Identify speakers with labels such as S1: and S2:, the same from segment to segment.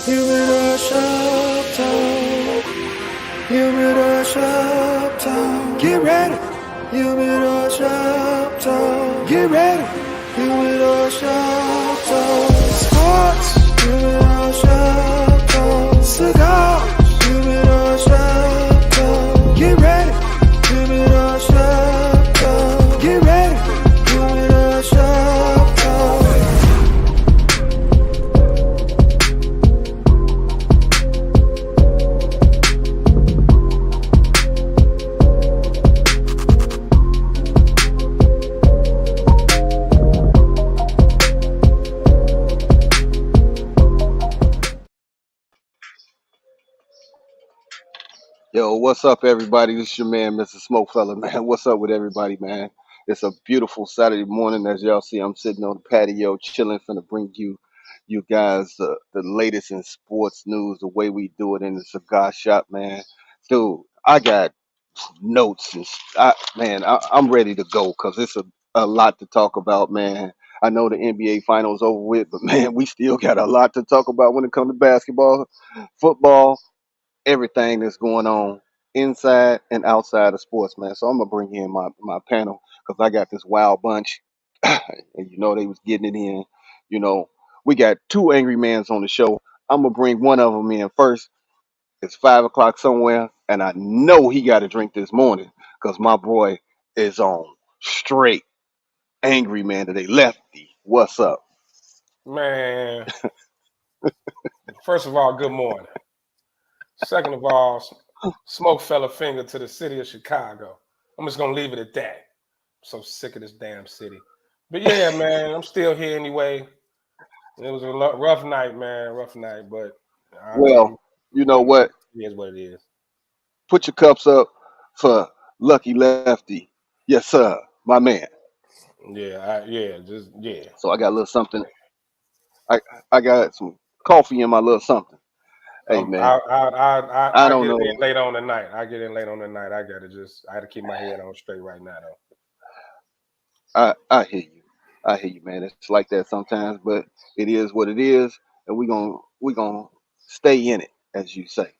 S1: Humidor Shop Talk. Humidor Shop Talk. Get ready. Humidor Shop Talk. Get ready. Humidor Shop Talk. Sports. Humidor Shop Talk. Cigar. Humidor Shop Talk. Get ready. Humidor Shop Talk. Get ready. Humidor Shop Talk.
S2: Yo, what's up, everybody? This is your man, Mr. SmokeFellas, man. What's up with everybody, man? It's a beautiful Saturday morning. As y'all see, I'm sitting on the patio, chilling, finna bring you guys the latest in sports news, the way we do it in the cigar shop, man. Dude, I got notes and I'm ready to go because it's a lot to talk about, man. I know the NBA finals over with, but man, we still got a lot to talk about when it comes to basketball, football, everything that's going on inside and outside of sports, man. So I'm gonna bring in my panel because I got this wild bunch, and they was getting it in. You know, we got two angry mans on the show. I'm gonna bring one of them in first. It's 5 o'clock somewhere, and I know he got a drink this morning because my boy is on straight angry man today. Lefty, what's up?
S3: Man, first of all, good morning. Second of all, smoke fella finger to the city of Chicago. I'm just going to leave it at that. I'm so sick of this damn city. But yeah, man, I'm still here anyway. It was a rough night, man. Rough night, but
S2: Well, you know what?
S3: It is what it is.
S2: Put your cups up for Lucky Lefty. Yes, sir, my man.
S3: Yeah.
S2: So I got a little something. I got some coffee in my little something. Hey, man.
S3: I
S2: don't
S3: get
S2: know.
S3: in late on the night. I had to keep my head on straight right now, though.
S2: I hear you. I hear you, man. It's like that sometimes, but it is what it is, and we gonna stay in it, as you say.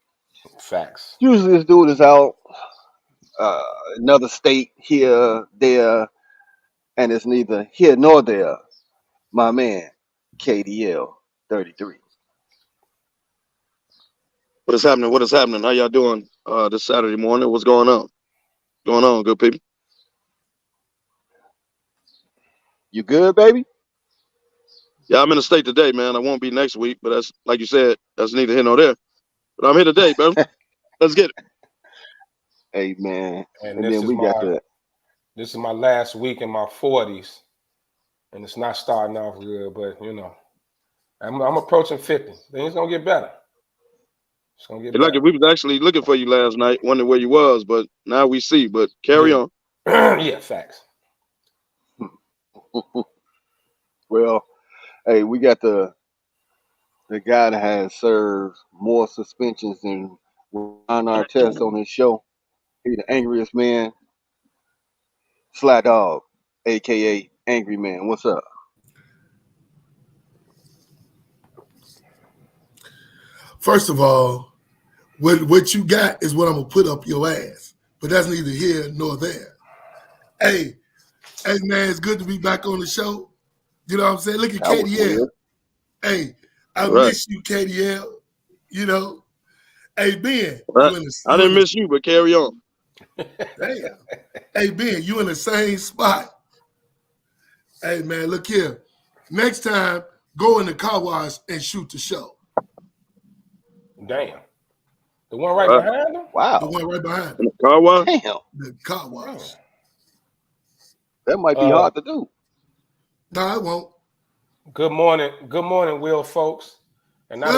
S3: Facts.
S2: Usually, this dude is out another state here, there, and it's neither here nor there. My man, KDL 33.
S4: What is happening? What is happening? How y'all doing this Saturday morning? What's going on? Going on, good people?
S2: You good, baby?
S4: Yeah, I'm in the state today, man. I won't be next week, but that's like you said, that's neither here nor there. But I'm here today, bro. Let's get it.
S2: Hey, man.
S3: And
S2: then we got the.
S3: This is my last week in my 40s, and it's not starting off good, but I'm approaching 50. Things gonna get better. It's gonna get better.
S4: Like we was actually looking for you last night, wondering where you was, but now we see. But carry on.
S3: Yeah, facts.
S2: Well, hey, we got the guy that has served more suspensions than Ron Artest on his show. He the angriest man, Sly Dog, aka Angry Man. What's up?
S5: First of all, what you got is what I'm gonna put up your ass. But that's neither here nor there. Hey man, it's good to be back on the show. You know what I'm saying? Look at KDL. Hey, I miss you, KDL. You know. Hey Ben,
S4: I didn't miss you, but carry on.
S5: Damn. Hey Ben, you in the same spot. Hey man, look here. Next time, go in the car wash and shoot the show.
S3: Damn. The one right behind him?
S2: Wow.
S5: The one right behind him.
S4: In the car wash?
S2: Damn.
S5: The car wash.
S2: That might be hard to do.
S5: No, it won't.
S3: Good morning, Will, folks. And now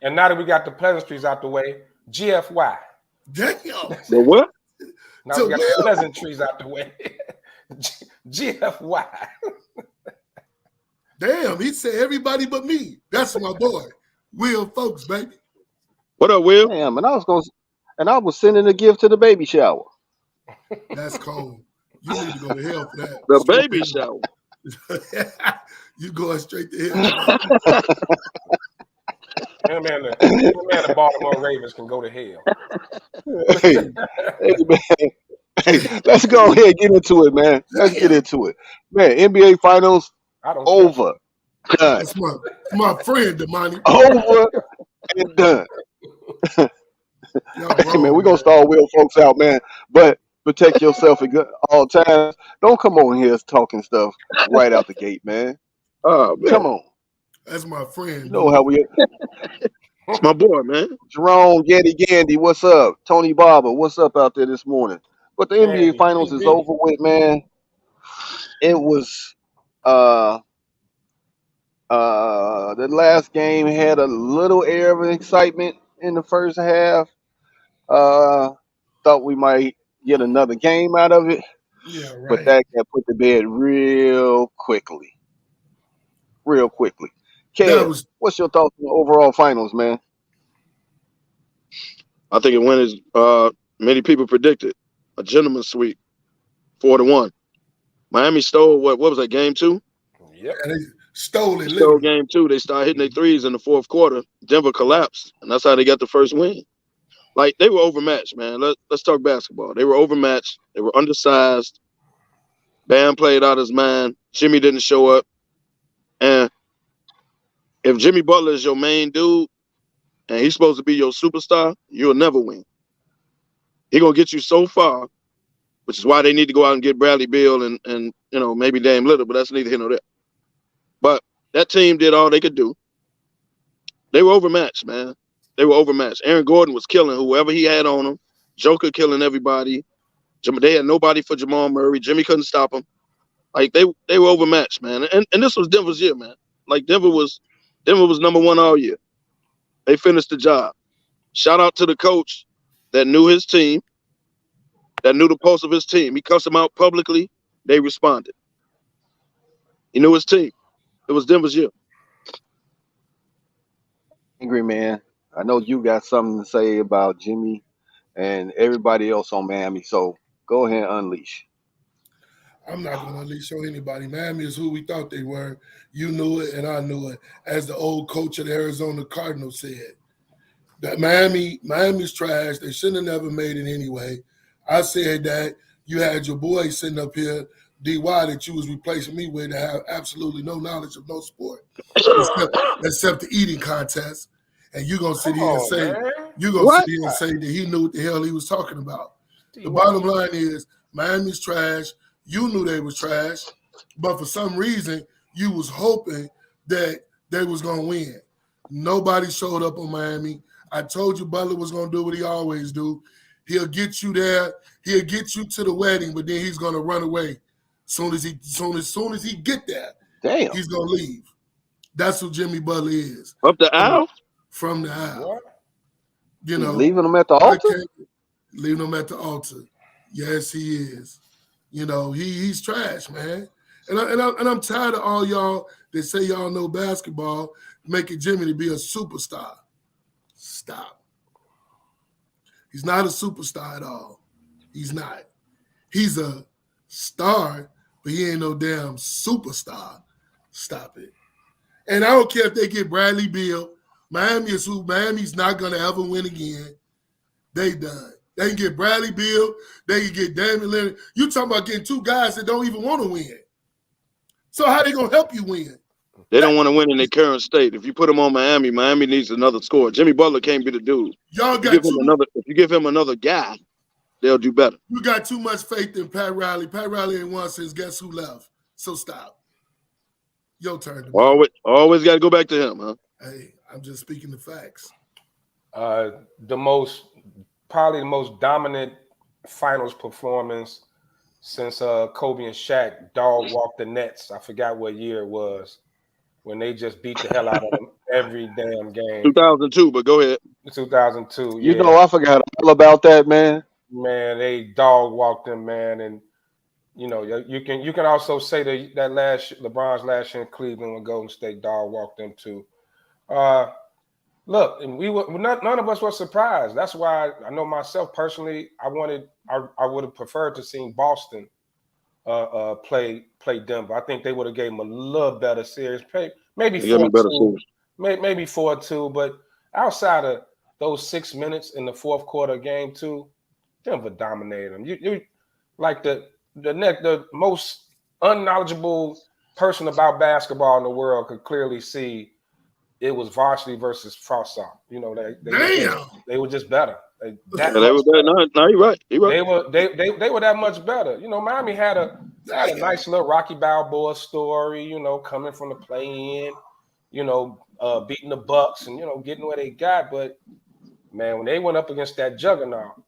S3: that we got the pleasantries out the way, GFY.
S5: Damn.
S4: The what?
S3: Now we got the pleasantries out the way. GFY.
S5: Damn, he said everybody but me. That's my boy. Will Folks, baby.
S4: What up, Will?
S2: Damn, and I was sending a gift to the baby shower.
S5: That's cold. You need to go to hell for that.
S4: The baby shower.
S5: You going straight to hell.
S3: Him and the Baltimore Ravens can go to hell.
S2: Hey, hey, man. Hey, let's go ahead and get into it, man. Let's get into it. Man, NBA Finals
S3: I don't care.
S2: over. Done.
S5: That's my friend, Damani.
S2: Over and done.
S5: Y'all
S2: Hey, man,
S5: wrong,
S2: we're going to
S5: man.
S2: start wheel folks out, man. But protect yourself at all times. Don't come on here talking stuff right out the gate, man.
S4: Oh
S2: Come
S4: man,
S2: on.
S5: That's my
S2: You
S5: friend,
S2: know
S5: dude.
S2: how we
S4: it's my boy, man.
S2: Jerome, Getty, Gandy, what's up? Tony Barber, what's up out there this morning? But the NBA
S3: Andy,
S2: Finals is
S3: TB.
S2: over with, man. It was uh the last game had a little air of excitement in the first half. Uh Thought we might get another game out of it,
S5: Yeah,
S2: but
S5: right.
S2: that got put to bed real quickly. Real quickly.
S5: That
S2: Kev,
S5: was
S2: what's your thoughts on the overall finals, man?
S4: I think it went as many people predicted. A gentleman's sweep, 4-1. Miami stole what was that, game 2?
S3: Yep.
S5: and they stole
S4: They
S5: it
S4: stole
S5: literally.
S4: game 2. They started hitting their threes in the fourth quarter. Denver collapsed, and that's how they got the first win. Like, they were overmatched, man. Let's talk basketball. They were overmatched. They were undersized. Bam played out his mind. Jimmy didn't show up. And if Jimmy Butler is your main dude and he's supposed to be your superstar, you'll never win. He's gonna get you so far, which is why they need to go out and get Bradley Beal and maybe Dame Lillard, but that's neither here nor there. But that team did all they could do. They were overmatched, man. They were overmatched. Aaron Gordon was killing whoever he had on him. Joker killing everybody. They had nobody for Jamal Murray. Jimmy couldn't stop him. Like they were overmatched, man. And this was Denver's year, man. Like Denver was number one all year. They finished the job. Shout out to the coach that knew his team, that knew the pulse of his team. He cussed them out publicly. They responded. He knew his team. It was Denver's year.
S2: Angry man. I know you got something to say about Jimmy and everybody else on Miami, so go ahead and unleash.
S5: I'm not going to unleash on anybody. Miami is who we thought they were. You knew it, and I knew it. As the old coach of the Arizona Cardinals said, that Miami's trash. They shouldn't have never made it anyway. I said that. You had your boy sitting up here, DY, that you was replacing me with, to have absolutely no knowledge of no sport except the eating contest. And you're gonna sit
S3: Come
S5: here and
S3: on,
S5: say
S3: man.
S4: What?
S5: that he knew what the hell he was talking about. The
S3: DY.
S5: bottom line is Miami's trash. You knew they was trash, but for some reason you was hoping that they was gonna win. Nobody showed up on Miami. I told you Butler was gonna do what he always do. He'll get you there. He'll get you to the wedding, but then he's gonna run away. Soon as he get there,
S2: Damn.
S5: he's gonna leave. That's who Jimmy Butler is
S4: Up the
S5: from the,
S4: aisle?
S5: from the aisle.
S3: What?
S5: You
S2: He's
S5: know,
S2: leaving them at the
S5: I
S2: altar?
S5: can't leave him at the altar. Yes, he is. You know, he's trash, man. And I'm tired of all y'all that say y'all know basketball, making Jimmy to be a superstar. Stop. He's not a superstar at all. He's not. He's a star, but he ain't no damn superstar. Stop it. And I don't care if they get Bradley Beal. Miami's not gonna ever win again. They done. They can get Bradley Beal. They can get Damian Lillard. You talking about getting two guys that don't even want to win. So how they gonna help you win?
S4: They don't want to win in their current state. If you put them on Miami, Miami needs another scorer. Jimmy Butler can't be the dude.
S5: Y'all
S4: If
S5: got
S4: you give him another guy, they'll do better.
S5: you got too much faith in Pat Riley. Pat Riley ain't won since guess who left. So stop. Your turn to me.
S4: Always got to go back to him, huh?
S5: Hey, I'm just speaking the facts.
S3: Probably the most dominant finals performance since Kobe and Shaq dog walked the Nets. I forgot what year it was when they just beat the hell out of them every damn game.
S4: 2002, but go ahead.
S3: 2002,
S2: You
S3: yeah.
S2: know, I forgot all about that, man.
S3: Man, they dog walked them, man, and you can also say that LeBron's last year in Cleveland when Golden State dog walked them too. Look, and none of us were surprised. That's why I know myself personally. I would have preferred to see Boston play Denver. I think they would have gave them a little better series. Maybe
S4: They gave me better
S3: 4-2,
S4: series.
S3: maybe 4-2. But outside of those 6 minutes in the fourth quarter of game 2, Denver dominated them. You like the most unknowledgeable person about basketball in the world could clearly see it was varsity versus Frost-Soft. You know, they were just better.
S4: They were better. No, you're right. You're right.
S3: They were that much better. You know, Miami had a nice little Rocky Balboa story, you know, coming from the play-in, you know, beating the Bucks and, you know, getting where they got. But, man, when they went up against that juggernaut,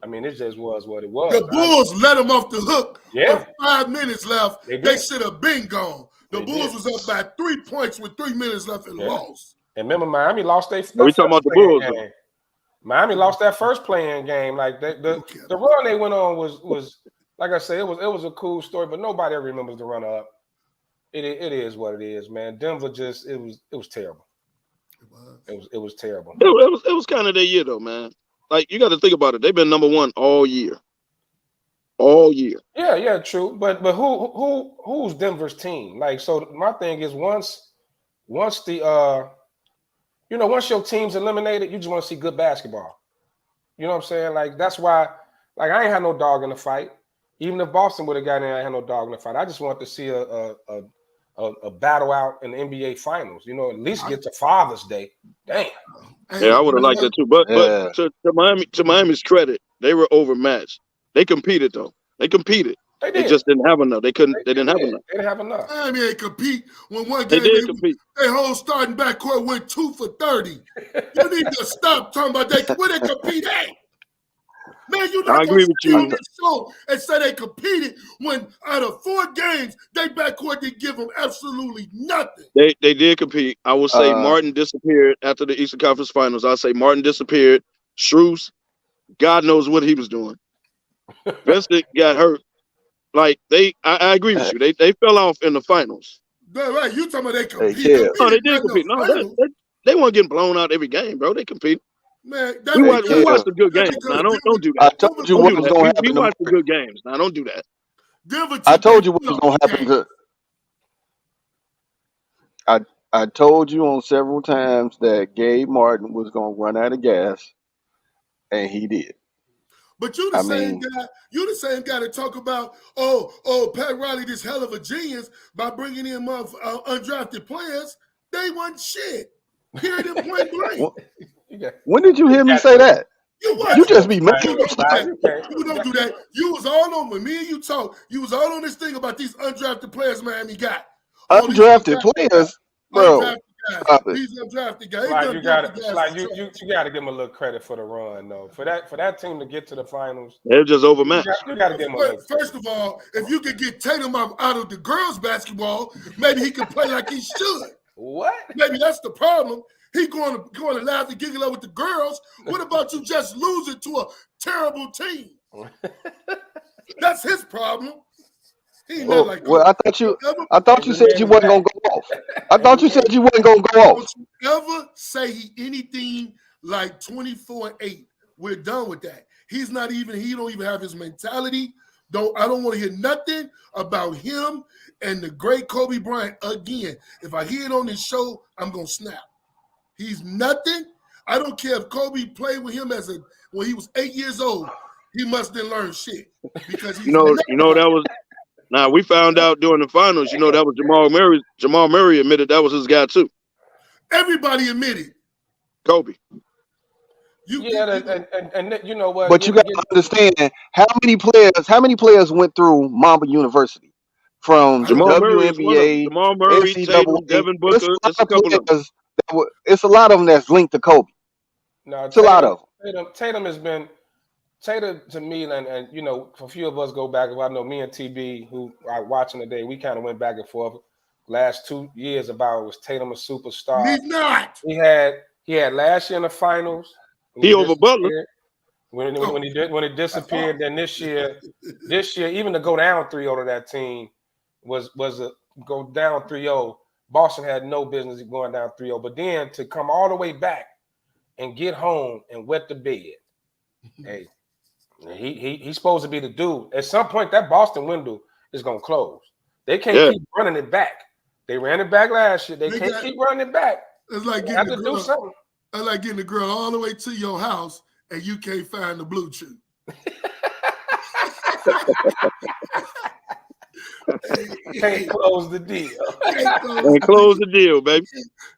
S3: I mean, it just was what it was.
S5: The Bulls let them off the hook
S3: with
S5: 5 minutes left. They should have been gone. The Bulls was up by 3 points with 3 minutes left and lost.
S3: And remember, Miami lost their
S4: we talking about the Bulls
S3: game. Miami lost that first play-in game. Like the run they went on was like I said, it was a cool story, but nobody ever remembers the run-up. It is what it is, man. Denver just it was terrible. It was terrible.
S4: It was kind of their year though, man. Like, you got to think about it. They've been number 1 all year. All year.
S3: Yeah, true. But who's Denver's team? Like, so my thing is once the once your team's eliminated, you just want to see good basketball. You know what I'm saying? Like, that's why, like, I ain't had no dog in the fight. Even if Boston would have gotten in, I had no dog in the fight. I just want to see a battle out in the NBA Finals. You know, at least get to Father's Day. Damn.
S4: Yeah, I would have liked that too. But to Miami's credit, they were overmatched. They competed though. They competed. They just didn't have enough. They didn't have enough.
S3: They didn't have enough.
S5: Miami ain't compete when one game their whole starting backcourt went 2 for 30. You need to stop talking about that. Where they compete at? Man, you not going to be on this show and say they competed when out of 4 games, they backcourt didn't give them absolutely nothing.
S4: They did compete. I would say Martin disappeared after the Eastern Conference Finals. I'd say Martin disappeared. Strus, God knows what he was doing. Vincent got hurt. Like, I agree with you. They fell off in the finals.
S5: That's right. You talking about they compete.
S4: No, they did compete. No, they weren't getting blown out every game, bro. They compete.
S5: Man,
S4: we watched the good games. Now, don't do that.
S2: I told you what was going to happen.
S4: We watched the good games. Now, don't do that.
S2: I told you what was going to happen. I told you on several times that Gabe Martin was going to run out of gas, and he did.
S5: But you the same guy. You the same guy to talk about. Oh, Pat Riley, this hell of a genius by bringing in undrafted players. They wasn't shit. Period. And point blank.
S2: When did you hear me say that? You just be making up stuff.
S5: You don't do that. You was all on when me and you talk. You was all on this thing about these undrafted players Miami got.
S2: Undrafted players, bro.
S5: These undrafted guys.
S3: Like, you got to give them a little credit for the run, though. For that team to get to the finals,
S4: they're just overmatched.
S3: You got to give them a little.
S5: First of all, if you could get Tatum out of the girls' basketball, maybe he could play like he should.
S3: What?
S5: Maybe that's the problem. He going to laugh and giggle up with the girls. What about you just losing to a terrible team? That's his problem.
S2: Well, I thought you said you wasn't gonna go off. I thought you said you wasn't gonna go off.
S5: Don't you ever say anything like 24-8. We're done with that. He don't even have his mentality. I don't want to hear nothing about him and the great Kobe Bryant again. If I hear it on this show, I'm gonna snap. He's nothing. I don't care if Kobe played with him when he was 8 years old. He must have learned shit because he's
S4: that was. Now, we found out during the finals, that was Jamal Murray. Jamal Murray admitted that was his guy, too.
S5: Everybody admitted.
S4: Kobe.
S3: And you know what?
S2: But you got to understand how many players went through Mamba University from the WNBA,
S4: Jamal Murray, Tatum, Devin Booker.
S2: It's a lot of them that's linked to Kobe.
S3: No,
S2: it's a lot of them.
S3: Tatum has been. Tatum to me, and a few of us go back. I know me and TB, who are watching today, we kind of went back and forth last 2 years about was Tatum a superstar?
S5: He's not.
S3: He had last year in the finals.
S4: He over Butler.
S3: When he disappeared, then this year, even to go down 3-0 to that team was a go down 3-0. Boston had no business going down 3-0, but then to come all the way back and get home and wet the bed, hey. He's supposed to be the dude. At some point, that Boston window is going to close. They can't keep running it back. They ran it back last year. They can't keep running it back.
S5: It's like
S3: they have to do something.
S5: I like getting the girl all the way to your house and you can't find the blue chew.
S3: Can't close the deal.
S4: And close the deal, baby.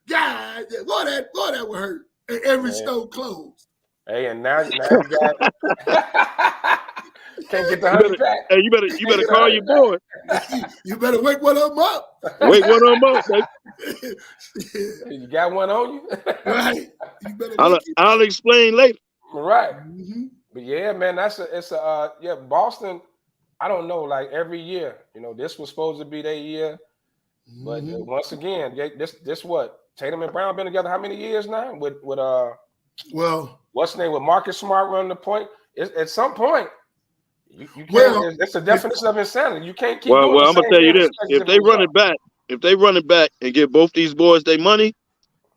S5: God, boy, that would hurt. And every store closed.
S3: Hey, and now you got can't get the honey pack.
S4: Hey, you better call your boy.
S5: You better wake one of them up.
S4: Wake one of them up, baby.
S3: You got one on you,
S5: right? You better.
S4: I'll explain later.
S3: Right.
S5: Mm-hmm.
S3: But yeah, man, yeah. Boston, I don't know. Like every year, this was supposed to be their year, but once again, this what Tatum and Brown been together how many years now? With what's the name with Marcus Smart running the point? At some point, you can't. It's a definition of insanity. You can't keep.
S4: Well, I'm gonna tell you this: if they run it back and give both these boys their money,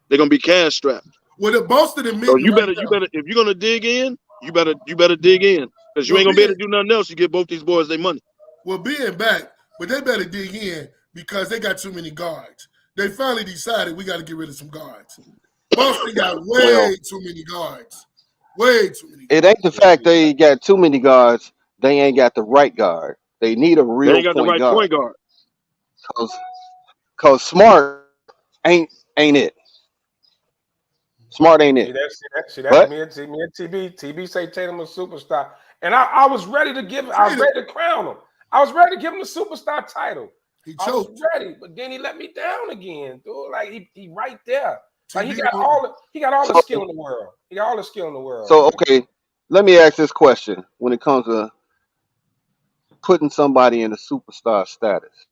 S4: they're gonna be cash strapped.
S5: Well, the Boston and
S4: so you better if you're gonna dig in, you better dig in because you ain't gonna be able to do nothing else. You get both these boys their money.
S5: Well, being back, but they better dig in because they got too many guards. They finally decided we got to get rid of some guards. Boston got way too many guards. Way too many guards.
S2: It ain't the fact they got too many guards. They ain't got the right guard. They need a real
S4: they ain't got the right point guard.
S2: Cause Smart ain't it. Smart ain't it.
S3: See that me and TB say Tatum a superstar. And I was ready to crown him. I was ready to give him the superstar title. I was ready, but then he let me down again, dude. Like he right there. Like he got all the skill in the world. He got all the skill in the world.
S2: So okay, let me ask this question when it comes to putting somebody in a superstar status.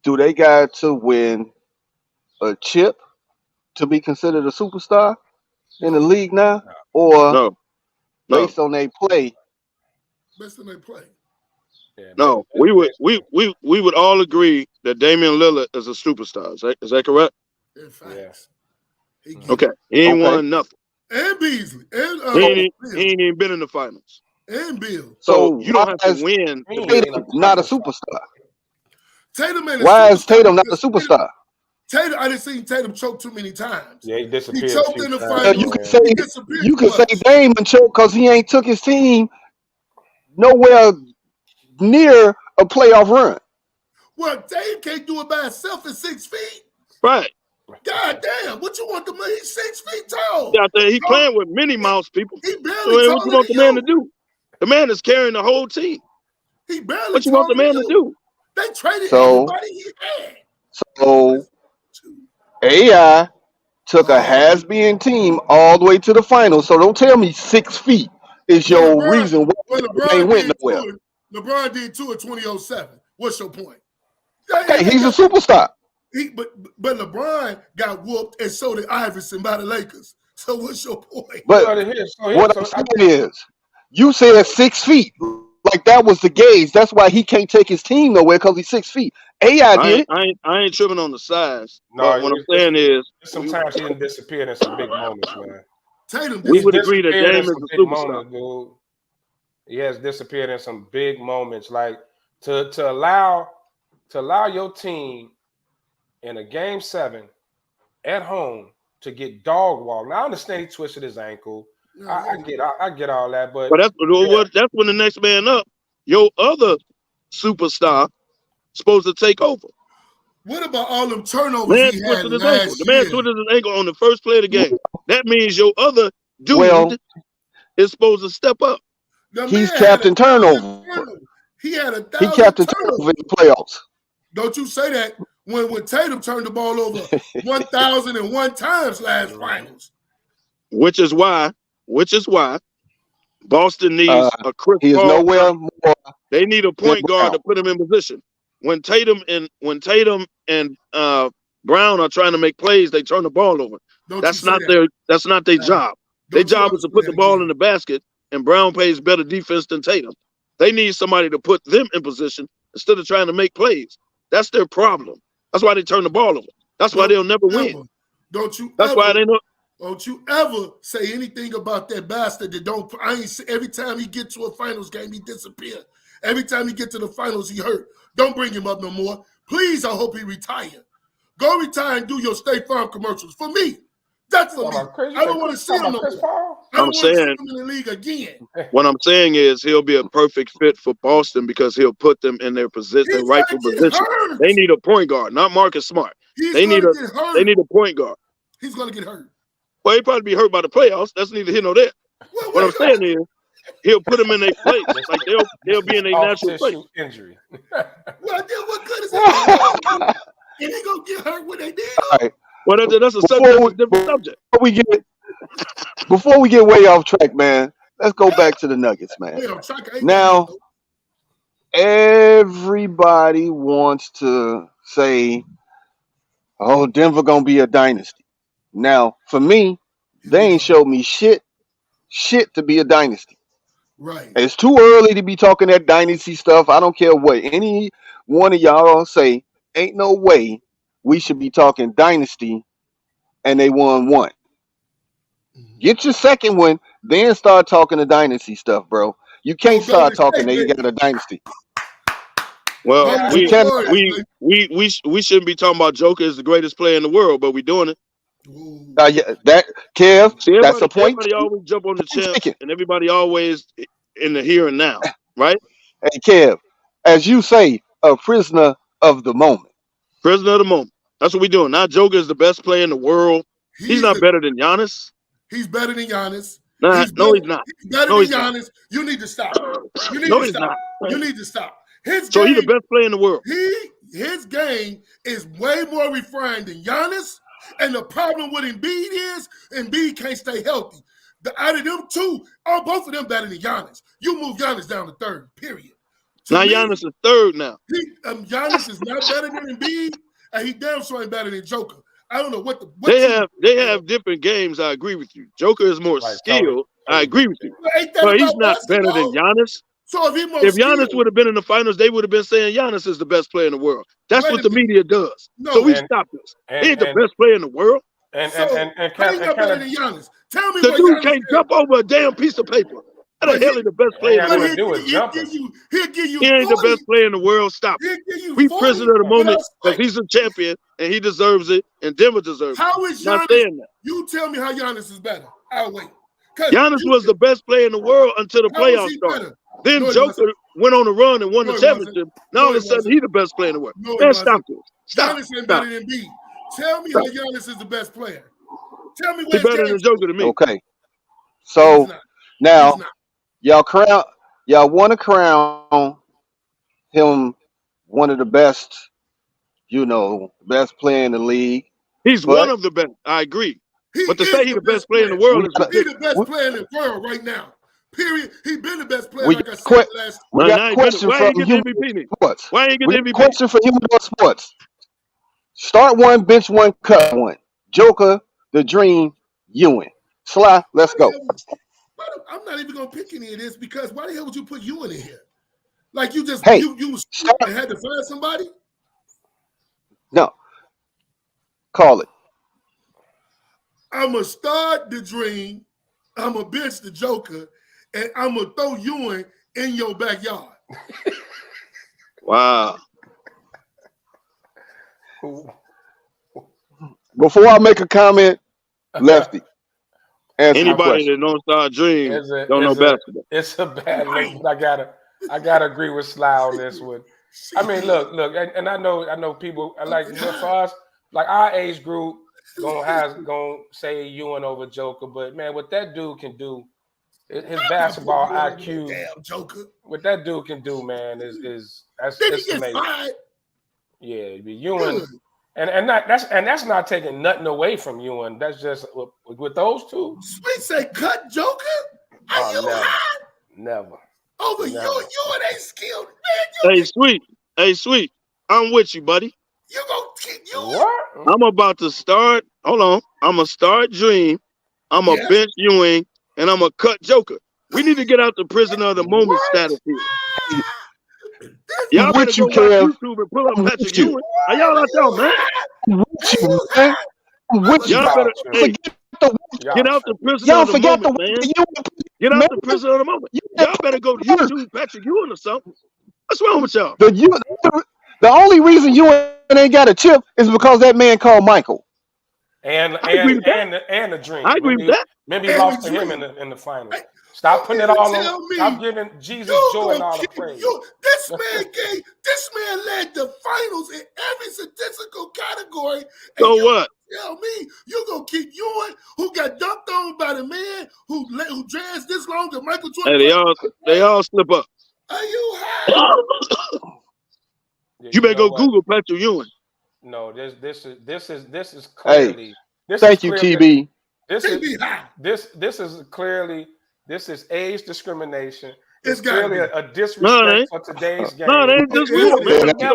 S2: Do they got to win a chip to be considered a superstar in the league now? Or
S4: no.
S2: Based on their play?
S5: Based on their play.
S3: Yeah,
S4: no, we would all agree that Damian Lillard is a superstar. Is that correct?
S5: In fact.
S4: Yeah. Okay. He ain't won nothing.
S5: And Beasley. And
S4: he ain't even been in the finals.
S5: And Bill.
S2: So
S4: you don't have to win.
S2: Tatum not a superstar.
S5: Why
S2: is Tatum not a superstar?
S5: Tatum, I didn't see Tatum choke too many times.
S3: Yeah, he disappeared.
S5: He choked in the finals.
S2: You can say Dame and choke because he ain't took his team nowhere near a playoff run.
S5: Well, Dame can't do it by himself at 6 feet.
S4: Right.
S5: God damn, what you want the man? He's 6 feet tall.
S4: Yeah, he playing with Minnie Mouse people.
S5: He barely
S4: so what you want the man to do? The man is carrying the whole team.
S5: He barely.
S4: What you want the man to do?
S5: They traded everybody he had.
S2: So AI took a has-been team all the way to the finals. So don't tell me 6 feet is your reason why they went nowhere.
S5: LeBron did too in 2007. What's your point?
S2: Okay, he's a superstar.
S5: But LeBron got whooped, and so did Iverson by the Lakers. So what's your point?
S2: But what I'm saying is, you said 6 feet. Like that was the gauge. That's why he can't take his team nowhere because he's 6 feet. AI did.
S4: I ain't tripping on the size. No, but what I'm saying is,
S3: sometimes he didn't disappear in some big moments, man.
S5: Tatum,
S4: we would agree that Dame is a superstar.
S3: Dude. He has disappeared in some big moments, like to allow your team in a game 7 at home to get dog walked. Now I understand he twisted his ankle. I get all that, but
S4: that's when the next man up, your other superstar, supposed to take over.
S5: What about all them turnovers he had last year?
S4: The man twisted his ankle on the first play of the game. That means your other dude is supposed to step up.
S2: He's captain turnover.
S5: He had 1,000
S2: He captain turnover in the playoffs.
S5: Don't you say that when Tatum turned the ball over 1,001 times last finals.
S4: Which is why Boston needs a Chris
S2: He is
S4: Paul.
S2: nowhere more.
S4: They need a point guard to put him in position. When Tatum and Brown are trying to make plays, they turn the ball over. That's not their job. Their job is to put the ball in the basket, and Brown plays better defense than Tatum. They need somebody to put them in position instead of trying to make plays. That's their problem. That's why they turn the ball over. That's why they'll never win.
S5: Don't you ever say anything about that bastard that every time he get to a finals game, he disappear. Every time he get to the finals, he hurt. Don't bring him up no more. Please, I hope he retire. Go retire and do your State Farm commercials for me. That's for me.
S3: Chris,
S5: I don't want to see him no
S3: Chris
S5: more.
S3: Paul?
S5: I don't want to see him in the league again.
S4: What I'm saying is he'll be a perfect fit for Boston because he'll put them in their position, their rightful position.
S5: Hurt.
S4: They need a point guard, not Marcus Smart. They need a point guard.
S5: He's going to get hurt.
S4: Well, he'll probably be hurt by the playoffs. That's neither here nor there. What I'm saying is he'll put them in their place. Like they'll be in a natural place.
S3: Injury.
S5: Well, then what good is that? And they going to get hurt when they did.
S2: All right.
S4: Well, that's a different subject.
S2: Before we get way off track, man, let's go back to the Nuggets, man. Now, everybody wants to say, "Oh, Denver gonna be a dynasty." Now, for me, they ain't showed me shit to be a dynasty.
S5: Right.
S2: It's too early to be talking that dynasty stuff. I don't care what any one of y'all say. Ain't no way we should be talking dynasty, and they won one. Get your second one, then start talking the dynasty stuff, bro. You can't start talking that you got a dynasty.
S4: Well, we shouldn't be talking about Joker as the greatest player in the world, but we doing it.
S2: Yeah, that Kev,
S4: see,
S2: that's the point.
S4: Everybody always jump on the champ, and everybody always in the here and now, right?
S2: Hey, Kev, as you say, a prisoner of the moment.
S4: Prisoner of the moment. That's what we're doing. Now Joker is the best player in the world. He's not better than Giannis.
S5: He's better than Giannis.
S4: No, he's not.
S5: He's better than Giannis. You need to stop. You need to stop. You need to stop. He's the
S4: best player in the world.
S5: His game is way more refined than Giannis. And the problem with Embiid is Embiid can't stay healthy. Out of them two, both of them better than Giannis. You move Giannis down to third, period.
S4: Now Giannis is third now.
S5: Giannis is not better than Embiid, and he damn sure ain't better than Joker. I don't know what
S4: they have different games. I agree with you. Joker is more skilled. I agree with you. But he's not better than Giannis.
S5: So
S4: if Giannis would have been in the finals, they would have been saying Giannis is the best player in the world. That's what the media does. So we stop this. He ain't the best player in the world.
S5: And he's not better than Giannis. Tell me
S4: the dude can't jump over a damn piece of paper. How the hell is the best player in the world? He ain't the best player in the world. Stop it. We prisoner of the moment because he's a champion and he deserves it and Denver deserves it.
S5: How is Giannis?
S4: saying that.
S5: You tell me how Giannis is better. I'll wait.
S4: Giannis was the best player in the world until the playoffs started. Then Joker went on a run and won the championship. Now all of a sudden he's the best player in the world. Man, stop this.
S5: Giannis ain't better than me. Tell me how Giannis is the best player. Tell me
S4: he's better than Joker to me.
S2: Okay. So now y'all want to crown him one of the best, best player in the league.
S4: He's one of the best. I agree. But to say he's the best player in the world is
S5: he's the best player in the world right now. Period. He's been the best player.
S2: We
S5: like I said last.
S2: We got a question from Humidor Sports.
S4: Why ain't getting MVP?
S2: Question for Humidor Sports. Start one, bench one, cut one. Joker, the Dream, Ewing. Sly, let's go.
S5: I'm not even gonna pick any of this because why the hell would you put Ewing in here? Like you just you had to find somebody?
S2: No. Call it.
S5: I'm gonna start the Dream. I'm gonna bench the Joker, and I'm gonna throw Ewing in your backyard.
S4: Wow.
S2: Before I make a comment, Lefty.
S4: Anybody that don't start Dream don't know basketball.
S3: It's a bad look. I gotta agree with Sly on this one. I mean, look, and I know people like for us, like our age group. Gonna say Ewing over Joker, but man, what that dude can do, his basketball IQ,
S5: damn Joker.
S3: What that dude can do, man, is that's amazing. Yeah, Ewing, and that's not taking nothing away from Ewing. That's just with those two.
S5: Sweet say cut Joker. Are you high?
S3: Never.
S5: Over Ewing ain't skilled.
S4: Man, Hey, Sweet. I'm with you, buddy.
S5: You gonna keep Ewing?
S3: What?
S4: I'm about to start. Hold on. I'm gonna start Dream. I'm gonna bench Ewing, and I'm gonna cut Joker. We need to get out the prisoner of the moment status here. Y'all better go watch YouTube and pull up Patrick Ewing. Are y'all out there, man? Y'all better get out the prisoner of the moment, man. Get out the prisoner of the moment. Y'all better go to YouTube Patrick Ewing or something. What's wrong with y'all?
S2: The only reason Ewing ain't got a chip is because that man called Michael.
S3: and
S4: agree with
S3: the dream.
S4: I agree with that.
S3: Maybe he
S5: And
S3: lost
S5: the
S3: to him
S5: dream.
S3: in the finals.
S5: Hey,
S3: Stop putting it all
S5: tell
S3: on.
S5: me
S3: Stop giving Jesus
S5: you
S3: joy and
S5: gonna
S3: all the
S5: keep
S3: praise.
S5: this man led the finals in every statistical category. And
S4: So what?
S5: Tell me you gonna keep Ewing, who got dunked on by the man who dressed this long to Michael Jordan.
S4: Hey, they all slip up.
S5: Are you high?
S4: You better go
S3: what?
S4: Google Patrick Ewing.
S3: No, this is
S2: Hey,
S3: clearly.
S2: thank you, TB.
S3: This
S5: TB high.
S3: is clearly age discrimination.
S5: It's
S3: clearly
S5: gotta
S3: a disrespect for today's game.
S4: No, they ain't just so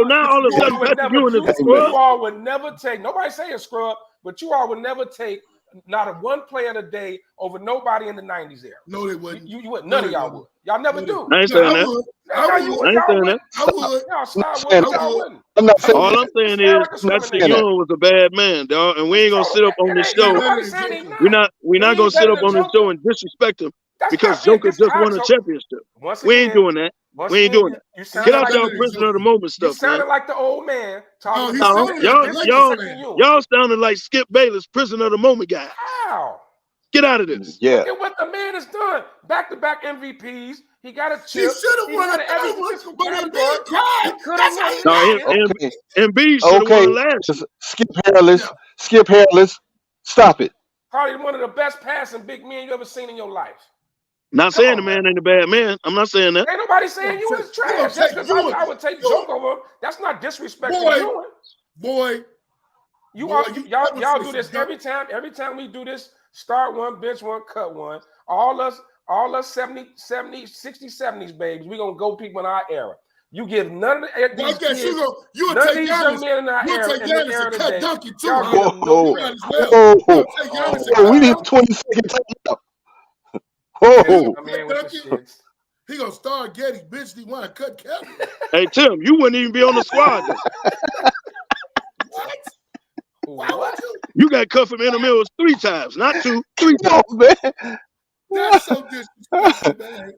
S4: now all of a sudden Patrick Ewing is a scrub.
S3: You all would never take. Nobody say a scrub, but you all would never take not a one player today over nobody in the '90s era.
S5: No, they wouldn't.
S3: You would. None of y'all would. Y'all never do.
S4: I ain't saying that.
S5: I would.
S2: I'm not saying
S4: All I'm saying is Patrick Ewing was a bad man, dog, and we ain't gonna sit up on this show. We're not gonna sit up on this show and disrespect him because Joker just won a championship. We ain't doing that. We ain't doing that. Get out y'all prisoner of the moment stuff,
S3: you sounded
S4: man.
S3: like the old man talking.
S4: Y'all sounded like Skip Bayless, prisoner of the moment guy.
S3: How?
S4: Get out of this.
S2: Yeah.
S3: Look at what the man has done. Back-to-back MVPs. He got a chip.
S5: He should have won a third one, but Embiid cried. That's how
S4: Embiid should have won last year.
S2: Skip Hairless. Stop it.
S3: Probably one of the best passing big men you ever seen in your life.
S4: Not saying the man ain't a bad man. I'm not saying that.
S3: Ain't nobody saying you was trash. Just because I would take joke over him. That's not disrespect to you. Y'all do this every time. Every time we do this, start one, bench one, cut one. All us 70, 60s babies. We gonna go people in our era. You give none of these kids,
S5: you
S3: none of these young men in our era, in the era today.
S2: We need 20 seconds.
S5: He gonna start Getty, bitch. He want to cut Kevin.
S4: Hey Tim, you wouldn't even be on the squad.
S3: What?
S4: You got cut from Inter Mills 3 times, not 2, 3 times.
S2: Man.
S5: That's so disrespectful, man.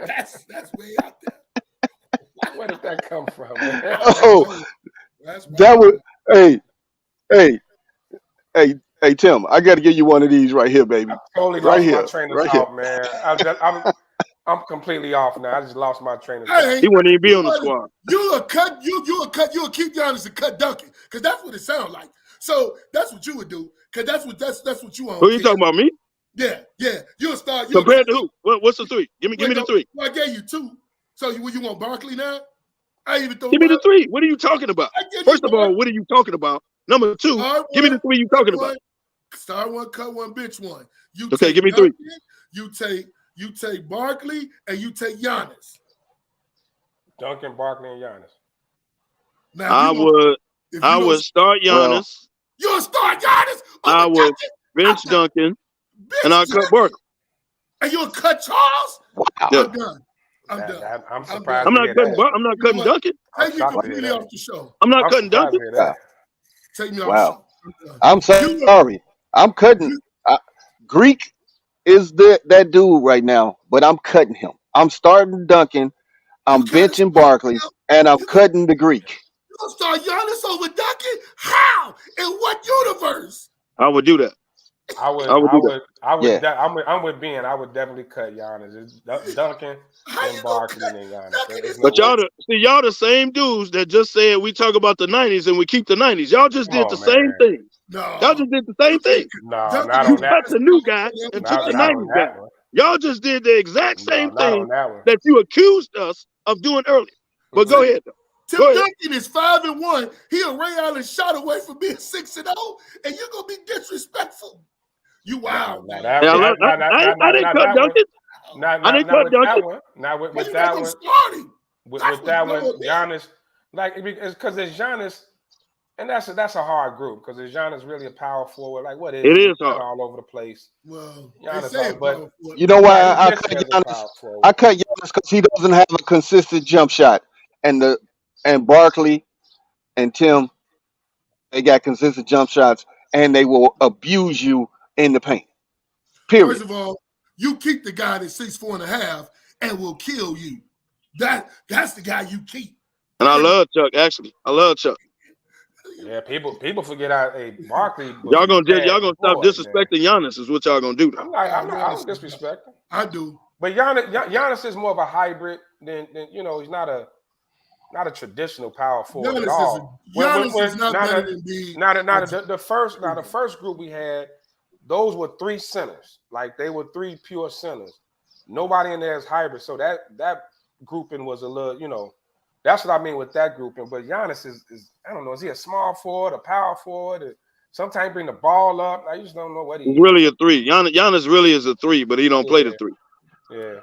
S5: That's way out there.
S3: Where did that come from, man?
S2: That was hey Tim, I got to give you one of these right here, baby.
S3: I totally lost my train of thought, man. I'm completely off now. I just lost my train of thought.
S4: He wouldn't even be on the squad.
S5: You'll keep Giannis to cut Duncan, because that's what it sounds like. So that's what you would do, because that's what you want.
S4: Who you talking about, me?
S5: Yeah. You'll start.
S4: Compared to who? What's the 3? Give me the 3.
S5: Well, I gave you 2. So you want Barkley now? I even throw.
S4: Give me the 3. What are you talking about? First of all, what are you talking about? Number 2, give me the 3 you talking about.
S5: Start one, cut one, bench one.
S4: Okay, give me 3.
S5: You take Barkley and you take Giannis.
S3: Duncan, Barkley, and Giannis.
S5: Now,
S4: I would start Giannis.
S5: You'll start Giannis.
S4: I would bench Duncan, and I'll cut Barkley.
S5: And you'll cut Charles.
S2: Wow.
S5: I'm done.
S3: I'm surprised.
S4: I'm not cutting Duncan.
S5: Take me completely off the show.
S4: I'm not cutting Duncan.
S5: Take me off the show.
S2: I'm sorry. I'm cutting. Greek is that dude right now, but I'm cutting him. I'm starting Duncan. I'm benching Barkley, and I'm cutting the Greek.
S5: You gonna start Giannis over Duncan? How? In what universe?
S4: I would do that.
S3: I'm with Ben. I would definitely cut Giannis. It's Duncan and Barkley and Giannis.
S4: But y'all the same dudes that just said we talk about the 90s and we keep the 90s. Y'all just did the same thing.
S5: No.
S4: Y'all just did the same thing.
S3: No, not on that.
S4: That's the new guy and took the 90s guy. Y'all just did the exact same thing that you accused us of doing earlier. But go ahead, though.
S5: Tim Duncan is 5-1. He a Ray Allen shot away from being 6-0, and you're gonna be disrespectful. You wild.
S4: I didn't cut Duncan. I didn't cut Duncan.
S3: Now with that one, with that one, Giannis, like it's because it's Giannis, and that's a hard group because it's Giannis really a power forward. Like what is
S4: it is hard.
S3: All over the place.
S5: Well,
S3: Giannis, but
S2: you know why I cut Giannis? I cut Giannis because he doesn't have a consistent jump shot, and Barkley and Tim, they got consistent jump shots, and they will abuse you in the paint. Period.
S5: First of all, you keep the guy that's 6'4.5" and will kill you. That's the guy you keep.
S4: And I love Chuck, actually. I love Chuck.
S3: Yeah, people forget how Barkley was
S4: Y'all gonna
S3: bad
S4: stop
S3: before,
S4: disrespecting Giannis is what y'all gonna do.
S3: man. I don't disrespect him.
S5: I do.
S3: But Giannis is more of a hybrid than he's not a traditional power forward at all.
S5: Giannis is not better than B.
S3: The first group we had, those were three centers. Like they were three pure centers. Nobody in there is hybrid. So that grouping was a little, that's what I mean with that grouping. But Giannis is I don't know, is he a small forward, a power forward? Sometimes bring the ball up. I just don't know what he is.
S4: Really a three. Giannis really is a three, but he don't play the three.
S3: Yeah.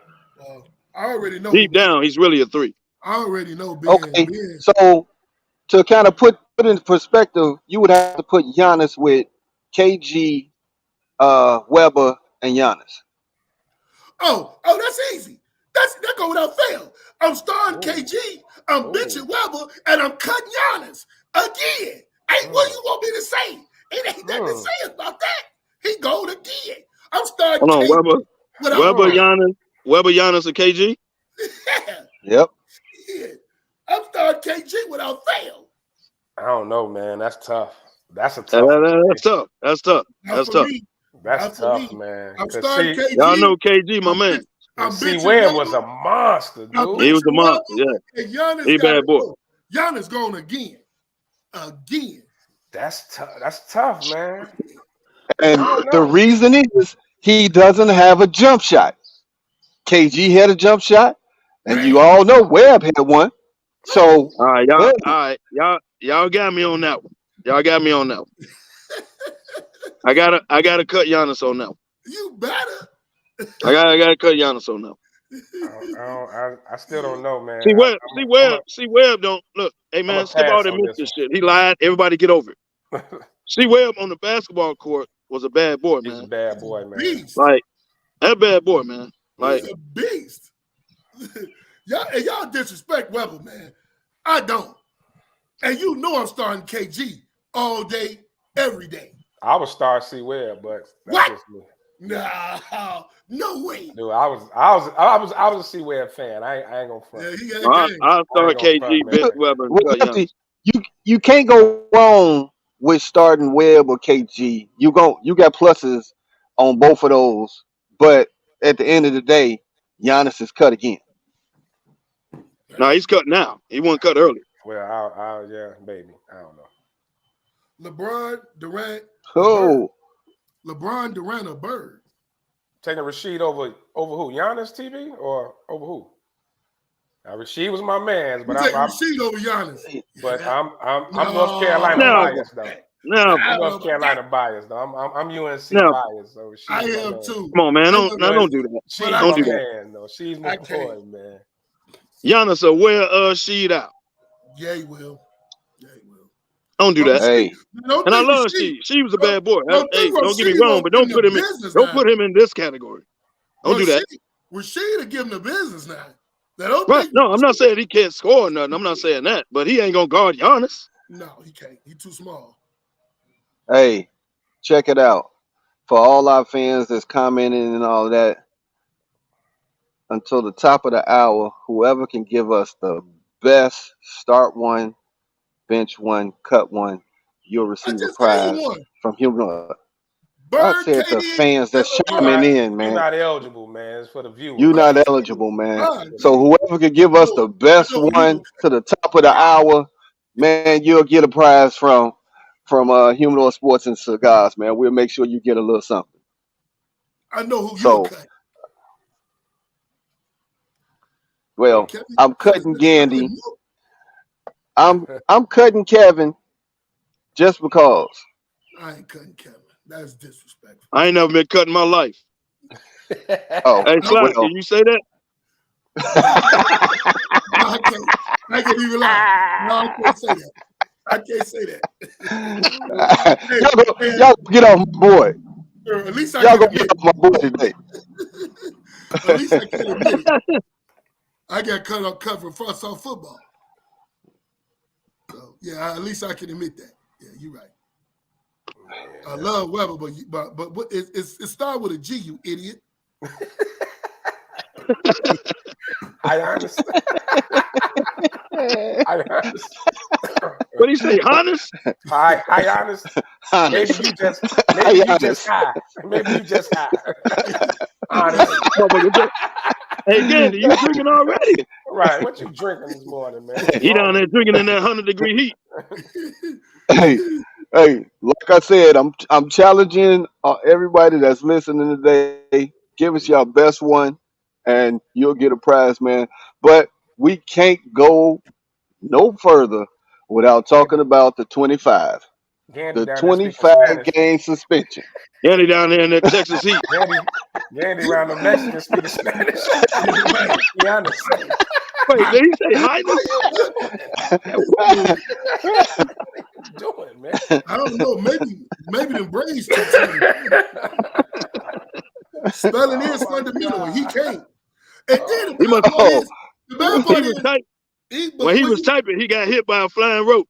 S5: I already know.
S4: Deep down, he's really a three.
S5: I already know.
S2: Okay, so to kind of put in perspective, you would have to put Giannis with KG, Weber, and Giannis.
S5: Oh, that's easy. That go without fail. I'm starting KG, I'm benching Weber, and I'm cutting Giannis again. Hey, what do you want me to say? It ain't nothing to say about that. He going again. I'm starting
S4: Hold on,
S5: KG.
S4: Weber, Giannis, and KG?
S2: Yep.
S5: Yeah. I'm starting KG without fail.
S3: I don't know, man. That's tough. That's a tough.
S4: That's tough. That's tough.
S3: That's tough, man.
S5: I'm starting KG.
S4: Y'all know KG, my man.
S3: Webb was a monster, dude.
S4: He was a monster, yeah.
S5: Giannis
S4: he bad boy.
S5: Giannis going again. Again.
S3: That's tough. That's tough, man.
S2: And the reason is he doesn't have a jump shot. KG had a jump shot, and you all know Webb had one. So
S4: all right, y'all got me on that one. Y'all got me on that one. I gotta cut Giannis on that one.
S5: You better.
S4: I gotta cut Giannis on that
S3: one. I still don't know, man.
S4: See Webb don't look. Hey man, skip all that Memphis shit. He lied. Everybody get over it. See Webb on the basketball court was a bad boy, man.
S3: He's a bad boy, man.
S5: Beast.
S4: Like that bad boy, man. Like
S5: he's a beast. y'all disrespect Weber, man. I don't. And you know I'm starting KG all day, every day.
S3: I would start C Webb, but that's
S5: what?
S3: Just me.
S5: Nah, no way.
S3: Dude, I was a C Webb fan. I ain't gonna front.
S5: Yeah,
S4: I'll start KG, Big Weber.
S2: You can't go wrong with starting Webb or KG. You got pluses on both of those, but at the end of the day, Giannis is cut again.
S4: No, he's cut now. He wasn't cut earlier.
S3: Well, yeah, baby. I don't know.
S5: LeBron Durant. LeBron Durant a bird.
S3: Taking Rasheed over who? Giannis TV or over who? Now Rasheed was my man, but I'm
S5: Rasheed over Giannis.
S3: But I'm North Carolina biased though.
S4: No,
S3: I'm North Carolina biased though. I'm UNC biased. So
S5: I am too.
S4: Come on, man. Don't do that. Don't do that.
S3: Though. She's my boy, man.
S4: Giannis will wear Sheed out.
S5: Yeah, he will.
S4: Don't do that.
S2: Hey.
S4: And I love Sheed. She was a bad boy. Hey, don't get me wrong, but don't put him in this category. Don't do that.
S5: Rasheed to give him the business now.
S4: Right. No, I'm not saying he can't score or nothing. I'm not saying that, but he ain't gonna guard Giannis.
S5: No, he can't. He's too small.
S2: Hey, check it out. For all our fans that's commenting and all that, until the top of the hour, whoever can give us the best start one, bench one, cut one, you'll receive a prize from Humidor. I said the fans that's chiming in, man.
S3: You're not eligible, man. It's for the viewers.
S2: You're not eligible, man. So whoever can give us the best one to the top of the hour, man, you'll get a prize from Humidor Sports and Cigars, man. We'll make sure you get a little something.
S5: I know who you'll cut.
S2: Well, I'm cutting Gandy. I'm cutting Kevin just because.
S5: I ain't cutting Kevin. That's disrespectful.
S4: I ain't never been cut in my life.
S2: Oh,
S4: hey, Slack, can you say that?
S5: No, I can't even lie. No, I can't say that. I can't say that.
S2: Y'all get off my boy.
S5: At least
S2: y'all gonna get off my boy today.
S5: At least I can admit it. I got cut from front soft football. So yeah, at least I can admit that. Yeah, you're right. I love Weber, but it started with a G, you idiot.
S3: I understand.
S4: What do you say, Hannes?
S3: Hi, honest. Maybe you just high. Maybe you just high. Honest.
S4: Hey, Gandy, you drinking already?
S3: Right. What you drinking this morning, man?
S4: He down there drinking in that 100-degree heat.
S2: Hey, like I said, I'm challenging everybody that's listening today. Give us your best one, and you'll get a prize, man. But we can't go no further without talking about the 25,
S3: Gandy
S2: the
S3: down there speaking
S2: 25
S3: Spanish.
S2: game suspension.
S4: Gandy down there in that Texas heat.
S3: Gandy around the Mexicans speaking Spanish. Be honest.
S4: Wait, did he say Highness?
S3: What are you doing, man?
S5: I don't know. Maybe the brains too tight. Spelling is fundamental. He can't. And then the bad part is,
S4: when he was typing, he got hit by a flying roach.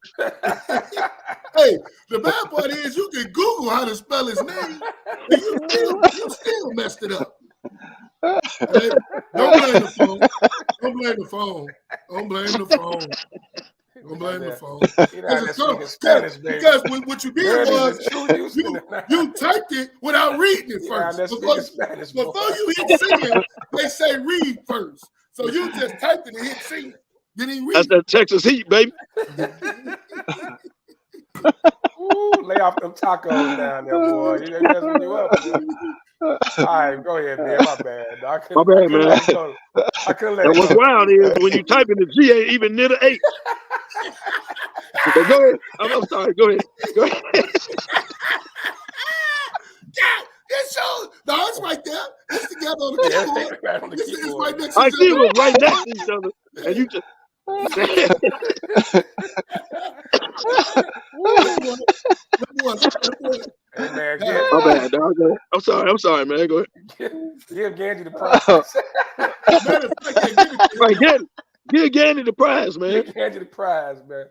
S5: Hey, the bad part is you can Google how to spell his name, and you still messed it up. Hey, don't blame the phone. Don't blame the phone. Don't blame the phone. Don't blame the phone. Because what you did was you typed it without reading it first. Before you hit send, they say read first. So you just typed it and hit send. Then he read.
S4: That's that Texas heat, baby.
S3: Ooh, lay off them tacos down there, boy. You messing you up, boy. All right, go ahead, man. My bad.
S4: My bad, man.
S3: I couldn't let it go.
S4: What's wild is when you type in the G ain't even near the H. Go ahead. I'm sorry. Go ahead.
S5: It shows. No, it's right there. It's together on the keyboard.
S3: Right on the keyboard.
S5: It's right next to
S4: I see it was right next to each other, and you just.
S3: Hey, man,
S4: my bad, dog. I'm sorry, man. Go ahead.
S3: Give Gandy the prize.
S4: Give Gandy the prize, man.
S3: Give Gandy the prize, man.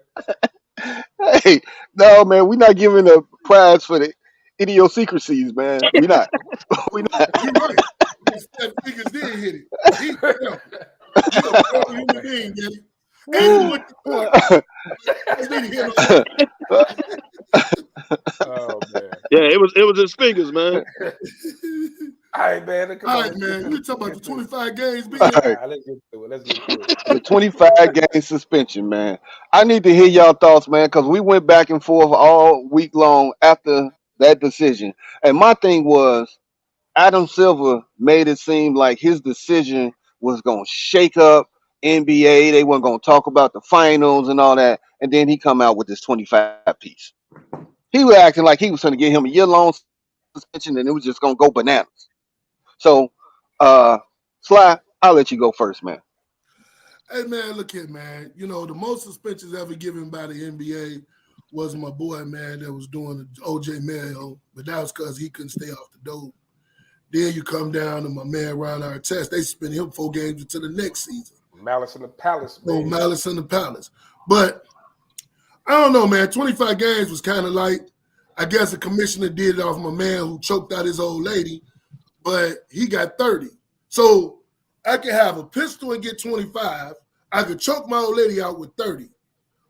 S2: Hey, no, man, we're not giving a prize for the idiosyncrasies, man. We're not.
S5: You're right. That figures did hit it. You're a human being, Gandy.
S3: Oh man.
S4: Yeah, it was his fingers, man.
S3: All right, man.
S5: All right, man. You talking about the 25 games, B?
S2: All right.
S3: Let's get to it.
S2: The 25 game suspension, man. I need to hear y'all thoughts, man, because we went back and forth all week long after that decision. And my thing was, Adam Silver made it seem like his decision was going to shake up NBA. They weren't going to talk about the finals and all that. And then he come out with this 25 piece. He was acting like he was going to give him a year-long suspension and it was just going to go bananas. So, Sly, I'll let you go first, man.
S5: Hey, man, look here, man. You know, the most suspensions ever given by the NBA was my boy, man, that was doing the O.J. Mayo, but that was because he couldn't stay off the dope. Then you come down to my man Ron Artest. They suspended him 4 games until the next season.
S3: Malice in the Palace, man.
S5: Oh, Malice in the Palace. But I don't know, man. 25 games was kind of like, I guess the commissioner did it off my man who choked out his old lady, but he got 30. So I could have a pistol and get 25. I could choke my old lady out with 30.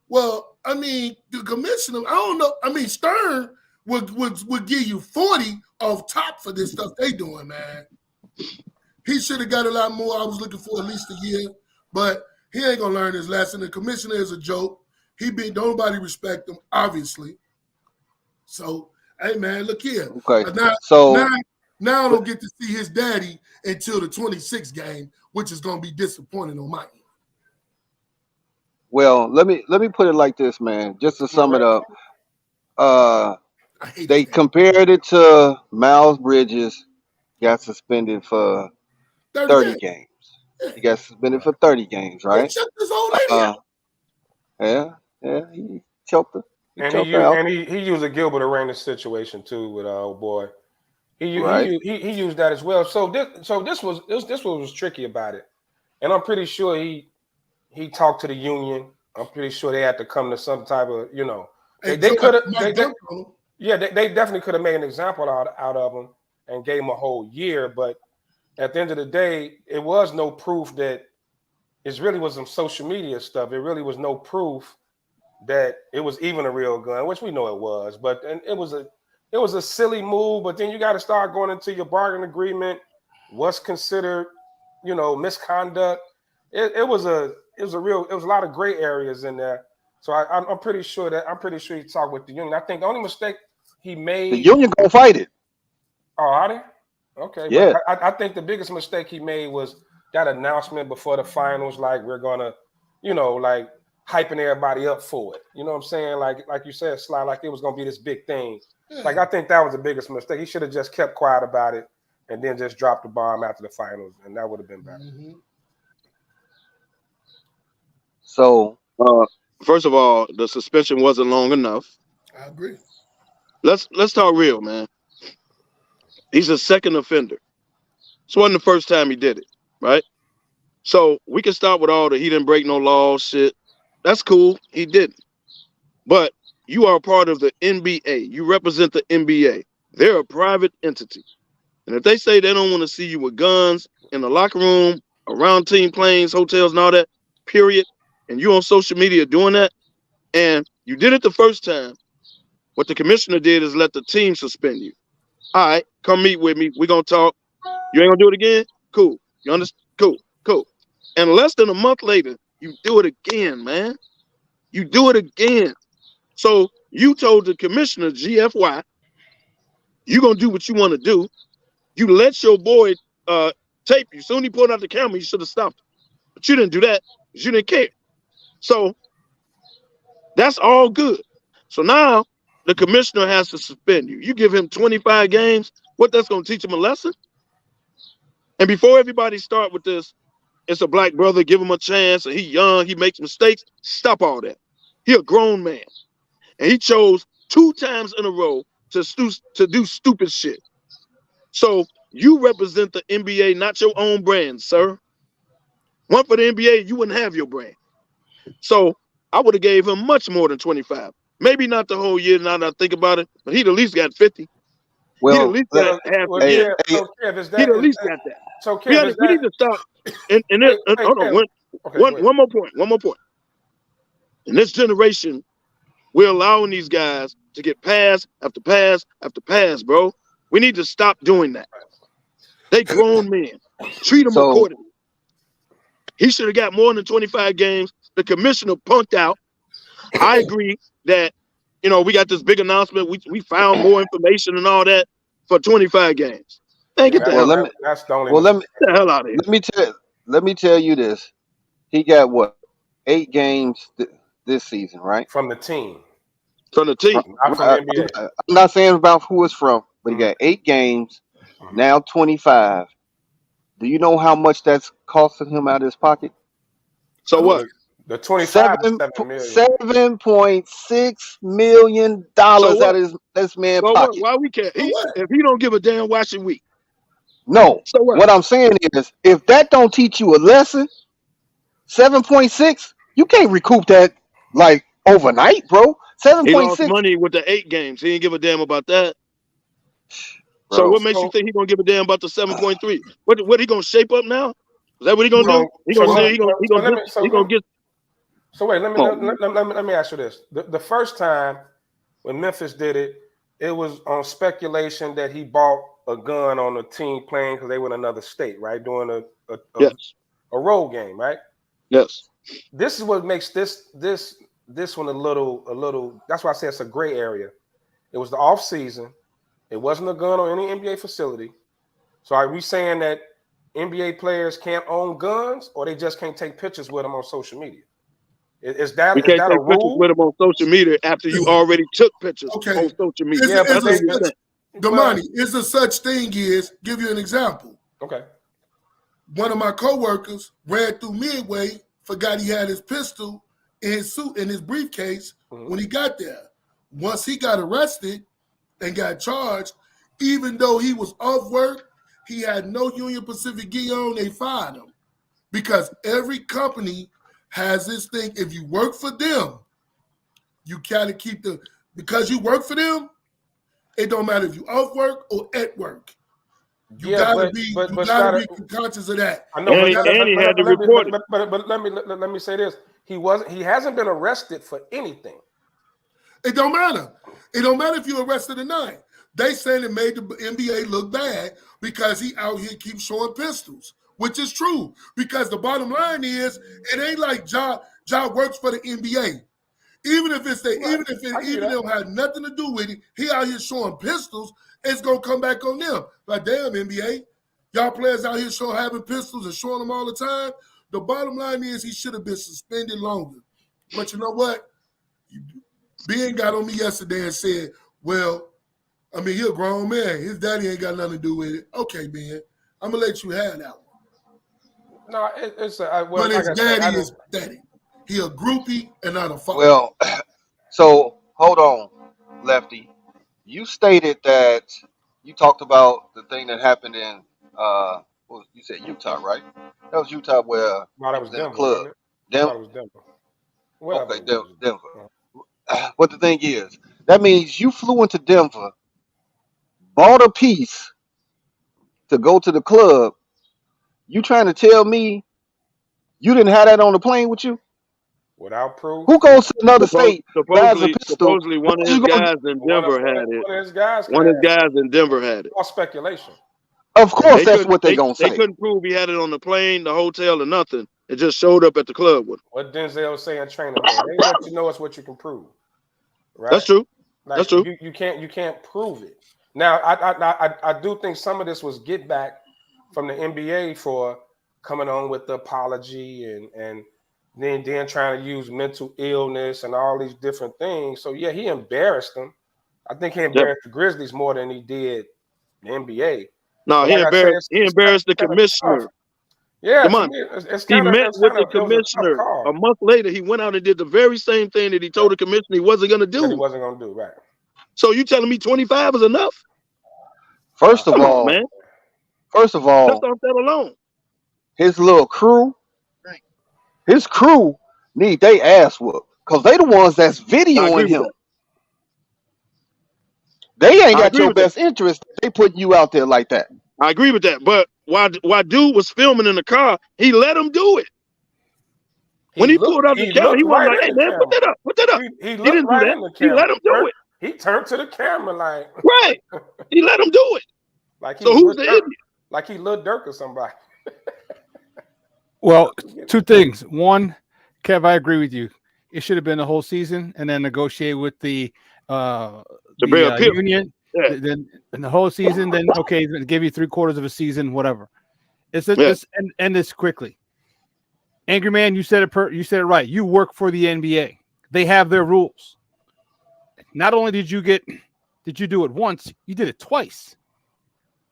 S5: Well, I mean, the commissioner, I don't know. I mean, Stern would give you 40 off top for this stuff they doing, man. He should have got a lot more. I was looking for at least a year, but he ain't gonna learn his lesson. The commissioner is a joke. Don't nobody respect him, obviously. So, hey, man, look here.
S2: Okay.
S5: Now I don't get to see his daddy until the 26th game, which is gonna be disappointing on my end.
S2: Well, let me put it like this, man. Just to sum it up, they compared it to Miles Bridges got suspended for 30 games. He got suspended for 30 games, right?
S5: He choked his old lady out.
S2: Yeah, he choked her.
S3: He used a Gilbert Arenas situation too with old boy. He used that as well. So this was tricky about it, and I'm pretty sure he talked to the union. I'm pretty sure they had to come to some type of, they could have. They definitely could have made an example out of him and gave him a whole year. But at the end of the day, it was no proof that it really was some social media stuff. It really was no proof that it was even a real gun, which we know it was. But and it was a silly move. But then you got to start going into your bargain agreement. What's considered, misconduct. It was a lot of gray areas in there. So I'm pretty sure he talked with the union. I think the only mistake he made.
S2: The union gonna fight it.
S3: Oh, are they? Okay,
S2: Yeah.
S3: but I think the biggest mistake he made was that announcement before the finals, like we're gonna, like hyping everybody up for it. You know what I'm saying? Like you said, Sly, like it was gonna be this big thing.
S5: Yeah.
S3: Like I think that was the biggest mistake. He should have just kept quiet about it and then just dropped the bomb after the finals, and that would have been better.
S5: Mm-hmm.
S2: So
S4: first of all, the suspension wasn't long enough.
S5: I agree.
S4: Let's talk real, man. He's a second offender. This wasn't the first time he did it, right? So we can start with all the he didn't break no laws shit. That's cool. He didn't. But you are a part of the NBA. You represent the NBA. They're a private entity. And if they say they don't want to see you with guns in the locker room, around team planes, hotels, and all that, period, and you on social media doing that, and you did it the first time, what the commissioner did is let the team suspend you. All right, come meet with me. We're going to talk. You ain't going to do it again? Cool. You understand? Cool. And less than a month later, you do it again, man. You do it again. So you told the commissioner, GFY, you're going to do what you want to do. You let your boy tape you. Soon he pulled out the camera, you should have stopped him. But you didn't do that because you didn't care. So that's all good. So now the commissioner has to suspend you. You give him 25 games. What that's going to teach him a lesson? And before everybody start with this, it's a black brother, give him a chance, and he young, he makes mistakes. Stop all that. He a grown man. And he chose 2 times in a row to do stupid shit. So you represent the NBA, not your own brand, sir. One for the NBA, you wouldn't have your brand. So I would have gave him much more than 25. Maybe not the whole year, now that I think about it, but he'd at least got 50.
S2: well,
S4: he'd at least got half a year. He'd at least got that.
S3: So
S4: We need to stop. And then, hold on, one more point. In this generation, we're allowing these guys to get pass after pass after pass, bro. We need to stop doing that. They grown men. Treat them accordingly. He should have got more than 25 games. The commissioner punked out. I agree that, we got this big announcement. We found more information and all that for 25 games. Man, get the hell out.
S3: That's the only.
S4: Get the hell out of here.
S2: Let me tell you this. He got what? 8 games this season, right?
S3: From the team.
S4: From the team.
S3: Not from the NBA.
S2: I'm not saying about who it's from, but he got 8 games, now 25. Do you know how much that's costing him out of his pocket?
S4: So what?
S3: The 25
S2: $7.6 million out of this man's pocket.
S4: Why we care? If he don't give a damn, why should we?
S2: No.
S4: So what?
S2: What I'm saying is, if that don't teach you a lesson, 7.6, you can't recoup that like overnight, bro. 7.6.
S4: He lost money with the 8 games. He didn't give a damn about that.
S2: Bro,
S4: so what makes you think he gonna give a damn about the 7.3? What he gonna shape up now? Is that what he gonna do? He gonna get.
S3: So wait, let me ask you this: the first time when Memphis did it, it was on speculation that he bought a gun on a team plane because they were in another state, right? Doing a road game, right?
S4: Yes.
S3: This is what makes this one a little. That's why I say it's a gray area. It was the off season. It wasn't a gun on any NBA facility. So are we saying that NBA players can't own guns, or they just can't take pictures with them on social media? Is that
S4: you can't
S3: take
S4: pictures with them on social media after you already took pictures on social media?
S5: Damani, it's a such thing is, give you an example.
S3: Okay.
S5: One of my coworkers ran through Midway, forgot he had his pistol in his suit, in his briefcase when he got there. Once he got arrested and got charged, even though he was off work, he had no Union Pacific gear on, they fired him. Because every company has this thing, if you work for them, you gotta keep because you work for them, it don't matter if you off work or at work. You
S3: Yeah,
S5: gotta
S3: but
S5: be
S3: but
S5: you
S3: but
S5: gotta
S3: Scott,
S5: be conscious of that.
S3: I know,
S4: And
S3: but
S4: he,
S3: let,
S4: and he had to
S3: let me
S4: report it.
S3: but let me say this. He hasn't been arrested for anything.
S5: It don't matter. It don't matter if you're arrested or not. They saying it made the NBA look bad because he out here keeps showing pistols, which is true. Because the bottom line is, it ain't like Ja works for the NBA. Even if
S3: Right. I give you
S5: even if
S3: that.
S5: it don't have nothing to do with it, he out here showing pistols. It's gonna come back on them. Like, damn, NBA, y'all players out here having pistols and showing them all the time. The bottom line is he should have been suspended longer. But you know what? Ben got on me yesterday and said, well, I mean, he a grown man. His daddy ain't got nothing to do with it. Okay, Ben, I'm going to let you have that one.
S3: No, it's well,
S5: But
S3: like
S5: his
S3: I said,
S5: daddy is daddy. He a groupie and not a father.
S2: Well, so hold on, Lefty. You stated that you talked about the thing that happened in you said Utah, right? That was Utah where
S3: no,
S2: he
S3: that
S2: was
S3: was
S2: in a
S3: Denver,
S2: club.
S3: wasn't it? I
S2: Dem-
S3: thought it was Denver. Whatever
S2: okay,
S3: it was.
S2: Denver. But the thing is, that means you flew into Denver, bought a piece to go to the club. You trying to tell me you didn't have that on the plane with you?
S3: Without proof.
S2: Who goes to another state, buys a pistol?
S4: Supposedly one of
S2: What
S4: his
S2: you gonna do?
S4: guys in Denver had it.
S3: One of his guys could
S4: One of
S3: have
S4: his guys in Denver had it.
S3: all speculation.
S2: Of
S4: And
S2: course, that's what they gonna
S4: they
S2: say.
S4: couldn't prove he had it on the plane, the hotel, or nothing. It just showed up at the club with him.
S3: What Denzel was saying, training day. They what you know is what you can prove, right?
S4: That's true.
S3: Like
S4: That's true.
S3: you can't prove it. Now I do think some of this was get back from the NBA for coming on with the apology and then trying to use mental illness and all these different things. So yeah, he embarrassed them. I think he embarrassed the Grizzlies more than he did the NBA.
S4: No,
S3: But
S4: he
S3: like I say,
S4: embarrassed the
S3: kind of tough.
S4: commissioner.
S3: Yeah,
S4: Come
S3: to
S4: on.
S3: me, it's
S4: He
S3: kind of
S4: met with the
S3: it was a tough
S4: commissioner.
S3: call
S4: A month later, he went out and did the very same thing that he told the commissioner he wasn't going to
S3: that he
S4: do.
S3: wasn't going to do. Right.
S4: So you telling me 25 is enough?
S2: First of
S4: Come on,
S2: all,
S4: man.
S2: first of
S4: Just
S2: all,
S4: off that alone.
S2: his little crew, his crew need they ass whooped because they the ones that's
S4: I agree
S2: videoing
S4: with
S2: him.
S4: that.
S2: They ain't
S4: I
S2: got
S4: agree
S2: your
S4: with that.
S2: best interest. They putting you out there like that.
S4: I agree with that. But while dude was filming in the car, he let him do it. When he pulled out the
S3: He
S4: camera, he
S3: looked
S4: wasn't
S3: right
S4: like,
S3: in
S4: "Hey
S3: the
S4: man, put
S3: camera.
S4: that up, put that up."
S3: He
S4: He
S3: looked
S4: didn't do
S3: right
S4: that.
S3: in the
S4: He
S3: camera.
S4: let him do it.
S3: He turned to the camera
S4: Right. He let him do it.
S3: like he
S4: So
S3: was
S4: who's
S3: Lil
S4: the
S3: Durk,
S4: idiot?
S3: like he Lil Durk or somebody.
S6: Well, two things. One, Kev, I agree with you. It should have been the whole season and then negotiate with the
S4: Appeal.
S6: union.
S4: Yeah.
S6: Then in the whole season, then okay, give you 3/4 of a season, whatever.
S4: Yeah.
S6: Let's end this quickly. Angry Man, you said it. You said it right. You work for the NBA. They have their rules. Not only did you do it once, you did it twice.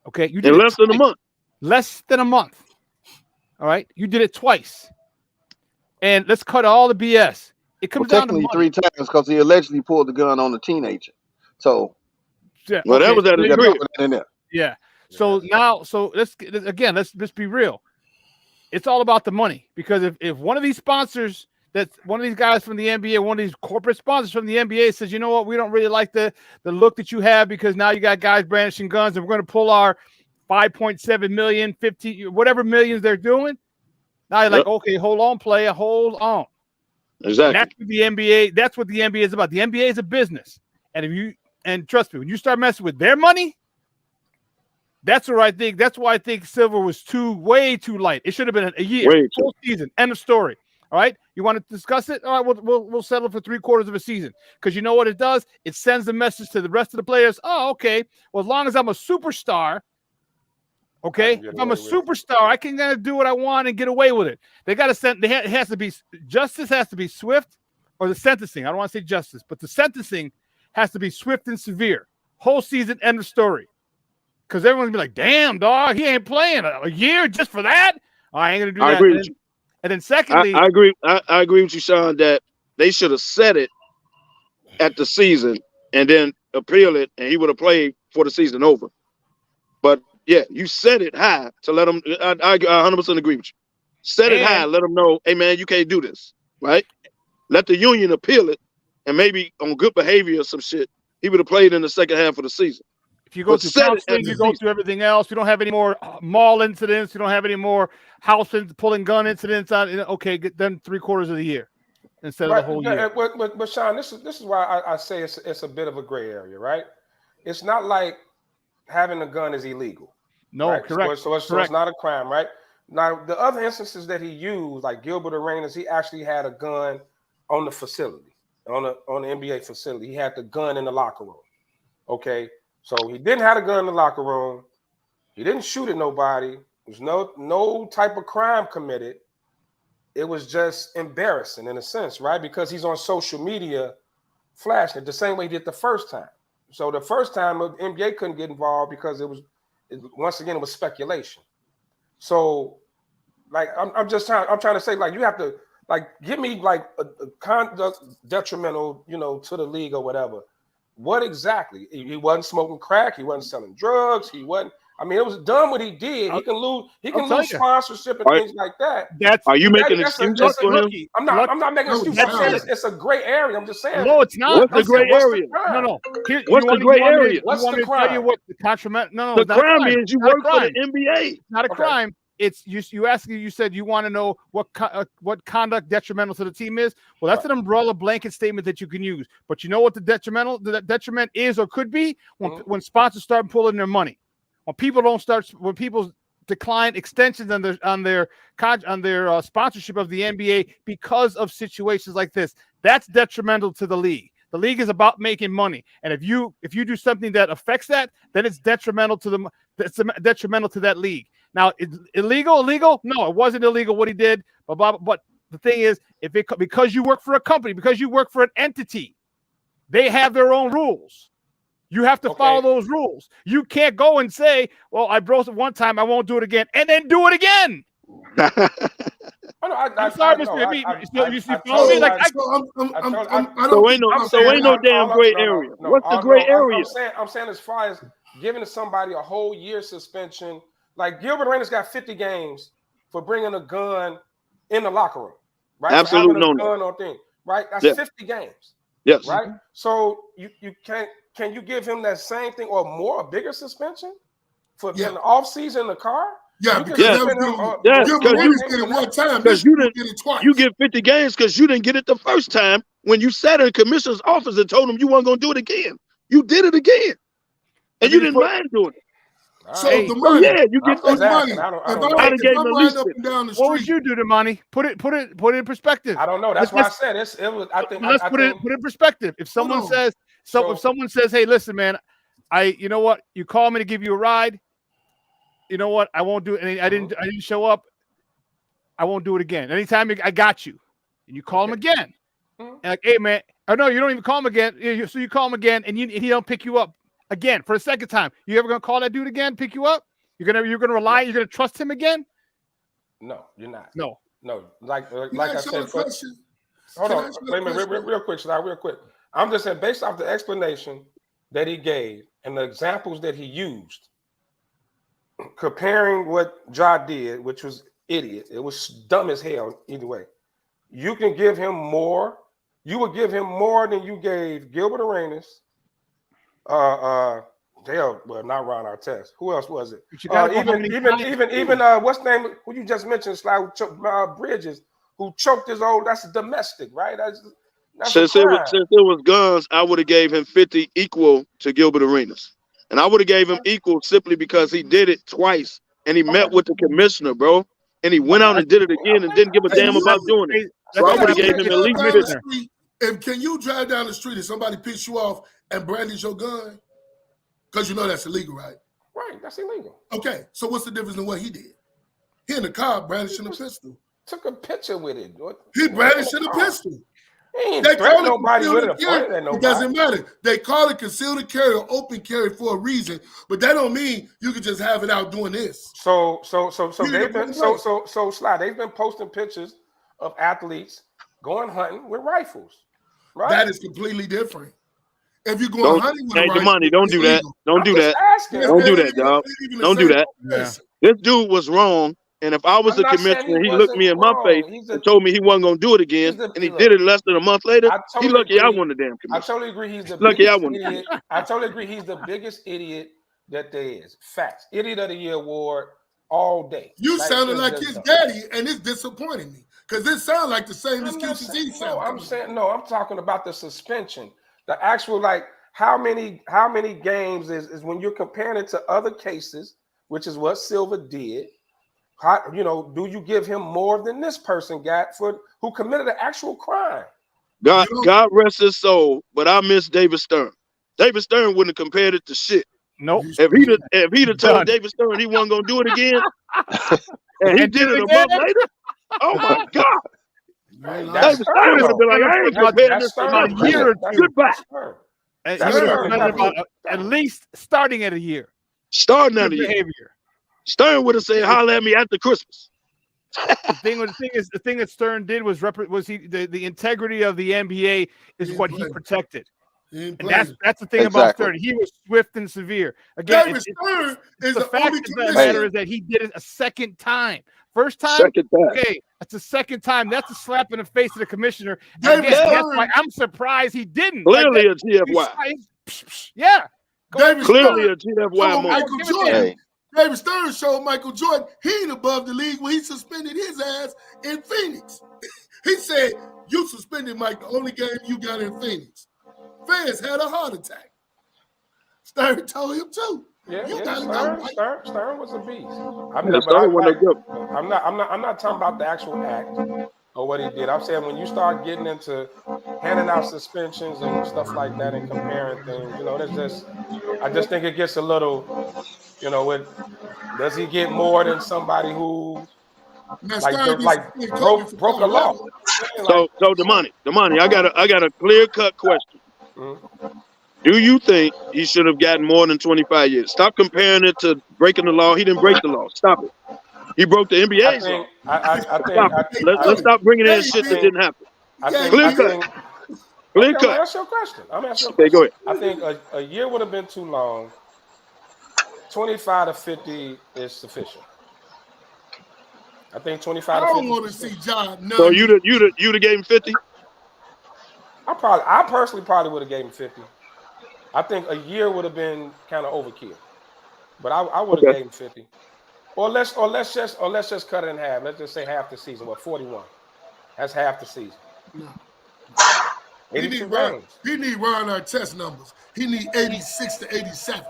S6: Okay, you did
S4: In
S6: it
S4: less than a month.
S6: Less than a month. All right, you did it twice. And let's cut all the BS. It
S2: Well,
S6: comes down to
S2: technically
S6: money.
S2: 3 times because he allegedly pulled the gun on the teenager. So
S6: Yeah,
S4: Well, that was at
S2: you
S4: his
S2: got to
S4: crib.
S2: put that in there.
S6: Yeah. So let's be real. It's all about the money because if one of these sponsors, that's one of these guys from the NBA, one of these corporate sponsors from the NBA says, you know what, we don't really like the look that you have because now you got guys brandishing guns and we're going to pull our 5.7 million, 50, whatever millions they're doing. Now you're like, okay, hold on, player, hold on.
S4: Exactly.
S6: And that's what the NBA is about. The NBA is a business. And trust me, when you start messing with their money, that's why I think Silver was way too light. It should have been a year, full season, end of story. All right. You want to discuss it? All right, we'll settle for 3/4 of a season. Because you know what it does? It sends the message to the rest of the players. Oh, okay. Well, as long as I'm a superstar, okay. If I'm a superstar, I can kind of do what I want and get away with it. They got to send. It has to be justice has to be swift, or the sentencing. I don't want to say justice, but the sentencing has to be swift and severe. Whole season, end of story. Because everyone's gonna be like, "Damn, dog, he ain't playing a year just for that." I ain't gonna do that.
S4: I agree with you.
S6: And then secondly,
S4: I agree. I agree with you, Sean, that they should have set it at the season and then appeal it, and he would have played for the season over. But yeah, you set it high to let them. I 100% agree with you. Set it high, let them know, hey man, you can't do this, right? Let the union appeal it, and maybe on good behavior or some shit, he would have played in the second half of the season.
S6: If you go
S4: But
S6: through
S4: set it
S6: counseling,
S4: as
S6: you
S4: a
S6: go
S4: season.
S6: through everything else. You don't have any more mall incidents. You don't have any more pulling gun incidents on. Okay, then 3/4 of the year instead of the whole year.
S3: But Sean, this is why I say it's a bit of a gray area, right? It's not like having a gun is illegal.
S6: No,
S3: right?
S6: correct.
S3: So it's not a crime, right? Now, the other instances that he used, like Gilbert Arenas, he actually had a gun on the facility, on the NBA facility. He had the gun in the locker room. Okay, so he didn't have a gun in the locker room. He didn't shoot at nobody. There's no type of crime committed. It was just embarrassing in a sense, right? Because he's on social media flashing it the same way he did the first time. So the first time, the NBA couldn't get involved because once again, it was speculation. So, like, I'm trying to say, like, you have to, like, give me, like, a conduct detrimental, to the league or whatever. What exactly? He wasn't smoking crack. He wasn't selling drugs. He wasn't. I mean, it was dumb what he did. He can lose sponsorship and things like that.
S4: Are you making excuses for him?
S3: I'm not making excuses. I'm saying it's a gray area. I'm just saying.
S6: No, it's not.
S4: What's the gray area?
S6: No.
S4: What's the gray area?
S3: What's the crime?
S6: Tell you what the contrament? No,
S4: the crime is you work for the NBA.
S6: It's not a crime. It's you said you want to know what conduct detrimental to the team is. Well, that's an umbrella blanket statement that you can use. But you know what the detriment is or could be when sponsors start pulling their money. When people decline extensions on their sponsorship of the NBA because of situations like this, that's detrimental to the league. The league is about making money, and if you do something that affects that, then it's detrimental to that league. Now, illegal? No, it wasn't illegal what he did. But the thing is, because you work for a company, because you work for an entity, they have their own rules. You have to follow those rules. You can't go and say, "Well, I broke it one time, I won't do it again," and then do it again. I'm sorry, Mr. B. You follow me?
S4: So ain't no damn gray area. What's the gray area?
S3: I'm saying as far as giving somebody a whole year suspension, like Gilbert Arenas got 50 games for bringing a gun in the locker room, right?
S4: Absolutely no.
S3: Gun on thing, right? That's 50 games.
S4: Yes.
S3: Right. So you can't. Can you give him that same thing or more, a bigger suspension for in the off season in the car?
S5: Yeah,
S4: because you didn't get it twice. You get 50 games because you didn't get it the first time when you sat in the commissioner's office and told him you weren't going to do it again. You did it again, and you didn't mind doing it.
S5: So the money,
S4: you get the money.
S6: What would you do to money? Put it in perspective.
S3: I don't know. That's why I said it was. I think let's
S6: put it in perspective. If someone says, if someone says, "Hey, listen, man, you know what? You called me to give you a ride. You know what? I won't do it. I didn't show up. I won't do it again. Anytime I got you, and you call him again, and like, hey, man, oh no, you don't even call him again. So you call him again, and he don't pick you up again for a second time. You ever gonna call that dude again? Pick you up? You're gonna rely? You're gonna trust him again?
S3: No, you're not.
S6: No.
S3: Like I said. Hold on. Wait a minute, real quick, real quick. I'm just saying, based off the explanation that he gave and the examples that he used, comparing what Ja did, which was idiot, it was dumb as hell either way. You can give him more. You would give him more than you gave Gilbert Arenas. Well, not Ron Artest. Who else was it? Even what's the name? Who you just mentioned? Bridges, who choked his old. That's domestic, right?
S4: Since it was guns, I would have gave him 50 equal to Gilbert Arenas, and I would have gave him equal simply because he did it twice and he met with the commissioner, bro, and he went out and did it again and didn't give a damn about doing it. So I would have gave him at least there.
S5: And can you drive down the street and somebody picks you off and brandish your gun? Because you know that's illegal, right?
S3: Right, that's illegal.
S5: Okay, so what's the difference in what he did? He in the car brandishing a pistol.
S3: Took a picture with it.
S5: He brandishing a pistol.
S3: He ain't threatened nobody with it.
S5: It doesn't matter. They call it concealed carry or open carry for a reason, but that don't mean you can just have it out doing this.
S3: So they've been Sly. They've been posting pictures of athletes going hunting with rifles. Right.
S5: That is completely different. If you're going hunting with a rifle,
S4: money, don't do that. Don't do that. Don't do that, dog. Don't do that. This dude was wrong. And if I was the commissioner, he looked me in my face and told me he wasn't going to do it again, and he did it less than a month later, he lucky I won the damn commission.
S3: I totally agree he's the biggest idiot. I totally agree he's the biggest idiot that there is. Facts. Idiot of the Year award all day.
S5: You
S3: Like,
S5: sounded
S3: it's
S5: like
S3: just
S5: his
S3: dumb.
S5: daddy, and it's disappointing me because this sounds like the same
S3: I'm not
S5: excuses he
S3: saying, no,
S5: sounds.
S3: I'm talking about the suspension. The actual, like, how many games is when you're comparing it to other cases, which is what Silver did. How, you know, do you give him more than this person got for who committed an actual crime?
S4: God rest his soul, but I miss David Stern. David Stern wouldn't have compared it to shit.
S6: Nope.
S4: If he'd have told
S6: Done.
S4: David Stern he wasn't gonna do it again, and he
S6: And
S4: did
S6: did
S4: it
S6: it
S4: a month
S6: again?
S4: later, oh my God.
S3: Hey,
S4: David
S3: that's
S4: Stern would have been like, I ain't comparing this to
S6: about a
S4: nothing.
S6: year or two.
S4: Goodbye.
S6: And
S3: That's
S6: he would have
S3: Stern.
S6: done it about at least starting at a year.
S4: Starting
S6: Good
S4: out of year.
S6: behavior.
S4: Stern would have said, holler at me after Christmas.
S6: The thing that Stern did was the integrity of the NBA is what he protected. And that's the thing about Stern. He was swift and severe. Again,
S5: David Stern is
S6: the fact
S5: only
S6: of the
S5: commissioner.
S6: matter is that he did it a second time. First time,
S4: Second time.
S6: okay, that's the second time. That's a slap in the face of the commissioner. And
S5: David
S6: again, that's
S5: Stern-
S6: why I'm surprised he didn't.
S4: Clearly
S6: Like,
S4: a GFY.
S6: yeah.
S5: David
S4: Clearly
S5: Stern
S4: a GFY
S5: showed
S4: moment.
S5: Michael
S6: Give it to
S5: Jordan.
S6: him.
S5: David Stern showed Michael Jordan he ain't above the league when he suspended his ass in Phoenix. He said, you suspended Mike the only game you got in Phoenix. Fans had a heart attack. Stern told him too.
S3: Yeah,
S5: You
S3: yeah.
S5: gotta go, Mike.
S3: Stern was a beast. I'm not talking about the actual act or what he did. I'm saying when you start getting into handing out suspensions and stuff like that and comparing things, you know, I just think it gets a little, you know, does he get more than somebody who broke a law?
S4: So Damani, I got a clear cut question.
S3: Mm-hmm.
S4: Do you think he should have gotten more than 25 years? Stop comparing it to breaking the law. He didn't break the law. Stop it. He broke the NBA's law. Let's stop bringing in shit that didn't happen. Clear cut.
S3: I'm gonna ask you a question.
S4: Okay, go ahead.
S3: I think a year would have been too long. 25 to 50 is sufficient. I think 25 to 50.
S5: I don't want to see John.
S4: So you'd have gave him 50?
S3: I personally probably would have gave him 50. I think a year would have been kind of overkill, but I would have gave him 50. Or let's just cut it in half. Let's just say half the season. 41? That's half the season.
S5: No.
S3: 82 games.
S5: He need Ron Artest numbers. He need 86 to 87.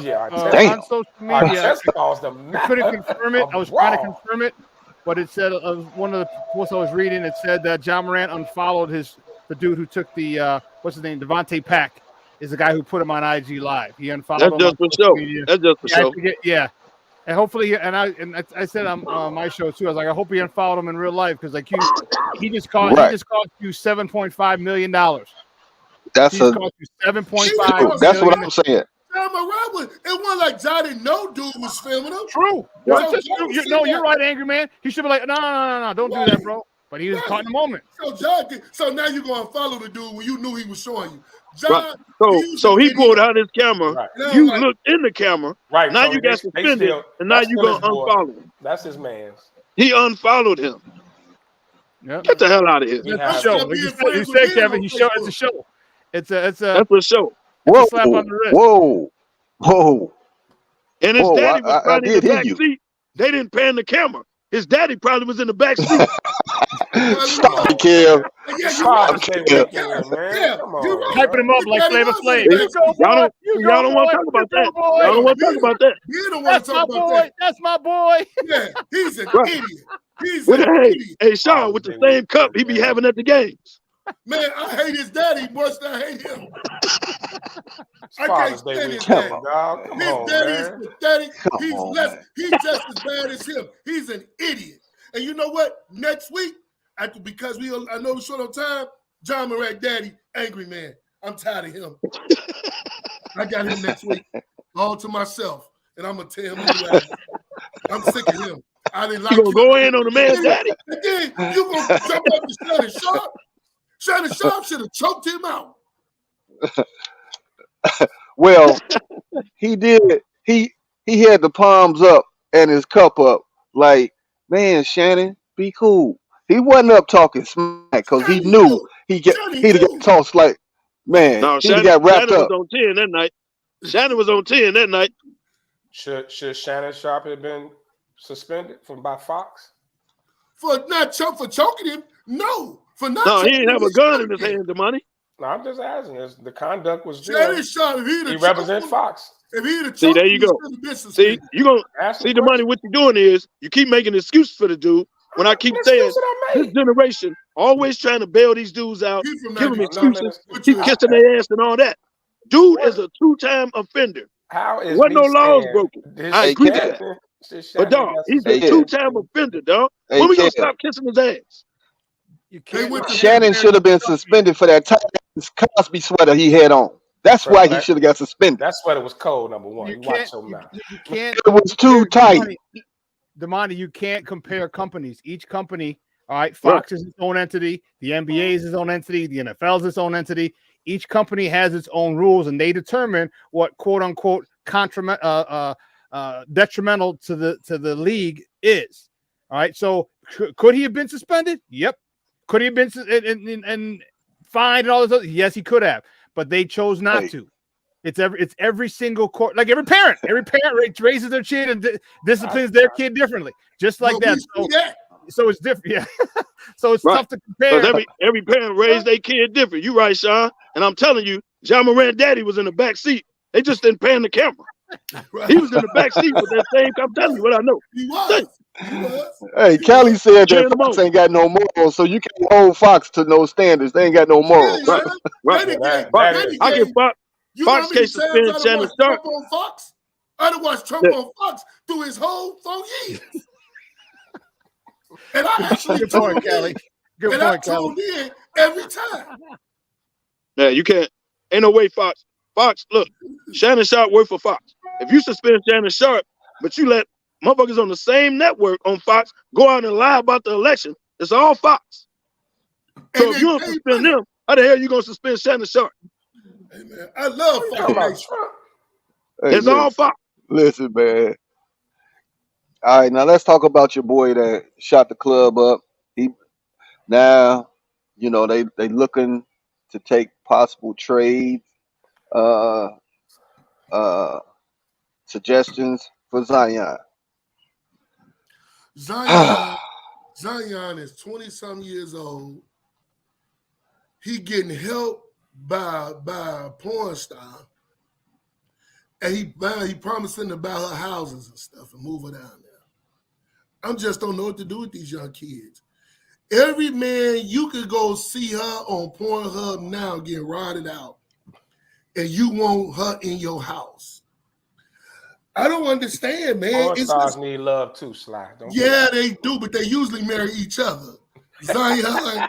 S3: Yeah,
S6: on social media,
S3: I
S6: couldn't confirm it. I was trying to confirm it, but it said one of the posts I was reading. It said that John Morant unfollowed the dude who took the what's his name, Devontae Pack, is the guy who put him on IG Live. He unfollowed him.
S4: That's just for show.
S6: Yeah. And hopefully, I said on my show too. I was like, I hope he unfollowed him in real life because like he just cost you $7.5 million.
S2: That's
S6: cost you $7.5.
S2: That's what I'm saying.
S5: It wasn't like John didn't know dude was filming him.
S6: True. You're right, angry man. He should be like, no, don't do that, bro. But he was caught in the moment.
S5: So now you're gonna follow the dude when you knew he was showing you. John,
S4: right. So he pulled out his camera. Right. You looked in the camera.
S3: Right.
S4: Now so you got suspended, and now you're gonna unfollow him.
S3: That's his man's.
S4: He unfollowed him.
S6: Yep.
S4: Get the hell out of here.
S6: It's a show. Like you said, Kevin, it's a show. It's a
S4: show.
S2: Whoa,
S6: slap on the wrist.
S2: Whoa.
S4: And his daddy was probably in the back seat. They didn't pan the camera. His daddy probably was in the back seat.
S2: Stop it, Kev.
S3: Stop it, man. Come on.
S6: Hyping him up like Flavor Flav.
S4: Y'all don't want to talk about that. Y'all don't want to talk about that.
S5: You don't want to talk about that.
S6: That's my boy.
S5: Yeah, he's an idiot. He's an idiot.
S4: Hey, Sean, with the same cup he be having at the games.
S5: Man, I hate his daddy more than I hate him. I can't stand his daddy. His daddy is pathetic. He's just as bad as him. He's an idiot. And you know what? Next week, because I know we're short on time, John Morant daddy, angry man. I'm tired of him. I got him next week, all to myself. And I'm going to tell him I'm sick of him. I didn't like
S4: you going to go in on the man's daddy?
S5: And then you going to jump up to Shannon Sharp? Shannon Sharp should have choked him out.
S2: Well, he did. He had the palms up and his cup up. Like, man, Shannon, be cool. He wasn't up talking smack because he knew he'd get tossed like, man,
S4: no,
S2: he got wrapped
S4: Shannon
S2: up.
S4: was on 10 that night. Shannon was on 10 that night.
S3: Should Shannon Sharp have been suspended by Fox?
S5: For choking him? No. For not
S4: No, he
S5: choking
S4: didn't
S5: him,
S4: have a gun in his hand, Damani.
S3: No, I'm just asking. The conduct was
S5: Shannon Sharp,
S3: he represent Fox.
S5: If he'd have
S4: See,
S5: choked
S4: there
S5: him,
S4: you
S5: he
S4: go.
S5: should have been
S4: See,
S5: suspended.
S4: you gonna
S3: Ask
S4: see
S3: the
S4: the money. What you're doing is you keep making excuses for the dude. When I keep saying this generation always trying to bail these dudes out,
S5: He from
S4: give them
S5: 92.
S4: excuses,
S5: What
S4: keep
S5: you
S4: kissing their ass and all that. Dude is a 2-time offender.
S3: How is
S4: Wasn't no
S3: me
S4: laws
S3: saying
S4: broken.
S3: this
S4: I agree to
S3: Shannon-
S4: that.
S3: this
S4: But
S3: Shannon
S4: dog,
S3: got
S4: he's a
S2: Hey,
S3: suspended?
S4: 2-time offender, dog.
S2: Hey,
S4: When we gonna
S2: Kev,
S4: stop kissing his ass?
S6: You
S5: They
S6: can't.
S5: went to
S2: Shannon should have been suspended for that tight Cosby sweater he had on. That's
S3: Bro,
S2: why he should have got suspended.
S3: That sweater was cold. Number one,
S6: You
S3: you watch
S6: can't.
S3: your mouth.
S6: You can't.
S2: It was too tight.
S6: Damani, you can't compare companies. Each company, all right,
S4: Right.
S6: Fox is its own entity, the NBA is its own entity, the NFL is its own entity. Each company has its own rules, and they determine what "quote unquote" detrimental to the league is. All right, so could he have been suspended? Yep. Could he have been and fined and all this other? Yes, he could have, but they chose not
S2: Hey.
S6: to. It's every single court, like every parent raises their kid and disciplines their kid differently, just like that. So it's different. Yeah. So it's tough to compare.
S4: Because every parent raised their kid different. You right, Sean. And I'm telling you, John Moran daddy was in the back seat. They just didn't pan the camera. He was in the back seat with that same. I'm telling you what I know.
S5: He was.
S2: Hey, Kelly said
S4: Cheering
S2: that
S4: them
S2: Fox
S4: on.
S2: ain't got no morals, so you can't hold Fox to no standards. They ain't got no morals.
S5: Yeah,
S4: Right. I give Fox can't suspend Shannon Sharp.
S5: Trump on Fox? I done watched Trump on Fox through his whole 4 years. And I actually
S6: Good point, Kelly. Good
S5: and
S6: point,
S5: I tuned in every time.
S4: Yeah, you can't. Ain't no way, Fox. Fox, look, Shannon Sharp worked for Fox. If you suspend Shannon Sharp, but you let motherfuckers on the same network on Fox go out and lie about the election, it's all Fox. So
S5: And
S4: if you don't suspend them, how the hell you gonna suspend Shannon Sharp?
S5: Hey, man, I love Fox.
S2: Hey,
S4: It's all Fox.
S2: Listen, man. All right, now let's talk about your boy that shot the club up. He now, they looking to take possible trade suggestions for Zion.
S5: Zion is 20-some years old. He getting help by a porn star. And he promising to buy her houses and stuff and move her down there. I just don't know what to do with these young kids. Every man, you could go see her on Pornhub now getting rotted out, and you want her in your house. I don't understand, man.
S3: Porn stars need love too, Sly.
S5: They do, but they usually marry each other. Zion,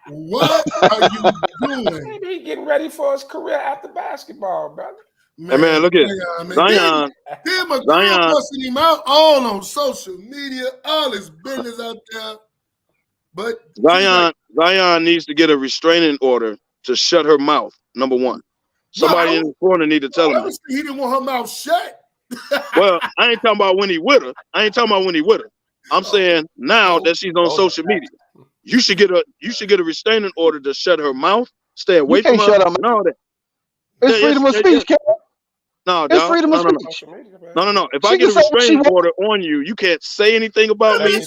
S5: what are you doing?
S3: Maybe he getting ready for his career after basketball, brother.
S4: Man, look at Zion.
S5: Then my girl busting him out all on social media, all his business out there. But
S4: Zion needs to get a restraining order to shut her mouth. Number one, somebody in the corner need to tell him.
S5: He didn't want her mouth shut.
S4: Well, I ain't talking about when he with her. I'm saying now that she's on social media, you should get a restraining order to shut her mouth, stay away from her, and all that.
S2: It's freedom of speech, Kevin.
S4: No,
S2: it's freedom of speech.
S4: No. If I get a restraining order on you, you can't say anything about me. You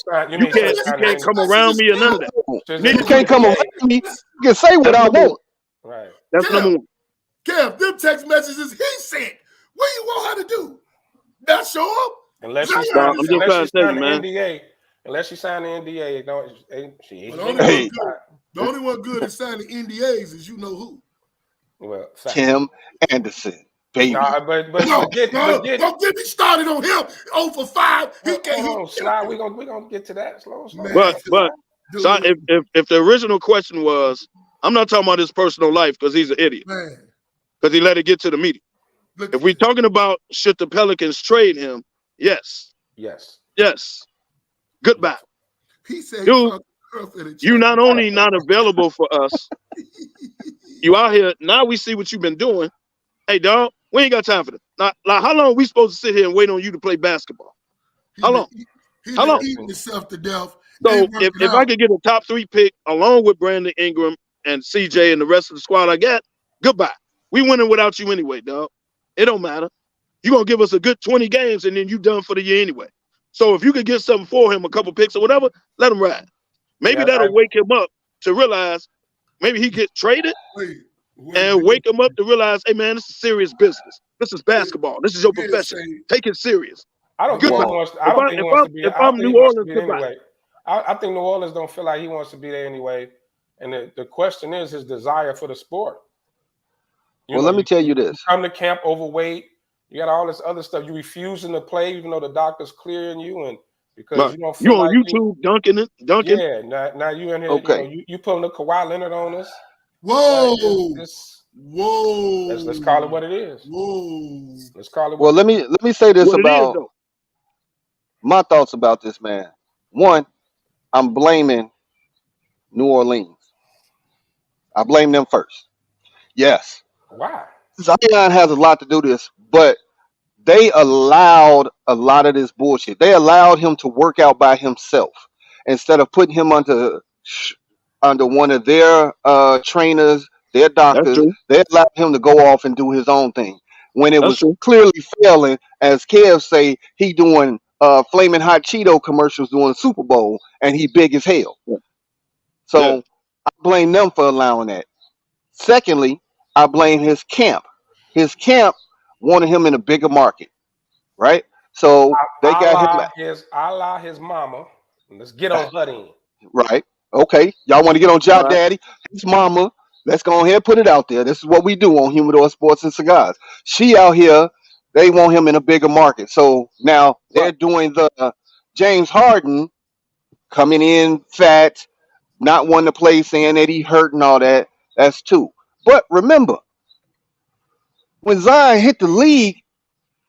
S4: can't come around me or none of that.
S2: You can't come around me. You can say what I want.
S3: Right.
S4: That's number one.
S5: Kev, them text messages he sent. What do you want her to do? Not show up?
S3: Unless she signed the NDA. Unless she signed the NDA,
S5: the only one good at signing NDAs is you know who.
S3: Well,
S2: Tim Anderson, baby.
S3: Nah, but
S5: don't get me started on him. 0 for 5. He can't.
S3: Slide. We gonna get to that slow.
S4: But so if the original question was, I'm not talking about his personal life because he's an idiot. Because he let it get to the media. If we're talking about should the Pelicans trade him, yes. Goodbye.
S5: He said,
S4: dude, you not only not available for us, you out here, now we see what you've been doing. Hey, dog, we ain't got time for this. Now, like, how long are we supposed to sit here and wait on you to play basketball? How long?
S5: How long? Eating himself to death.
S4: So if I could get a top 3 pick along with Brandon Ingram and CJ and the rest of the squad I got, goodbye. We winning without you anyway, dog. It don't matter. You're going to give us a good 20 games, and then you done for the year anyway. So if you could get something for him, a couple picks or whatever, let him ride. Maybe that'll wake him up to realize maybe he get traded and wake him up to realize, hey, man, this is serious business. This is basketball. This is your profession. Take it serious.
S3: I don't think he wants. I don't think he wants to be.
S4: If I'm New Orleans,
S3: anyway. I think New Orleans don't feel like he wants to be there anyway. And the question is his desire for the sport.
S2: Let me tell you this.
S3: You come to camp overweight. You got all this other stuff. You refusing to play even though the doctor's clearing you, and because you don't feel
S4: on YouTube dunking.
S3: Yeah, now you in here.
S2: Okay.
S3: You pulling the Kawhi Leonard on us.
S5: Whoa.
S3: Whoa. Let's call it what it is.
S5: Whoa.
S3: Let's call it.
S2: Well, let me say this about my thoughts about this man. One, I'm blaming New Orleans. I blame them first. Yes.
S3: Why?
S2: Zion has a lot to do with this, but they allowed a lot of this bullshit. They allowed him to work out by himself instead of putting him under one of their trainers, their doctors. They allowed him to go off and do his own thing. When it was clearly failing, as Kev say, he doing flaming hot Cheeto commercials during the Super Bowl, and he big as hell. So I blame them for allowing that. Secondly, I blame his camp. His camp wanted him in a bigger market, right? So they got him.
S3: His mama. Let's get on her then.
S2: Right. Okay. Y'all want to get on Job Daddy? His mama. Let's go ahead and put it out there. This is what we do on Humidor Sports and Cigars. She out here. They want him in a bigger market. So now they're doing the James Harden coming in fat, not wanting to play, saying that he hurt and all that. That's two. But remember, when Zion hit the league,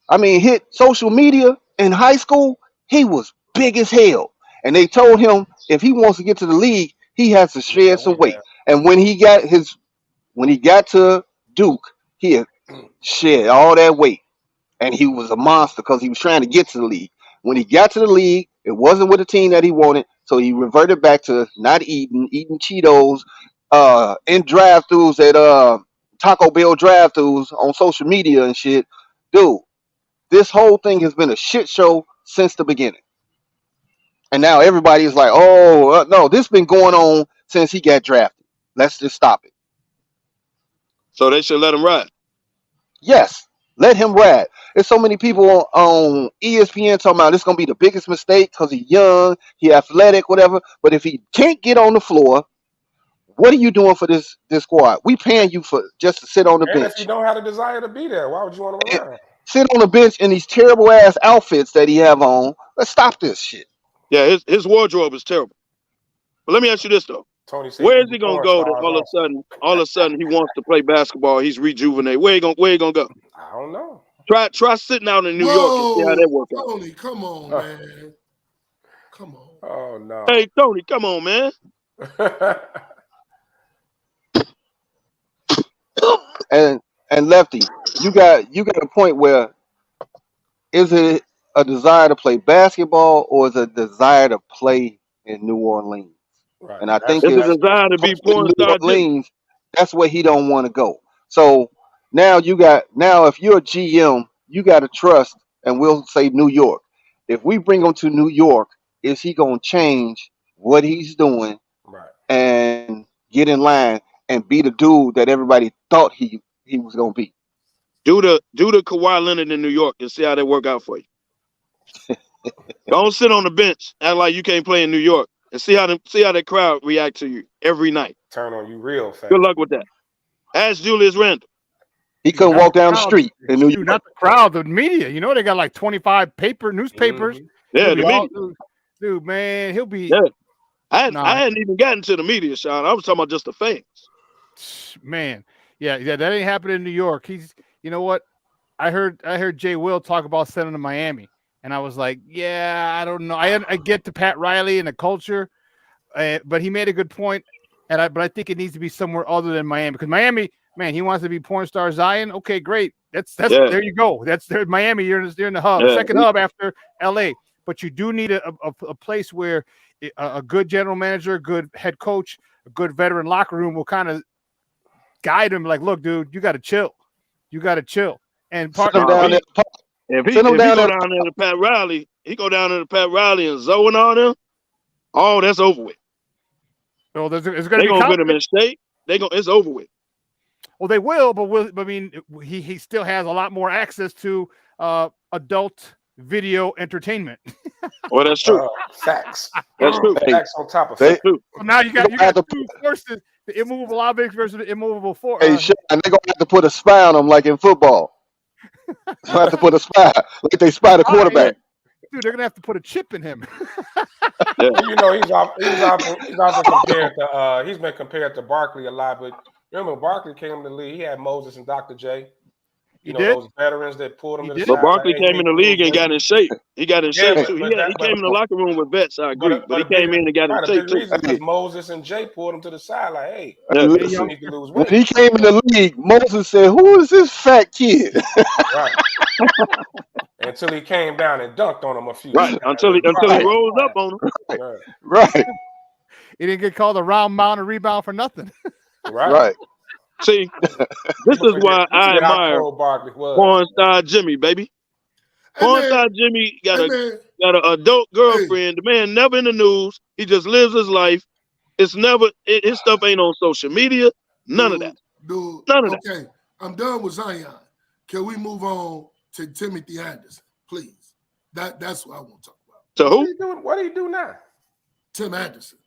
S2: hit social media in high school, he was big as hell. And they told him if he wants to get to the league, he has to shed some weight. And when he got to Duke, he had shed all that weight. And he was a monster because he was trying to get to the league. When he got to the league, it wasn't with the team that he wanted. So he reverted back to not eating Cheetos, in drive-thrus at Taco Bell drive-thrus on social media and shit. Dude, this whole thing has been a shit show since the beginning. And now everybody is like, oh, no, this has been going on since he got drafted. Let's just stop it.
S4: So they should let him ride.
S2: Yes, let him ride. There's so many people on ESPN talking about this going to be the biggest mistake because he's young, he athletic, whatever. But if he can't get on the floor, what are you doing for this squad? We paying you for just to sit on the bench.
S3: If you don't have a desire to be there, why would you want to ride?
S2: Sit on the bench in these terrible ass outfits that he have on. Let's stop this shit.
S4: Yeah, his wardrobe is terrible. But let me ask you this though. Where is he gonna go that all of a sudden he wants to play basketball, he's rejuvenated? Where he gonna go?
S3: I don't know.
S4: Try sitting out in New York and see how that works out.
S5: Tony, come on, man. Come on.
S3: Oh no.
S4: Hey Tony, come on, man.
S2: And Lefty, you got a point where is it a desire to play basketball or is it a desire to play in New Orleans?
S3: Right.
S2: And I think
S4: it's a desire to be porn star.
S2: New Orleans, that's where he don't want to go. So now if you're a GM, you got to trust, and we'll say New York. If we bring him to New York, is he gonna change what he's doing and get in line and be the dude that everybody thought he was gonna be?
S4: Do the Kawhi Leonard in New York and see how they work out for you. Don't sit on the bench act like you can't play in New York and see how that crowd react to you every night.
S3: Turn on you real fast.
S4: Good luck with that. Ask Julius Randle.
S2: He couldn't walk down the street in New York.
S6: Not the crowd, the media. You know they got like 25 newspapers.
S4: Mm-hmm. Yeah, the media.
S6: Dude, man, he'll be.
S4: Yeah. I hadn't even gotten to the media, Sean. I was talking about just the fans.
S6: Man, yeah, that ain't happening in New York. You know what? I heard Jay Will talk about sending to Miami, and I was like, yeah, I don't know. I get to Pat Riley and the culture, but he made a good point, but I think it needs to be somewhere other than Miami, because Miami, man, he wants to be porn star Zion. Okay, great. That's there you go. That's there. Miami, you're in the hub, second hub after LA. But you do need a place where a good general manager, a good head coach, a good veteran locker room will kind of guide him. Like, look, dude, you got to chill. You got to chill. And
S2: Send
S6: partner.
S2: him down there.
S4: If he
S2: Send him
S4: go
S2: down there.
S4: down there to Pat Riley, he go down there to Pat Riley and Zoe and all them. Oh, that's over with.
S6: So there's going to
S4: They
S6: be
S4: gonna get him
S6: conflict.
S4: in shape. It's over with.
S6: Well, they will, but I mean, he still has a lot more access to adult video entertainment.
S4: Well, that's true.
S3: Facts.
S4: That's true.
S3: Facts on top of
S2: They-
S3: facts.
S4: True.
S6: So now you got
S2: have to-
S6: two forces: the immovable objects versus the immovable force.
S2: Hey, Sean, they're gonna have to put a spy on him like in football. They have to put a spy, like they spy the quarterback.
S6: Dude, they're gonna have to put a chip in him.
S4: Yeah.
S3: You know, he's often compared to he's been compared to Barkley a lot, but remember Barkley came in the league, he had Moses and Dr. J. You know,
S6: did?
S3: those veterans that pulled him to the
S4: But
S3: side.
S4: Barkley
S3: like, hey,
S4: came in the league and got in shape. He got in shape
S3: but-
S4: too.
S3: but
S4: He came in the locker room with vets. I agree, but he came in and got in
S3: the
S4: shape
S3: big
S4: too.
S3: reason because Moses and Jay pulled him to the side, like, hey,
S4: Yeah.
S3: you
S2: Listen,
S3: need to lose
S2: when
S3: weight.
S2: he came in the league, Moses said, "Who is this fat kid?"
S3: Right. Until he came down and dunked on him a few
S4: Right.
S3: times.
S4: Until he
S2: Right.
S4: rose up on him.
S3: Right.
S2: Right,
S6: He didn't get called a round mound and rebound for nothing.
S2: right.
S4: See, this is why I
S3: Forget how
S4: admire
S3: cold Barkley was.
S4: porn star Jimmy, baby.
S5: Hey,
S4: Porn
S5: man,
S4: star Jimmy got
S5: hey,
S4: a
S5: man,
S4: got an adult girlfriend. The man never in the news. He just lives his life. It's never his stuff ain't on social media. None of that.
S5: Dude,
S4: None of that.
S5: okay, I'm done with Zion. Can we move on to Timothy Anderson, please? That's what I want to talk about.
S4: So
S3: What
S4: who?
S3: do you do? What do you do now?
S5: Tim Anderson.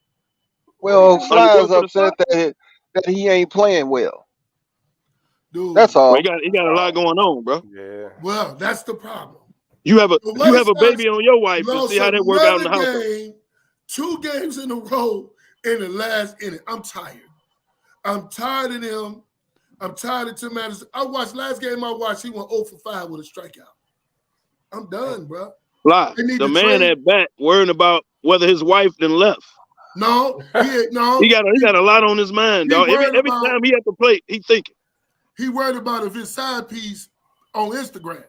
S2: Well,
S4: you
S2: Sly's
S4: go to the
S2: upset that he ain't playing well.
S5: Dude,
S2: That's all.
S4: Well, he got a lot going on, bro.
S3: Yeah.
S5: well, that's the problem.
S4: You have a
S5: The White
S4: baby
S5: Sox
S4: on your wife and
S5: lost
S4: see how that work out in the
S5: another
S4: household.
S5: game, 2 games in a row in the last inning. I'm tired. I'm tired of them. I'm tired of Tim Anderson. Last game I watched, he went 0 for 5 with a strikeout. I'm done, bro.
S4: Lie.
S5: They need
S4: The
S5: to
S4: man
S5: trade-
S4: at bat worrying about whether his wife then left.
S5: No, no.
S4: He got a lot on his mind,
S5: he
S4: dog. Every
S5: worried about-
S4: time he at the plate, he thinking.
S5: He worried about if his side piece on Instagram.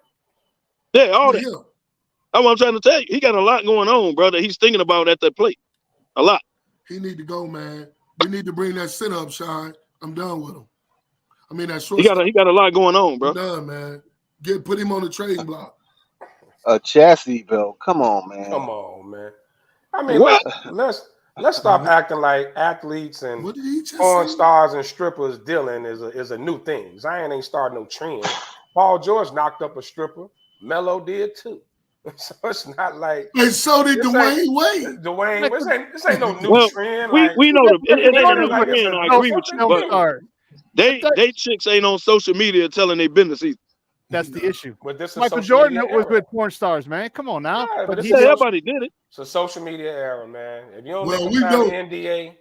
S4: Yeah, all that.
S5: Yeah.
S4: That's what I'm trying to tell you. He got a lot going on, brother. He's thinking about at that plate. A lot.
S5: He need to go, man. We need to bring that sit up, Sean. I'm done with him. I mean, that short.
S4: He got a lot going on, bro.
S5: I'm done, man. Put him on the trading block.
S2: A chastity belt. Come on, man.
S3: Come on, man. I mean,
S4: What?
S3: let's stop acting like athletes and
S5: What did he just
S3: porn
S5: say?
S3: stars and strippers dealing is a new thing. Zion ain't starting no trend. Paul George knocked up a stripper. Melo did too. So it's not like
S5: And so did
S3: This
S5: Dwayne Wade.
S3: Dwayne. This ain't no new
S4: Well,
S3: trend.
S4: we know it ain't a new
S3: like it's
S4: trend.
S3: a-
S4: I agree with you,
S3: something
S4: but
S3: new.
S6: Sorry.
S4: they chicks ain't on social media telling their business either.
S6: That's the issue.
S3: But this is
S6: Michael
S3: social
S6: Jordan
S3: media
S6: was
S3: era.
S6: with porn stars, man. Come on now.
S3: Yeah, but
S6: But
S3: it's
S6: he
S4: Yeah,
S3: a-
S4: everybody did it.
S3: It's a social media era, man. If you don't
S5: Well,
S3: look
S5: we
S3: at
S5: know-
S3: the NDA,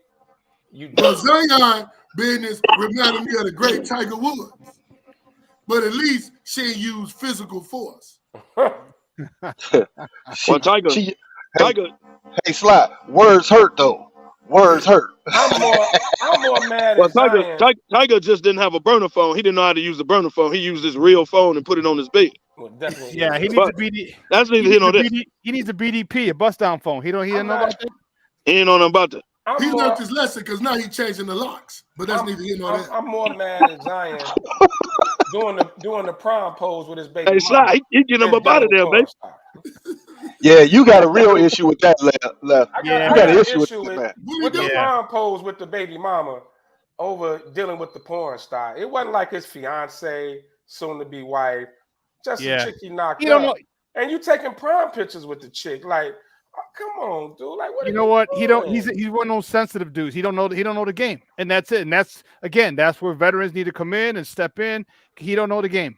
S3: you
S5: Well,
S3: don't.
S5: Zion business reminded me of the great Tiger Woods. But at least she ain't used physical force.
S4: Well, Tiger,
S2: Hey, Sly. Words hurt though. Words hurt.
S3: I'm more mad
S4: well,
S3: at Zion.
S4: Tiger just didn't have a burner phone. He didn't know how to use the burner phone. He used his real phone and put it on his bed.
S3: Well, definitely.
S6: Yeah, he needs
S4: But
S6: a BD.
S4: That's
S6: He
S4: neither here
S6: needs
S4: nor
S6: a
S4: there.
S6: he needs a BDP, a bust down phone. He didn't know about that.
S4: He ain't know nothing about that.
S3: I'm
S5: He
S3: more,
S5: learned his lesson because now he's changing the locks. But that's neither here nor there.
S3: I'm more mad at Zion doing the prom pose with his baby
S4: Hey,
S3: mama.
S4: Sly, he getting him
S3: and
S4: up out of there,
S3: dealing
S4: baby.
S3: with porn stars.
S2: Yeah, you got a real issue with that, Left.
S3: I
S6: Yeah.
S3: got
S2: You got
S3: an
S2: an issue with
S3: issue
S2: that, man.
S5: What he
S3: with the
S5: do?
S3: prom pose with the baby mama over dealing with the porn star. It wasn't like his fiance, soon to be wife, just
S6: Yeah.
S3: a chick he knocked
S6: You don't
S3: up.
S6: know.
S3: And you taking prom pictures with the chick, like, oh, come on, dude. Like, what?
S6: You
S3: are
S6: know what? He don't.
S3: doing?
S6: He's one of those sensitive dudes. He don't know the game, and that's it. And that's where veterans need to come in and step in. He don't know the game.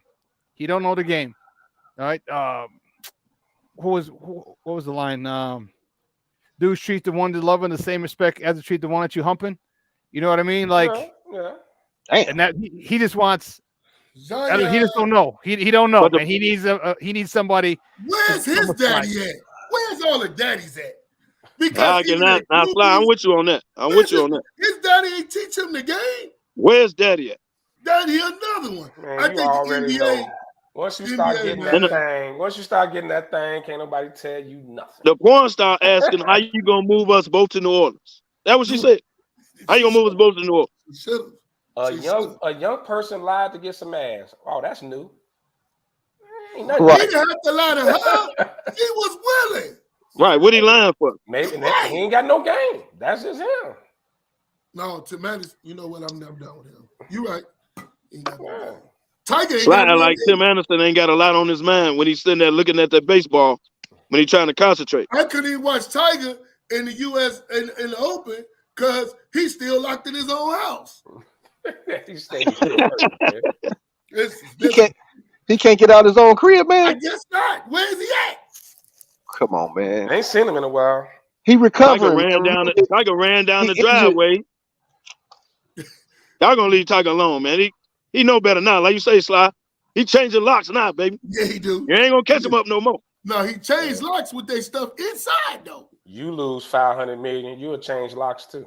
S6: He don't know the game. All right. What was the line? Dudes treat the one they love in the same respect as they treat the one that you humping. You know what I mean? Like,
S3: yeah.
S2: Damn.
S6: and that he just wants.
S5: Zion,
S6: He just don't know. He don't know.
S4: But the-
S6: And he needs somebody.
S5: where's his
S6: Almost
S5: daddy at? Where's all the daddies at? Because
S4: I get
S5: even
S4: now,
S5: at
S4: now, Sly, I'm
S5: Google's,
S4: with you on that. I'm with you on that.
S5: his daddy ain't teach him the game.
S4: Where's Daddy at?
S5: Daddy, another one.
S3: Man,
S5: I
S3: you
S5: think the
S3: already
S5: NBA.
S3: know. Once you start
S5: NBA,
S3: getting
S5: man.
S3: that thing, can't nobody tell you nothing.
S4: The porn star asking, how you gonna move us both to New Orleans? That what she said. How you gonna move us both to New Orleans?
S5: Should've.
S3: A young person lied to get some ass. Oh, that's new. Ain't nothing.
S5: He
S2: Right.
S5: didn't have to lie to her. He was willing.
S4: Right. What he lying for?
S3: Maybe
S5: Right.
S3: he ain't got no game. That's just him.
S5: No, to Mattis, you know what? I'm never done with him. You right. He ain't got no
S3: Yeah.
S5: game. Tiger ain't got
S4: Sliding
S5: no
S4: like
S5: game.
S4: Tim Anderson ain't got a lot on his mind when he's sitting there looking at that baseball when he's trying to concentrate.
S5: I couldn't even watch Tiger in the U.S. in the Open because he's still locked in his own house.
S3: He stayed still working, man.
S2: He can't get out his own crib,
S5: I
S2: man.
S5: guess not. Where is he at?
S2: Come on, man.
S3: I ain't seen him in a while.
S2: He
S4: Tiger
S2: recovering.
S4: ran
S2: Man.
S4: down the
S2: He injured.
S4: driveway. Y'all gonna leave Tiger alone, man. He know better now. Like you say, Sly. He changing locks now, baby.
S5: Yeah, he do.
S4: You ain't gonna catch him up no more.
S5: No, he changed locks with their stuff inside though.
S3: You lose $500 million, you'll change locks too.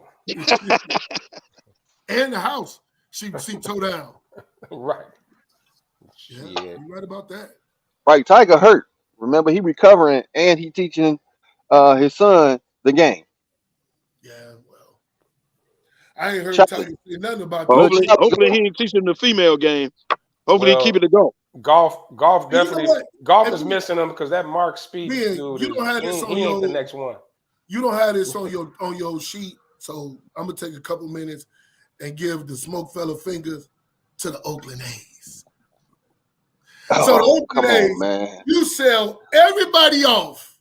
S5: And the house, she tore down.
S3: Right.
S5: Yeah,
S3: Yeah.
S5: you're right about that.
S2: Right, Tiger hurt. Remember, he recovering and he teaching his son the game.
S5: Yeah, well, I ain't heard
S2: Chop
S5: Tiger say nothing about
S2: Well,
S5: that.
S2: Chop-
S4: Hopefully he ain't teaching the female game. Hopefully he keep it to go.
S3: Golf
S5: You know
S3: definitely.
S5: what?
S3: Golf
S5: And
S3: is
S5: we-
S3: missing him because that Mark Speed
S5: Ben,
S3: dude
S5: you don't have this on
S3: he ain't the
S5: your-
S3: next one.
S5: You don't have this on your sheet, so I'm gonna take a couple minutes and give the SmokeFella fingers to the Oakland A's. So the Oakland
S2: come
S5: A's,
S2: on, man.
S5: you sell everybody off.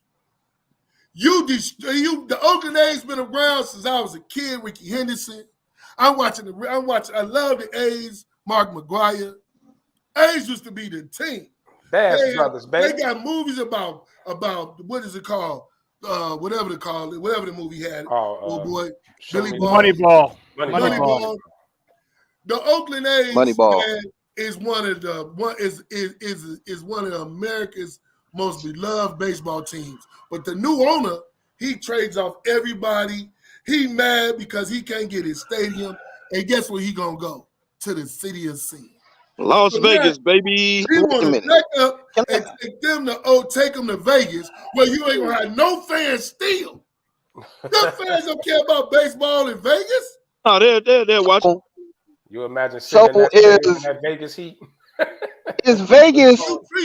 S5: The Oakland A's been around since I was a kid. Ricky Henderson. I love the A's. Mark McGuire. A's used to be the team.
S3: Bass Brothers,
S5: They
S3: baby.
S5: got movies about what is it called? Whatever they call it, whatever the movie had. Oh boy,
S3: Show
S5: Billy
S3: me
S5: Ball.
S6: Moneyball.
S3: Moneyball.
S5: The Oakland A's,
S2: Moneyball.
S5: man, is one of America's most beloved baseball teams. But the new owner, he trades off everybody. He mad because he can't get his stadium. And guess where he gonna go? To the city of sin.
S4: Las
S5: So
S4: Vegas, baby.
S5: He
S2: Wait a
S5: want to
S2: minute.
S5: back up
S2: Can I-
S5: and take them to Vegas, where you ain't gonna have no fans still. Them fans don't care about baseball in Vegas.
S4: Oh, they're watching.
S3: You imagine
S2: So
S3: sitting in that stadium in that Vegas heat.
S2: Is Vegas?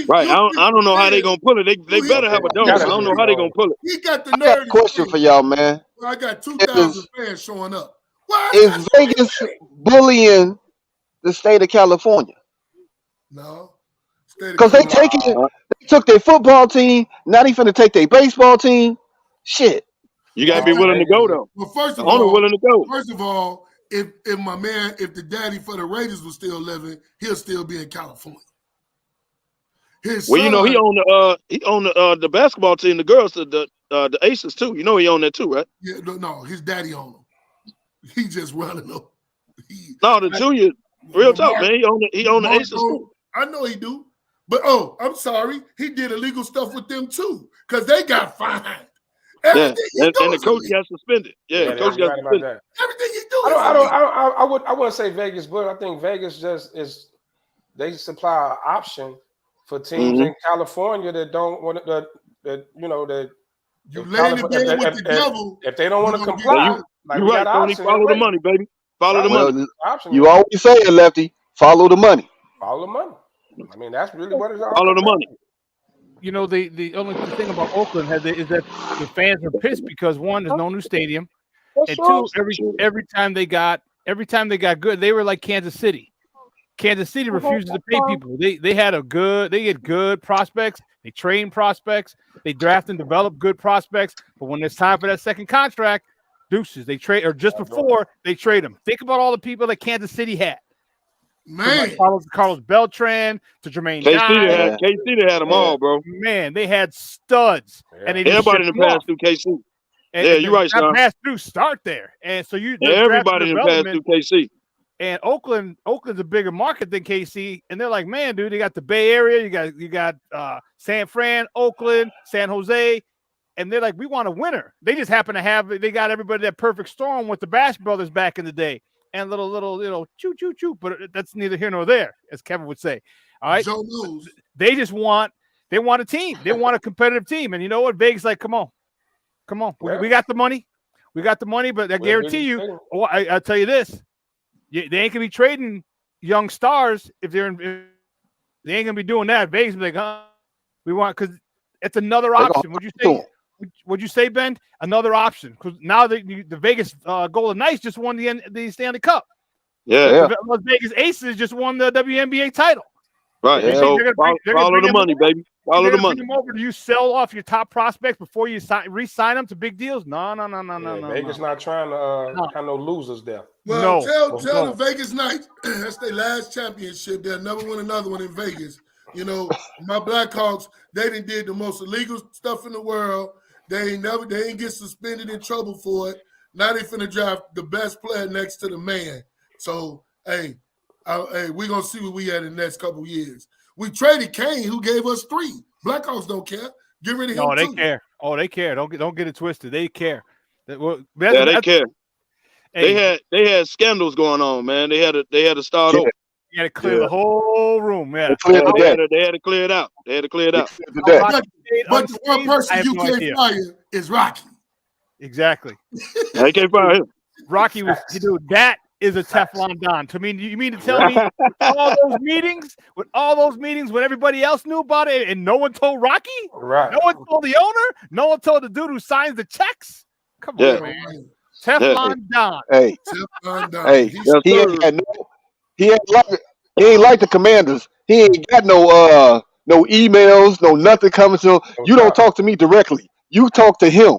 S4: Right. I don't know how they gonna pull it. They better have a dome. I don't know how they gonna pull it.
S5: He got the
S2: I got
S5: nerve.
S2: a question for y'all, man.
S5: I got 2,000 fans showing up. Why
S2: Is Vegas bullying the state of California?
S5: No.
S2: Because they took their football team. Now they finna take their baseball team. Shit.
S4: You gotta be willing to go though.
S5: Well, first of
S4: Owner
S5: all,
S4: willing to go.
S5: if the daddy for the Raiders was still living, he'll still be in California. His
S4: Well, you know
S5: son-
S4: he owned the basketball team, the girls, the Aces too. You know he owned that too, right?
S5: Yeah, no, his daddy owned them. He just running them.
S4: No, the junior. Real talk,
S5: Mark-
S4: man. He owned the
S5: Mark
S4: Aces too.
S5: I know he do. But I'm sorry, he did illegal stuff with them too, because they got fined.
S4: Yeah,
S5: Everything he
S4: and
S5: do
S4: the
S5: is
S4: coach
S5: illegal.
S4: got suspended. Yeah, the coach
S3: you're
S4: got
S3: right about
S4: suspended.
S3: that.
S5: Everything he do is illegal.
S3: I wouldn't say Vegas, but I think Vegas just is. They supply an option for teams in California that don't want to. That you
S5: lay in the bed with the devil.
S3: If they don't want to
S5: you gonna get
S3: comply,
S5: out.
S3: like
S4: You're
S3: we
S4: right,
S3: got
S4: Tony.
S3: option,
S4: Follow the
S3: wait.
S4: money, baby. Follow the money.
S2: Well,
S3: Option,
S2: you always say it, Lefty. Follow the money.
S3: follow the money. I mean, that's really what it's all
S4: Follow the
S3: about.
S4: money.
S6: You know, the only thing about Oakland is that the fans are pissed because one, there's no new stadium, and two, every time they got good, they were like Kansas City. Kansas City refuses to pay people. They get good prospects. They train prospects. They draft and develop good prospects. But when it's time for that second contract, deuces. They trade, or just before they trade them. Think about all the people that Kansas City had.
S5: Man,
S6: Carlos Beltran to Jermaine
S4: KC
S6: Dye.
S4: had them all, bro.
S6: Man, they had studs, and they just
S4: Everybody in
S6: shipped
S4: the
S6: them
S4: past
S6: off.
S4: through KC.
S6: And
S4: Yeah, you're right, Sean.
S6: Pass through, start there, and so you
S4: Everybody in the past through KC.
S6: And Oakland's a bigger market than KC, and they're like, man, dude, you got the Bay Area, you got San Fran, Oakland, San Jose, and they're like, we want a winner. They just happen to they got everybody that perfect storm with the Bash Brothers back in the day, and little choo choo choo, but that's neither here nor there, as Kevin would say. All right,
S5: Joe knows.
S6: they want a team, they want a competitive team, and you know what? Vegas like, come on,
S3: Yeah.
S6: we got the money, but I guarantee you, I'll tell you this. They ain't gonna be trading young stars if they ain't gonna be doing that. Vegas be like, We want because it's another
S2: They're gonna
S6: option. Would you
S2: to
S6: say?
S2: 'em.
S6: Would you say, Ben? Another option because now the Vegas Golden Knights just won the Stanley Cup.
S4: Yeah,
S2: Yeah.
S6: The Las Vegas Aces just won the WNBA title.
S4: right.
S2: Yeah.
S4: So
S6: They're gonna
S4: follow
S6: bring
S4: the
S6: them
S4: money,
S6: over?
S4: baby. Follow
S6: They're
S4: the
S6: gonna bring
S4: money.
S6: them over. Do you sell off your top prospects before you re-sign them to big deals? No.
S3: Vegas not trying to have no losers there.
S5: Well,
S6: No.
S5: tell the Vegas Knights that's their last championship. They'll never win another one in Vegas. You know, my Blackhawks, they done did the most illegal stuff in the world. They ain't get suspended in trouble for it. Now they finna draft the best player next to the man. So, hey, we're gonna see what we had in the next couple years. We traded Kane, who gave us 3. Blackhawks don't care. Get rid of him
S6: No, they
S5: too.
S6: care. Oh, they care. Don't get it twisted. They care.
S4: Yeah, they care.
S6: Hey,
S4: They had scandals going on, man. They had to start
S2: Yeah.
S4: over.
S6: you got to clear the whole room. Yeah.
S2: They cleared the deck.
S4: They had to clear it out. They had to clear it
S2: They
S4: out.
S2: cleared the deck.
S5: But the one person
S6: I have
S5: you
S6: no
S5: can't
S6: idea.
S5: fire is Rocky.
S6: Exactly.
S4: They can't fire him.
S6: Rocky was, dude, that is a Teflon Don. To me, you mean to tell me all those meetings, when everybody else knew about it and no one told Rocky?
S3: Right.
S6: No one told the owner? No one told the dude who signs the checks? Come
S4: Yeah.
S6: on, man. Teflon Don.
S2: Hey,
S5: Teflon Don.
S2: hey,
S5: He's-
S2: he ain't like the Commanders. He ain't got no emails, no nothing coming to him. You don't talk to me directly. You talk to him.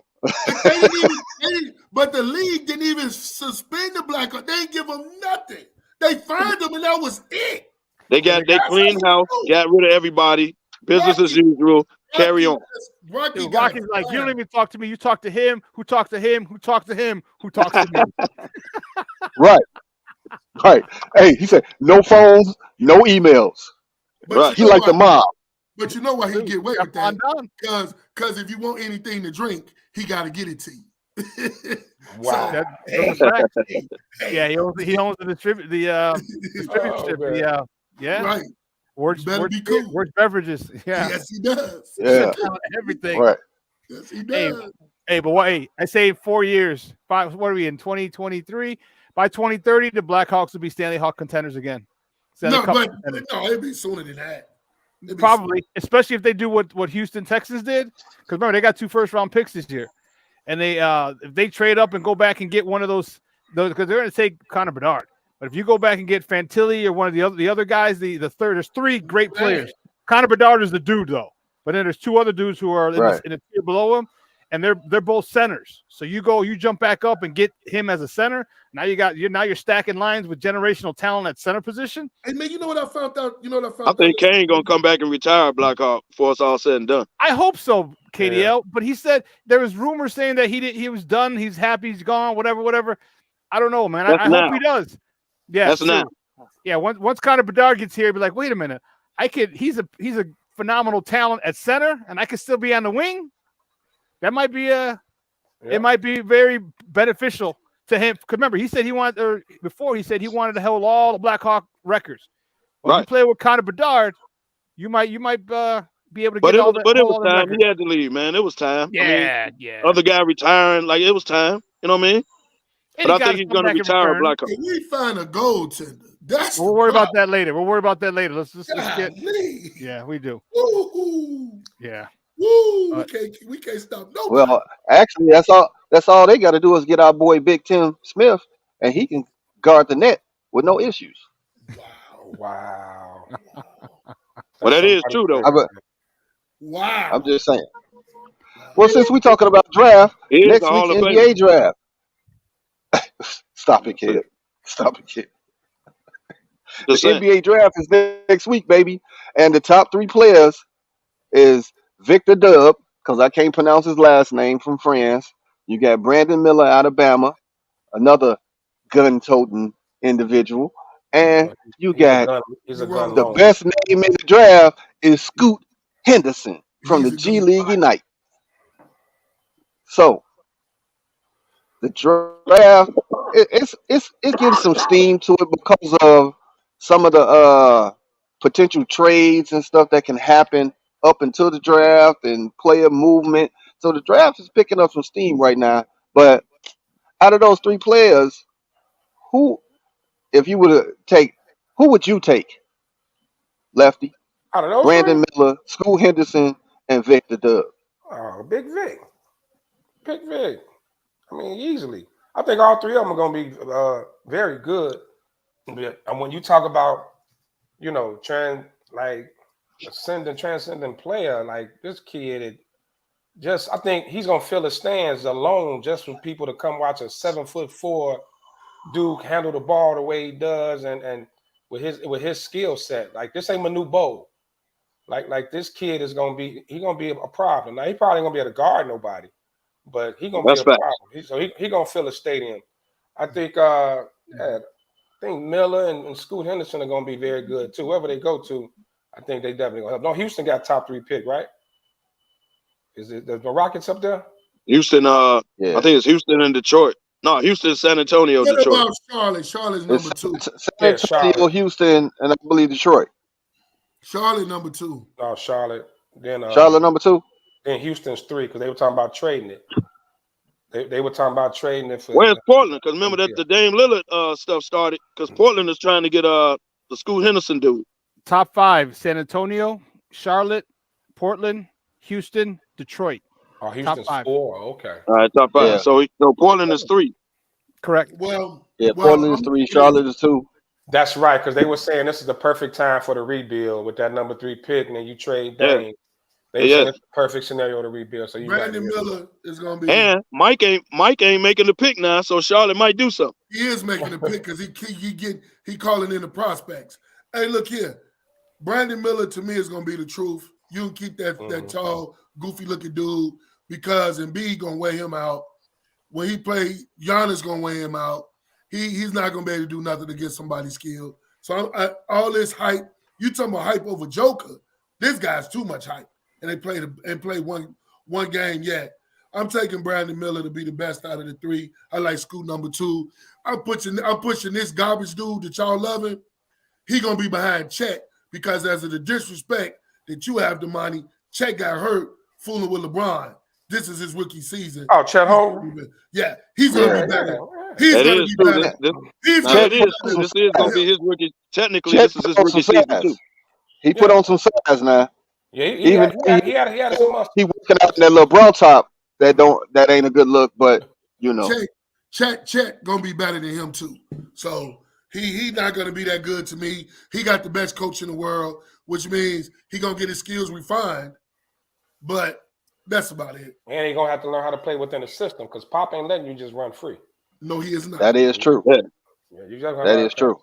S5: But the league didn't even suspend the Blackhawks. They didn't give them nothing. They fined them, and that was it.
S4: They cleaned house, got rid of everybody. Business as usual. Carry on.
S5: Rocky
S6: Rocky's like, you don't even talk to me. You talk to him. Who talked to him? Who talked to him? Who talks to me?
S2: Right. Hey, he said no phones, no emails.
S5: But
S2: He like the mob.
S5: But you know why he get away with that?
S6: Teflon Don.
S5: Because if you want anything to drink, he got to get it to you.
S3: Wow.
S6: That's a fact. Yeah, he owns the distributorship. Yeah.
S5: Right.
S6: Works
S5: Better be cool.
S6: Works beverages. Yeah.
S5: Yes, he does.
S2: Yeah.
S6: Everything.
S2: Right.
S5: Yes, he does.
S6: Hey, but what? Hey, I say 4 years. What are we in 2023? By 2030, the Blackhawks will be Stanley Cup contenders again. Stanley Cup contenders.
S5: No, it'd be sooner than that.
S6: Probably, especially if they do what Houston Texans did. Because remember, they got 2 first-round picks this year, and they if they trade up and go back and get one of those because they're going to take Connor Bedard. But if you go back and get Fantilli or one of the other guys, the third, there's 3 great players. Connor Bedard is the dude though, but then there's 2 other dudes who are in the tier below him, and they're both centers. So you jump back up and get him as a center. Now you're stacking lines with generational talent at center position.
S5: Hey man, you know what I found out?
S4: I think Kane gonna come back and retire Blackhawk before it's all said and done.
S6: I hope so, KDL. But he said there was rumors saying that he was done. He's happy. He's gone. Whatever. I don't know, man. I hope he does. Yeah,
S4: that's now.
S6: Yeah, once Connor Bedard gets here, he'll be like, wait a minute, he's a phenomenal talent at center, and I could still be on the wing. That might be it might be very beneficial to him. Because remember, he said he wanted to hold all the Blackhawk records. Well, you play with Connor Bedard, you might be able to get all the.
S4: But it was time. He had to leave, man. It was time.
S6: Yeah.
S4: Other guy retiring, like it was time. You know what I mean?
S6: And
S4: but I think he's going to retire Blackhawk.
S5: If we find a goaltender,
S6: we'll worry about that later. Let's get. Yeah, we do.
S5: Woo-hoo.
S6: Yeah.
S5: Woo! We can't stop nobody.
S2: Well, actually, that's all they got to do is get our boy Big Tim Smith, and he can guard the net with no issues.
S3: Wow.
S4: Well, that is true though.
S5: Wow.
S2: I'm just saying. Well, since we're talking about draft, next week's NBA draft. Stop it, kid. The NBA draft is next week, baby. And the top 3 players is Victor Dub, because I can't pronounce his last name, from France. You got Brandon Miller out of Bama, another gun-toting individual. And you got the best name in the draft is Scoot Henderson from the G League Ignite. So the draft, it gives some steam to it because of some of the potential trades and stuff that can happen up until the draft and player movement. So the draft is picking up some steam right now. But out of those 3 players, who would you take, Lefty?
S3: Out of those
S2: Brandon
S3: three,
S2: Miller, Scoot Henderson, and Victor Dub.
S3: oh, Big Vic, Big Vic. I mean, easily. I think all three of them are going to be very good. And when you talk about, transcendent player, like this kid, I think he's going to fill the stands alone just for people to come watch a 7'4" dude handle the ball the way he does, and with his skill set. Like this ain't Manu Bowl. Like this kid is gonna be a problem. Now he probably ain't gonna be able to guard nobody, but he gonna be
S4: That's
S3: a
S4: fact.
S3: problem. He gonna fill a stadium. I think Miller and Scoot Henderson are gonna be very good too. Wherever they go to, I think they definitely gonna help. No, Houston got top 3 pick, right? Is the Rockets up there?
S4: Houston,
S2: Yeah.
S4: I think it's Houston and Detroit. No, Houston, San Antonio,
S5: What
S4: Detroit.
S5: about Charlotte? Charlotte's number 2.
S2: San Antonio,
S3: Charlotte.
S2: Houston, and I believe Detroit.
S5: Charlotte number 2.
S3: No, Charlotte. Then
S2: Charlotte number 2.
S3: Then Houston's 3 because they were talking about trading it. They were talking about trading it for.
S4: Where's Portland? Because remember that the Dame Lillard stuff started because Portland is trying to get the Scoot Henderson dude.
S6: Top 5: San Antonio, Charlotte, Portland, Houston, Detroit.
S3: Oh, Houston's 4. Okay.
S4: All right, top 5.
S2: Yeah.
S4: So Portland is 3.
S6: Correct.
S5: Well,
S2: Portland is 3, Charlotte is 2.
S3: That's right, because they were saying this is the perfect time for the rebuild with that number 3 pick, and then you trade Dame. They said it's the perfect scenario to rebuild. So
S5: Brandon Miller is gonna be,
S4: and Mike ain't making the pick now, so Charlotte might do something.
S5: He is making the pick because he calling in the prospects. Hey, look here, Brandon Miller to me is gonna be the truth. You can keep that tall, goofy looking dude because Embiid gonna weigh him out. When he play, Giannis gonna weigh him out. He's not gonna be able to do nothing against somebody skilled. So all this hype, you talking about hype over Joker? This guy's too much hype, and they play one game yet. I'm taking Brandon Miller to be the best out of the 3. I like Scoot number 2. I'm pushing this garbage dude that y'all loving. He gonna be behind Chet because as of the disrespect that you have the money, Chet got hurt fooling with LeBron. This is his rookie season.
S3: Oh, Chet Holmgren.
S5: Yeah, he's gonna be better.
S4: This is going to be his rookie. Technically, this is his rookie season too.
S2: He put on some size now.
S3: Yeah, he had some muscle.
S2: He working out in that little bra top that ain't a good look, but you know.
S5: Chet gonna be better than him too. So he not gonna be that good to me. He got the best coach in the world, which means he gonna get his skills refined. But that's about it.
S3: And he gonna have to learn how to play within the system because Pop ain't letting you just run free.
S5: No, he is not.
S2: That is true.
S4: Yeah.
S2: That is true.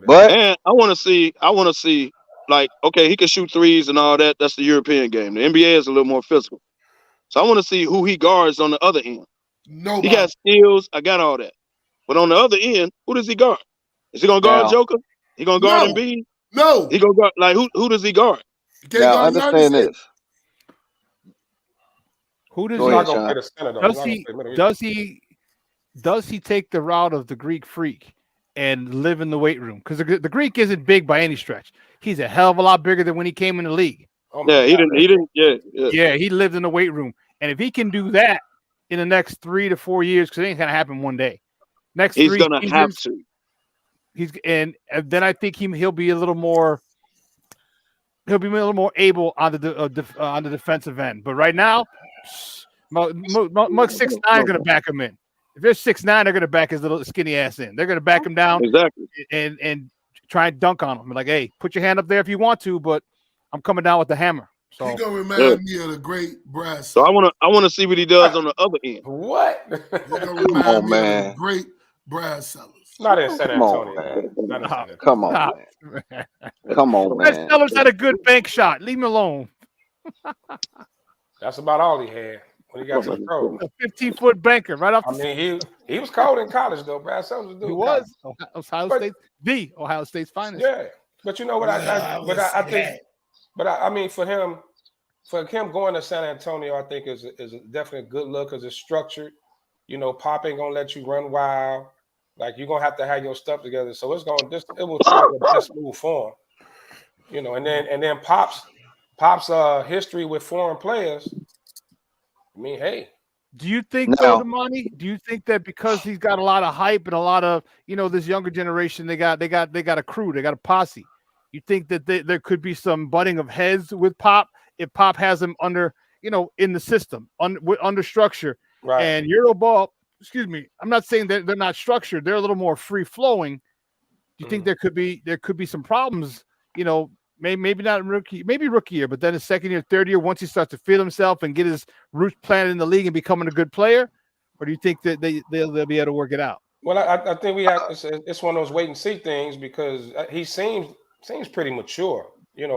S2: But
S4: and I want to see, like, okay, he can shoot threes and all that. That's the European game. The NBA is a little more physical. So I want to see who he guards on the other end.
S5: Nobody.
S4: He got skills. I got all that. But on the other end, who does he guard? Is he gonna guard Joker? He gonna guard Embiid?
S5: No.
S4: He gonna guard who does he guard?
S2: Now understand this.
S6: Who does does he take the route of the Greek freak and live in the weight room? Because the Greek isn't big by any stretch. He's a hell of a lot bigger than when he came in the league.
S4: He didn't.
S6: Yeah, he lived in the weight room, and if he can do that in the next 3 to 4 years, because it ain't gonna happen one day.
S4: He's gonna have to.
S6: And then I think he'll be a little more. He'll be a little more able on the defensive end. But right now, Mug 6'9" are gonna back him in. If they're 6'9", they're gonna back his little skinny ass in. They're gonna back him down and try and dunk on him. Like, hey, put your hand up there if you want to, but I'm coming down with the hammer. So
S5: he gonna remind me of the great brass.
S4: So I wanna see what he does on the other end.
S3: What?
S5: He gonna remind me of the great Brad Sellers.
S3: Not in San Antonio.
S2: Come on, man. Come on, man.
S6: Brad Sellers had a good bank shot. Leave him alone.
S3: That's about all he had when he got to the pro.
S6: A 15-foot banker right off.
S3: I mean, he was cold in college though. Brad Sellers was.
S6: He was Ohio State's finest.
S3: Yeah, but you know what I think. But I mean, for him going to San Antonio, I think is definitely a good look because it's structured. You know, Pop ain't gonna let you run wild. Like you're gonna have to have your stuff together. So it will show the best move for him. You know, and then Pop's history with foreign players. I mean, hey.
S6: Do you think though, Damani? Do you think that because he's got a lot of hype and a lot of this younger generation, they got a crew, they got a posse? You think that there could be some butting of heads with Pop if Pop has him under, in the system, under structure,
S3: Right.
S6: and Euro ball. Excuse me. I'm not saying that they're not structured. They're a little more free flowing. Do you think there could be some problems? Maybe not maybe rookie year, but then his second year, third year, once he starts to feel himself and get his roots planted in the league and becoming a good player, or do you think that they'll be able to work it out?
S3: Well, I think we have. It's one of those wait and see things because he seems pretty mature,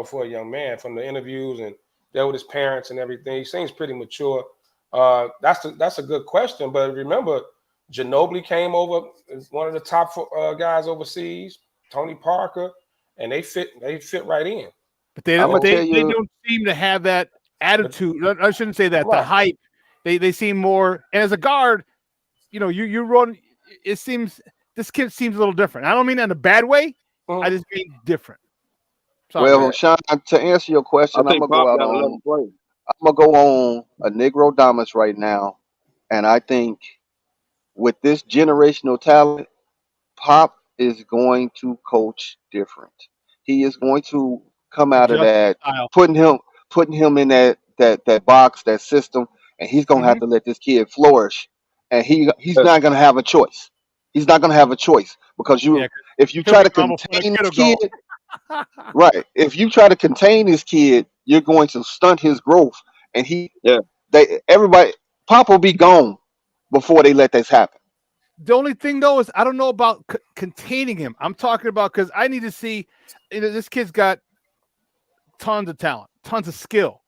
S3: for a young man from the interviews and there with his parents and everything. He seems pretty mature. That's a good question. But remember, Ginobili came over as one of the top guys overseas. Tony Parker, and they fit right in.
S6: But they don't seem to have that attitude. I shouldn't say that. Right. The hype. They seem more. And as a guard, you run. It seems this kid seems a little different. I don't mean that in a bad way. Mm-hmm. I just mean different.
S2: Sorry, well, Sean, to answer your question, I'm gonna go on a Negro Damas right now, and I think with this generational talent, Pop is going to coach different. He is going to come out of that, putting him in that box, that system, and he's gonna have to let this kid flourish. And he's not gonna have a choice. He's not gonna have a choice because if you try to contain this kid, right? If you try to contain this kid, you're going to stunt his growth. And Pop will be gone before they let this happen.
S6: The only thing though is I don't know about containing him. I'm talking about because I need to see. This kid's got tons of talent, tons of skill.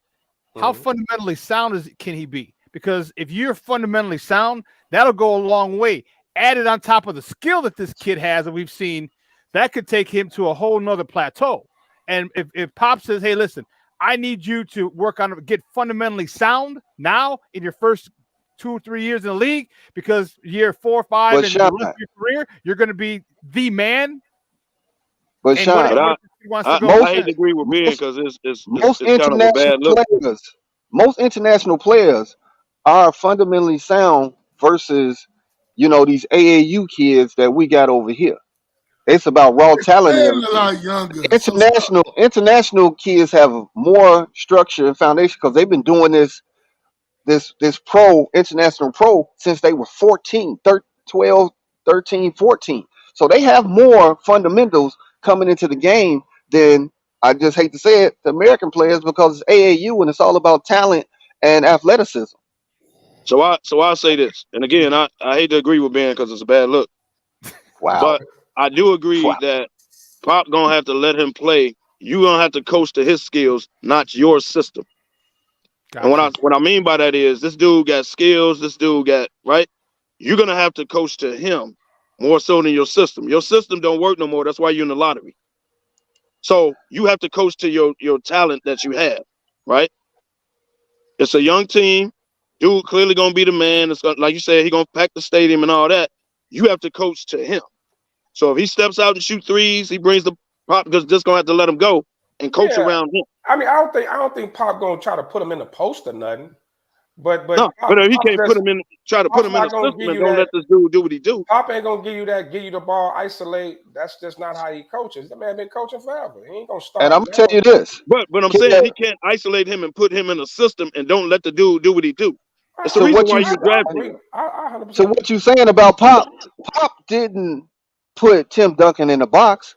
S6: How fundamentally sound can he be? Because if you're fundamentally sound, that'll go a long way. Added on top of the skill that this kid has that we've seen, that could take him to a whole nother plateau. And if Pop says, hey, listen, I need you to work on get fundamentally sound now in your first 2 or 3 years in the league, because year 4 or 5 and the rest of your career, you're going to be the man.
S2: But Sean,
S4: I hate to agree with Ben because it's kind of a bad look.
S2: Most international players are fundamentally sound versus, these AAU kids that we got over here. It's about raw talent. International kids have more structure and foundation because they've been doing this international pro since they were 14, 12, 13, 14. So they have more fundamentals coming into the game than, I just hate to say it, the American players, because it's AAU and it's all about talent and athleticism.
S4: So I'll say this, and again, I hate to agree with Ben because it's a bad look.
S2: Wow.
S4: But I do agree that Pop gonna have to let him play. You gonna have to coach to his skills, not your system. Gotcha. And what I mean by that is this dude got skills. This dude got right. You're gonna have to coach to him more so than your system. Your system don't work no more. That's why you're in the lottery. So you have to coach to your talent that you have, right? It's a young team. Dude clearly gonna be the man. It's gonna, like you said, he gonna pack the stadium and all that. You have to coach to him. So if he steps out and shoot threes, he brings the Pop because just gonna have to let him go and coach around him.
S3: I mean, I don't think Pop gonna try to put him in the post or nothing. But
S4: no,
S3: Pop,
S4: he can't put him in. Try to put him in the system and don't let this dude do what he do.
S3: Pop ain't gonna give you the ball, isolate. That's just not how he coaches. The man been coaching forever. He ain't gonna start.
S2: And I'm gonna tell you this.
S4: But I'm saying he can't isolate him and put him in a system and don't let the dude do what he do. It's the reason why you drafted him.
S2: So what you saying about Pop? Pop didn't put Tim Duncan in a box.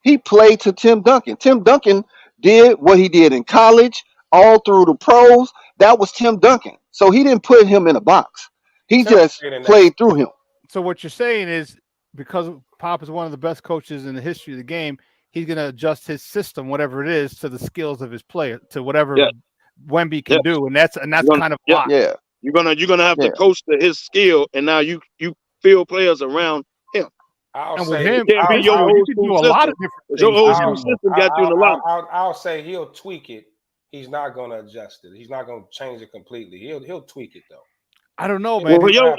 S2: He played to Tim Duncan. Tim Duncan did what he did in college, all through the pros. That was Tim Duncan. So he didn't put him in a box. He just played through him.
S6: So what you're saying is because Pop is one of the best coaches in the history of the game, he's going to adjust his system, whatever it is, to the skills of his player, to whatever Wemby can do, and that's kind of
S2: yeah.
S4: You're gonna have to coach to his skill, and now you field players around him.
S6: You can do a lot of different things.
S4: Your old school system got you in the lot.
S3: I'll say he'll tweak it. He's not gonna adjust it. He's not gonna change it completely. He'll tweak it though.
S6: I don't know, man.
S4: Well, your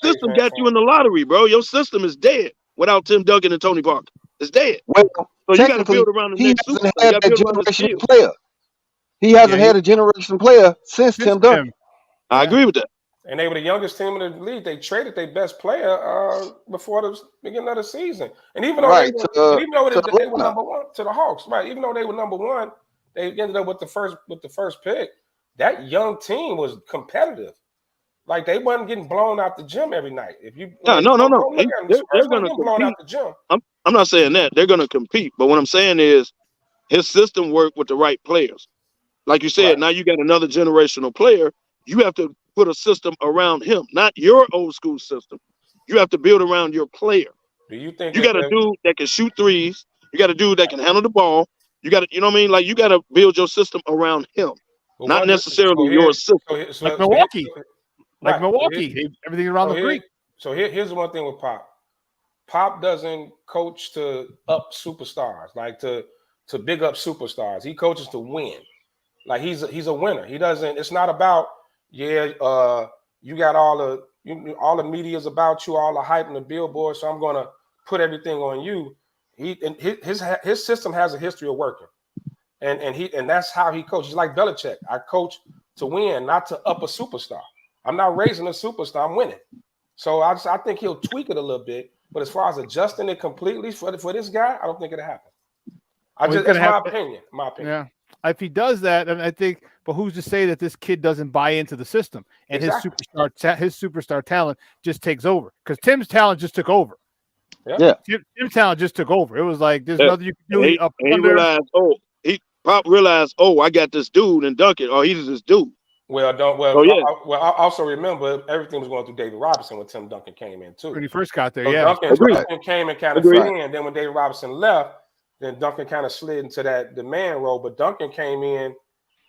S4: system got you in the lottery, bro. Your system is dead without Tim Duncan and Tony Parker. It's dead.
S2: Well,
S4: so you got to build around the next
S2: superstar. He hasn't had that generational player. He hasn't had a generation player since Tim Duncan.
S4: I agree with that.
S3: And they were the youngest team in the league. They traded their best player before the beginning of the season. And even though
S2: Right,
S3: they were
S2: Atlanta.
S3: number one to the Hawks, right? Even though they were number one, they ended up with the first pick. That young team was competitive. Like they wasn't getting blown out the gym every night. If you
S4: No. They're going to
S3: blown out
S4: compete.
S3: the gym.
S4: I'm not saying that they're going to compete, but what I'm saying is his system worked with the right players. Like you said,
S3: Right.
S4: now you got another generational player. You have to put a system around him, not your old school system. You have to build around your player.
S3: Do you think
S4: You got a dude that can shoot threes. You got a dude that can handle the ball. You got to, you know what I mean? Like you got to build your system around him, not necessarily your system.
S6: Like Milwaukee. Like Milwaukee, everything around the Greek.
S3: So here's the one thing with Pop. Pop doesn't coach to up superstars, like to big up superstars. He coaches to win. Like he's a winner. He doesn't. It's not about you got all the media's about you, all the hype and the billboard. So I'm gonna put everything on you. His system has a history of working, and that's how he coaches. Like Belichick, I coach to win, not to up a superstar. I'm not raising a superstar. I'm winning. So I think he'll tweak it a little bit. But as far as adjusting it completely for this guy, I don't think it'll happen. That's my opinion.
S6: Yeah. If he does that, and I think, but who's to say that this kid doesn't buy into the system and
S3: Exactly.
S6: his superstar talent just takes over? Because Tim's talent just took over.
S2: Yeah.
S6: Tim's talent just took over. It was like there's nothing you can do.
S4: He realized, Pop realized, I got this dude and Duncan, he's this dude.
S3: I also remember everything was going through David Robinson when Tim Duncan came in too.
S6: When he first got there,
S3: so Duncan came and kind of fit in. Then when David Robinson left, then Duncan kind of slid into the man role. But Duncan came in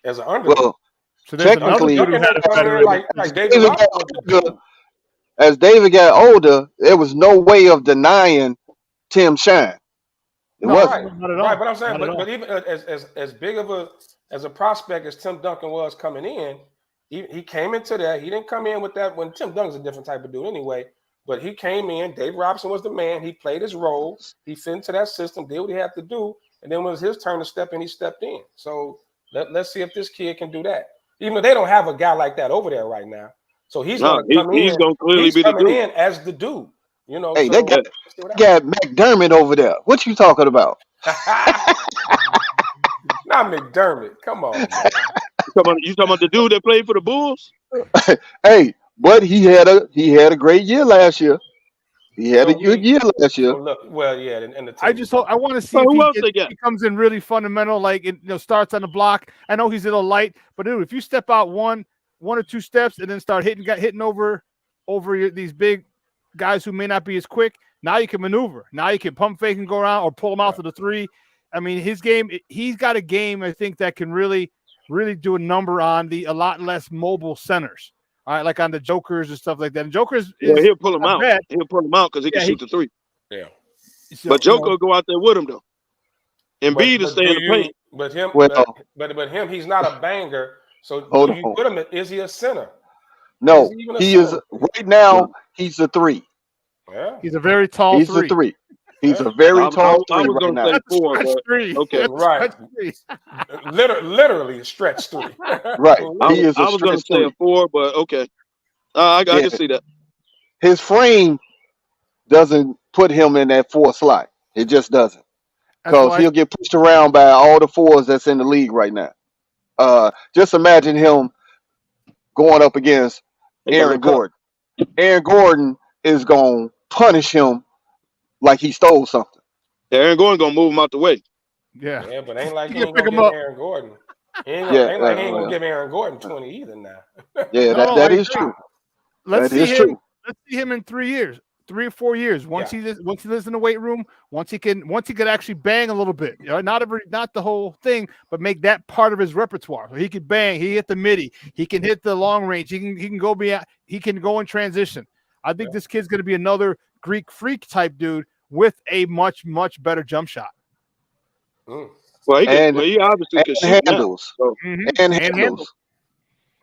S3: as an underdog.
S2: Well,
S6: so there's
S2: technically,
S3: like David Robinson.
S2: As David got older, there was no way of denying Tim shine. It wasn't.
S3: Right, but I'm saying, but even as big of a prospect as Tim Duncan was coming in, he came into that. He didn't come in with that when Tim Duncan's a different type of dude anyway. But he came in. Dave Robinson was the man. He played his role. He fit into that system, did what he had to do, and then when it was his turn to step in, he stepped in. So let's see if this kid can do that. Even though they don't have a guy like that over there right now, so he's going to come in.
S4: He's going to clearly be the dude.
S3: In as the dude. You know,
S2: hey, they got McDermott over there. What you talking about?
S3: Not McDermott. Come on, man.
S4: You talking about the dude that played for the Bulls?
S2: Hey, but he had a great year last year. He had a good year last year.
S3: And the
S6: I want to see if he comes in really fundamental, like starts on the block. I know he's a little light, but dude, if you step out one or two steps and then start hitting over these big guys who may not be as quick, now you can maneuver. Now you can pump fake and go around or pull him out to the three. I mean, he's got a game, I think, that can really, really do a number on a lot less mobile centers. All right, like on the Jokers and stuff like that. And Jokers,
S4: he'll pull him out. He'll pull him out because he can shoot the three.
S3: Yeah.
S4: So, but Joker will go out there with him though. Embiid is staying in the paint.
S3: But him, he's not a banger. So do you put him? Is he a center?
S2: No, he is right now. He's a three.
S3: Yeah.
S6: He's a very tall.
S2: He's a three. He's a very tall three right now.
S6: Three.
S4: Okay,
S3: right. Literally a stretch three.
S2: Right. He is.
S4: I was going to say a 4, but okay. I can see that.
S2: His frame doesn't put him in that 4 slot. It just doesn't. Because he'll get pushed around by all the 4s that's in the league right now. Just imagine him going up against Aaron Gordon. Aaron Gordon is going to punish him like he stole something.
S4: Aaron Gordon going to move him out the way.
S3: Yeah, but ain't like he ain't going to give Aaron Gordon. He ain't going to give Aaron Gordon 20 either now.
S2: Yeah, that is true.
S6: Let's see him in 3 years. 3 or 4 years. Once he lives in the weight room, once he could actually bang a little bit, not the whole thing, but make that part of his repertoire. So he could bang, he hit the midi, he can hit the long range, he can go beyond, he can go in transition. I think this kid's going to be another Greek freak type dude with a much, much better jump shot.
S4: Well, he obviously can shoot handles.
S2: And handles.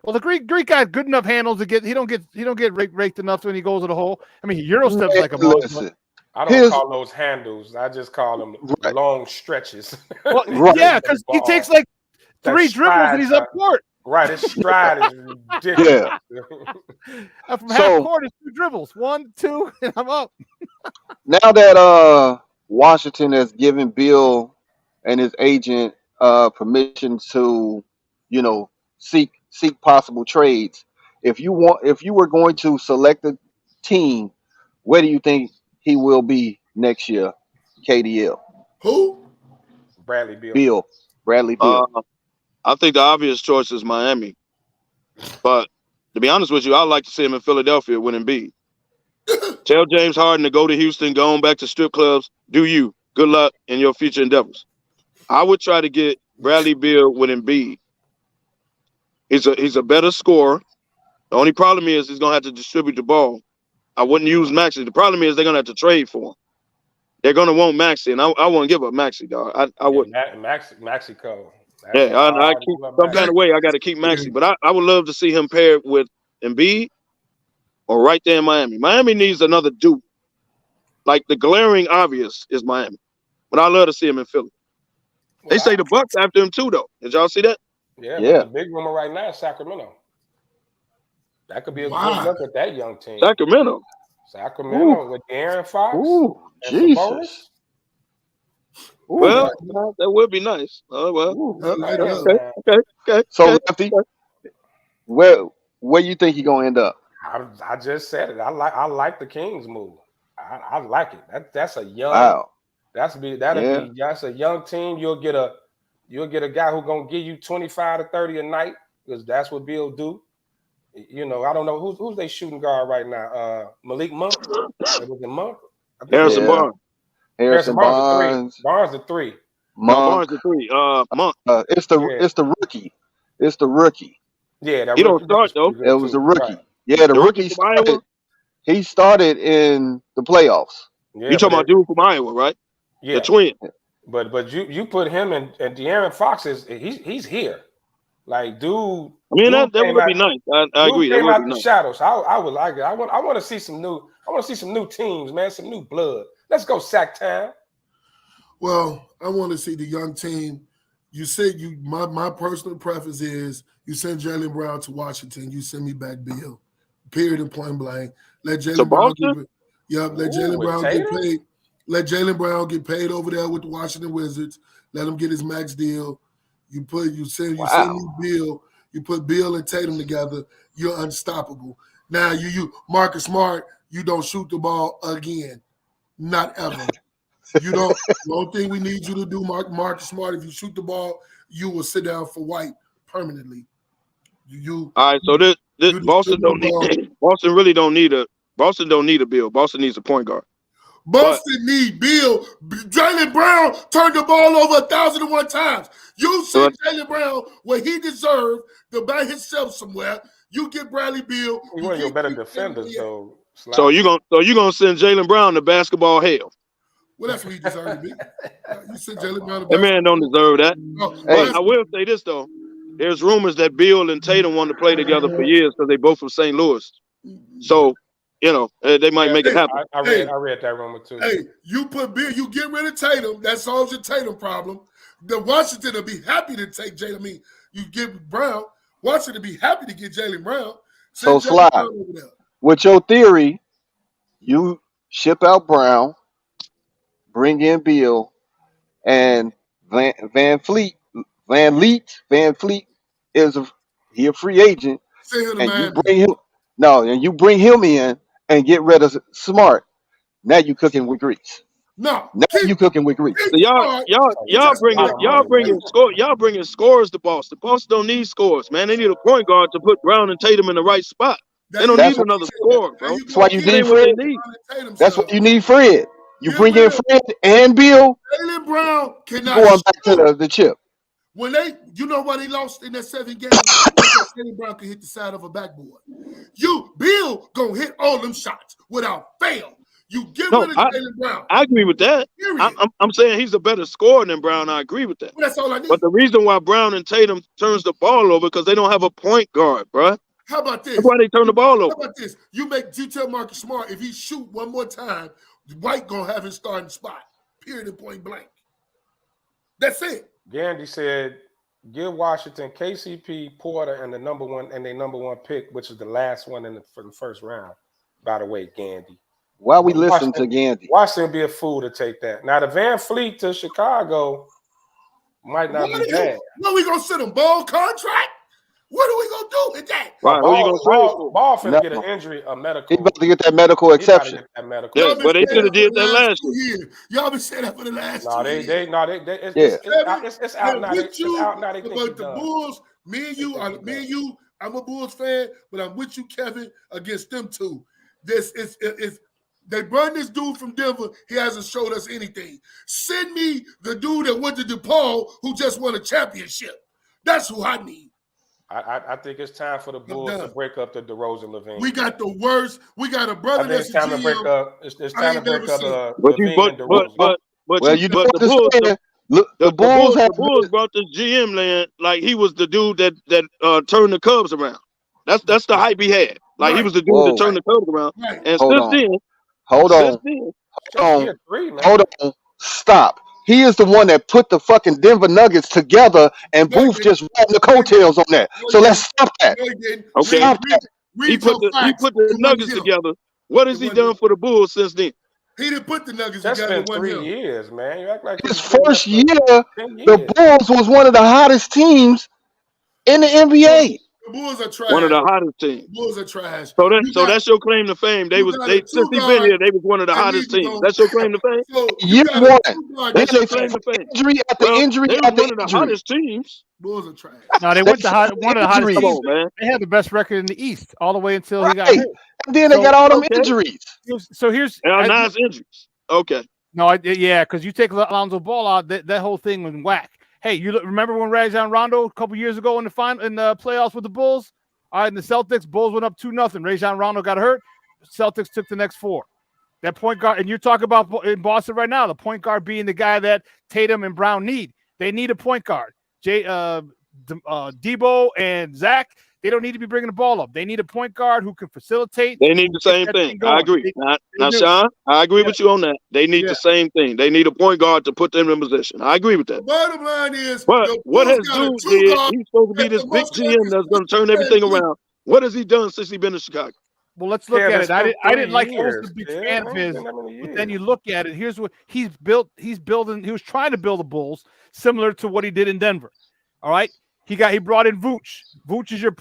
S6: Well, the Greek guy had good enough handles to get. He don't get raked enough when he goes to the hole. I mean, Euro steps like a ball.
S3: I don't call those handles. I just call them long stretches.
S6: Well, yeah, because he takes like 3 dribbles and he's up court.
S3: Right, his stride is ridiculous.
S6: From
S2: So-
S6: half court, it's 2 dribbles. 1, 2, and I'm up.
S2: Now that Washington has given Bill and his agent permission to, you know, seek possible trades, if you were going to select a team, where do you think he will be next year? KDL.
S5: Who?
S2: Bradley Bill.
S4: I think the obvious choice is Miami. But to be honest with you, I'd like to see him in Philadelphia with Embiid. Tell James Harden to go to Houston, go on back to strip clubs. Do you. Good luck in your future endeavors. I would try to get Bradley Beal with Embiid. He's a better scorer. The only problem is he's going to have to distribute the ball. I wouldn't use Maxey. The problem is they're going to have to trade for him. They're going to want Maxey, and I won't give up Maxey, dog. I wouldn't.
S3: Mexico.
S4: I keep some kind of way. I got to keep Maxey, but I would love to see him paired with Embiid or right there in Miami. Miami needs another Duke. Like the glaring obvious is Miami, but I love to see him in Philly. They say the Bucks after him too, though. Did y'all see that?
S3: Yeah.
S2: Yeah.
S3: The big rumor right now is Sacramento. That could be a
S5: Wow.
S3: good look at that young team.
S4: Sacramento.
S3: With Aaron Fox.
S2: Ooh,
S3: and
S2: Jesus.
S3: Sabonis.
S2: Ooh,
S4: Well, that would be nice. Oh well.
S2: ooh.
S5: Light it up.
S4: Okay.
S2: So
S4: okay.
S2: Lefty, where you think he gonna end up?
S3: I just said it. I like the Kings move. I like it. That's a young.
S2: Wow.
S3: That's a young team. You'll get a guy who's gonna give you 25 to 30 a night because that's what Bill do. You know, I don't know who's they shooting guard right now. Malik Monk. It was a Monk.
S4: Harrison
S2: Yeah.
S4: Barnes.
S2: Harrison Barnes.
S3: Barnes the 3.
S4: No,
S2: Monk.
S4: Barnes the 3. Monk.
S2: It's the rookie. It's the rookie.
S3: Yeah, that
S4: He don't start though.
S2: It was the rookie.
S3: Right.
S2: Yeah, the
S4: The
S2: rookie
S4: rookie from Iowa?
S2: started. He started in the playoffs.
S3: Yeah,
S4: You talking about dude from Iowa, right?
S3: Yeah,
S4: The twin.
S3: but you put him and De'Aaron Fox he's here. Like, dude.
S4: I mean, that
S3: came
S4: would
S3: out-
S4: be nice. I agree. That
S3: Came
S4: would
S3: out
S4: be
S3: the
S4: nice.
S3: shadows. I would like it. I want to see some new. I want to see some new teams, man. Some new blood. Let's go Sac Town.
S5: Well, I want to see the young team. You said my personal preference is you send Jaylen Brown to Washington, you send me back Bill. Period and point blank. Let
S4: To
S5: Jaylen Brown
S4: Boston?
S5: let
S3: Ooh,
S5: Jaylen
S3: with
S5: Brown
S3: Tatum?
S5: get paid. Let Jaylen Brown get paid over there with the Washington Wizards. Let him get his max deal. You send me Bill. You put Bill and Tatum together. You're unstoppable. Now you Marcus Smart. You don't shoot the ball again, not ever. You don't. The only thing we need you to do, Marcus Smart, if you shoot the ball, you will sit down for White permanently. You
S4: All right, so this
S5: you
S4: Boston don't
S5: shoot the
S4: need. Boston really don't need a. Boston don't need a Bill. Boston needs a point guard.
S5: Boston need Bill. Jaylen Brown turned the ball over 1,001 times. You send Jaylen Brown where he deserved to by himself somewhere. You get Bradley Bill.
S3: He's one of your better
S5: keep
S3: defenders,
S5: Jaylen-
S3: though.
S4: So you gonna send Jaylen Brown to basketball hell?
S5: Well, that's what he deserved to be. You send Jaylen Brown to
S4: That man don't deserve that.
S5: No,
S4: But I will say this though: there's rumors that Bill and Tatum want to play together for years because they both from St. Louis. So you know they might make it happen.
S3: I read that rumor too.
S5: Hey, you put Bill, you get rid of Tatum, that solves your Tatum problem. The Washington will be happy to take Jaylen. I mean, you give Brown, Washington will be happy to get Jaylen Brown.
S2: So,
S5: Send Jaylen
S2: Sly,
S5: Brown over there.
S2: with your theory, you ship out Brown, bring in Bill, and Van Fleet is a free agent,
S5: Send him to
S2: and
S5: Miami.
S2: you bring him in and get rid of Smart. Now you cooking with grease.
S5: No,
S2: Now you cooking with grease.
S5: keep
S4: So y'all
S5: Smart.
S4: bringing scores to Boston. Boston don't need scores, man. They need a point guard to put Brown and Tatum in the right spot. They don't
S2: That's
S4: need another score, bro.
S2: That's why you
S4: That
S2: need
S4: ain't what they
S2: Fred.
S4: need.
S2: That's what you need, Fred. You
S5: Get
S2: bring
S5: rid
S2: in
S5: of-
S2: Fred and Bill.
S5: Jaylen Brown cannot
S2: Going back to
S5: shoot.
S2: the chip.
S5: When you know what he lost in that 7 games? Because Jaylen Brown could hit the side of a backboard. Bill gonna hit all them shots without fail. You get
S4: No,
S5: rid of Jaylen Brown.
S4: I agree with that.
S5: Period.
S4: I'm saying he's a better scorer than Brown. I agree with that.
S5: Well, that's all I need.
S4: But the reason why Brown and Tatum turns the ball over because they don't have a point guard, bro.
S5: How about this?
S4: That's why they turn the ball
S5: How
S4: over.
S5: about this? You tell Marcus Smart if he shoot one more time, White gonna have his starting spot. Period and point blank. That's it.
S3: Gandy said Give Washington KCP, Porter, and their number one pick, which is the last one for the first round. By the way, Gandy.
S2: Why we listen to Gandy?
S3: Washington be a fool to take that. Now the Van Fleet to Chicago might not be bad.
S5: What we gonna send him ball contract? What are we gonna do with that?
S4: Right, who you gonna trade for?
S3: Ball finna get an injury, a medical.
S2: He about to get that medical exception.
S4: Yeah, but they should have did that last
S5: year. Y'all been saying that for the last 2 years.
S3: It's out now. It's out now. They think
S5: about the Bulls. Me and you. I'm a Bulls fan, but I'm with you, Kevin, against them two. This is they brought this dude from Denver. He hasn't showed us anything. Send me the dude that went to DePaul who just won a championship. That's who I need.
S3: I think it's time for the Bulls to break up the DeRozan Levine.
S5: We got the worst. We got a brother that's
S3: time to break up. It's time to break up
S4: Levine and DeRozan. But the Bulls brought the GM land like he was the dude that turned the Cubs around. That's the hype he had. Like he was the dude that turned the Cubs around.
S5: Right.
S4: And
S2: Hold on. Stop. He is the one that put the fucking Denver Nuggets together, and Booth just riding the coattails on that. So let's stop that.
S4: Okay.
S2: Stop that.
S4: He put the Nuggets together. What has he done for the Bulls since then?
S5: He didn't put the Nuggets
S3: That's
S5: together.
S3: That's been 3 years, man. You act like
S2: his first year, the Bulls was one of the hottest teams in the NBA.
S5: The Bulls are trash.
S4: One of the hottest teams.
S5: The Bulls are trash.
S4: So that's your claim to fame. Since he been here, they was one of the hottest teams. That's your claim to fame.
S2: Year one.
S4: That's your claim to fame.
S2: Injury after injury after
S4: one of the hottest teams.
S5: Bulls are trash.
S6: No, they went to one of the hottest teams.
S4: Man.
S6: They had the best record in the East all the way until he got hurt.
S2: And then they got all them injuries.
S6: So here's
S4: nice injuries. Okay.
S6: No, because you take Alonzo Ball out, that whole thing was whack. Hey, you remember when Rajon Rondo a couple years ago in the playoffs with the Bulls? All right, in the Celtics, Bulls went up 2-0. Rajon Rondo got hurt. Celtics took the next 4. That point guard, and you're talking about in Boston right now, the point guard being the guy that Tatum and Brown need. They need a point guard. Debo and Zach, they don't need to be bringing the ball up. They need a point guard who can facilitate.
S4: They need the same thing. I agree. Now, Sean, I agree with you on that. They need the same thing. They need a point guard to put them in position. I agree with that.
S5: The bottom line is,
S4: but what has Dude did? He's supposed to be this big GM that's going to turn everything around. What has he done since he's been in Chicago?
S6: Well, let's look at it. I didn't like I was a big fan of his, but then you look at it. Here's what he's built. He's building. He was trying to build the Bulls similar to what he did in Denver. All right. He brought in Vooch. Vooch is your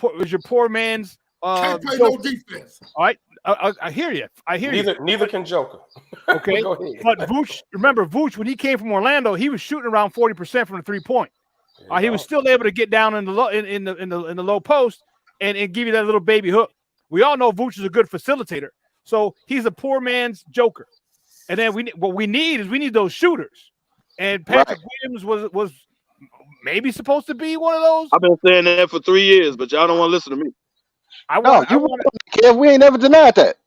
S6: poor man's.
S5: Can't play no defense.
S6: All right, I hear you.
S3: Neither can Joker.
S6: Okay, but Vooch. Remember Vooch when he came from Orlando, he was shooting around 40% from the 3-point. He was still able to get down in the low post and give you that little baby hook. We all know Vooch is a good facilitator, so he's a poor man's Joker. And then we need those shooters. And Patrick Williams was maybe supposed to be one of those.
S4: I've been saying that for 3 years, but y'all don't want to listen to me.
S2: We ain't never denied that.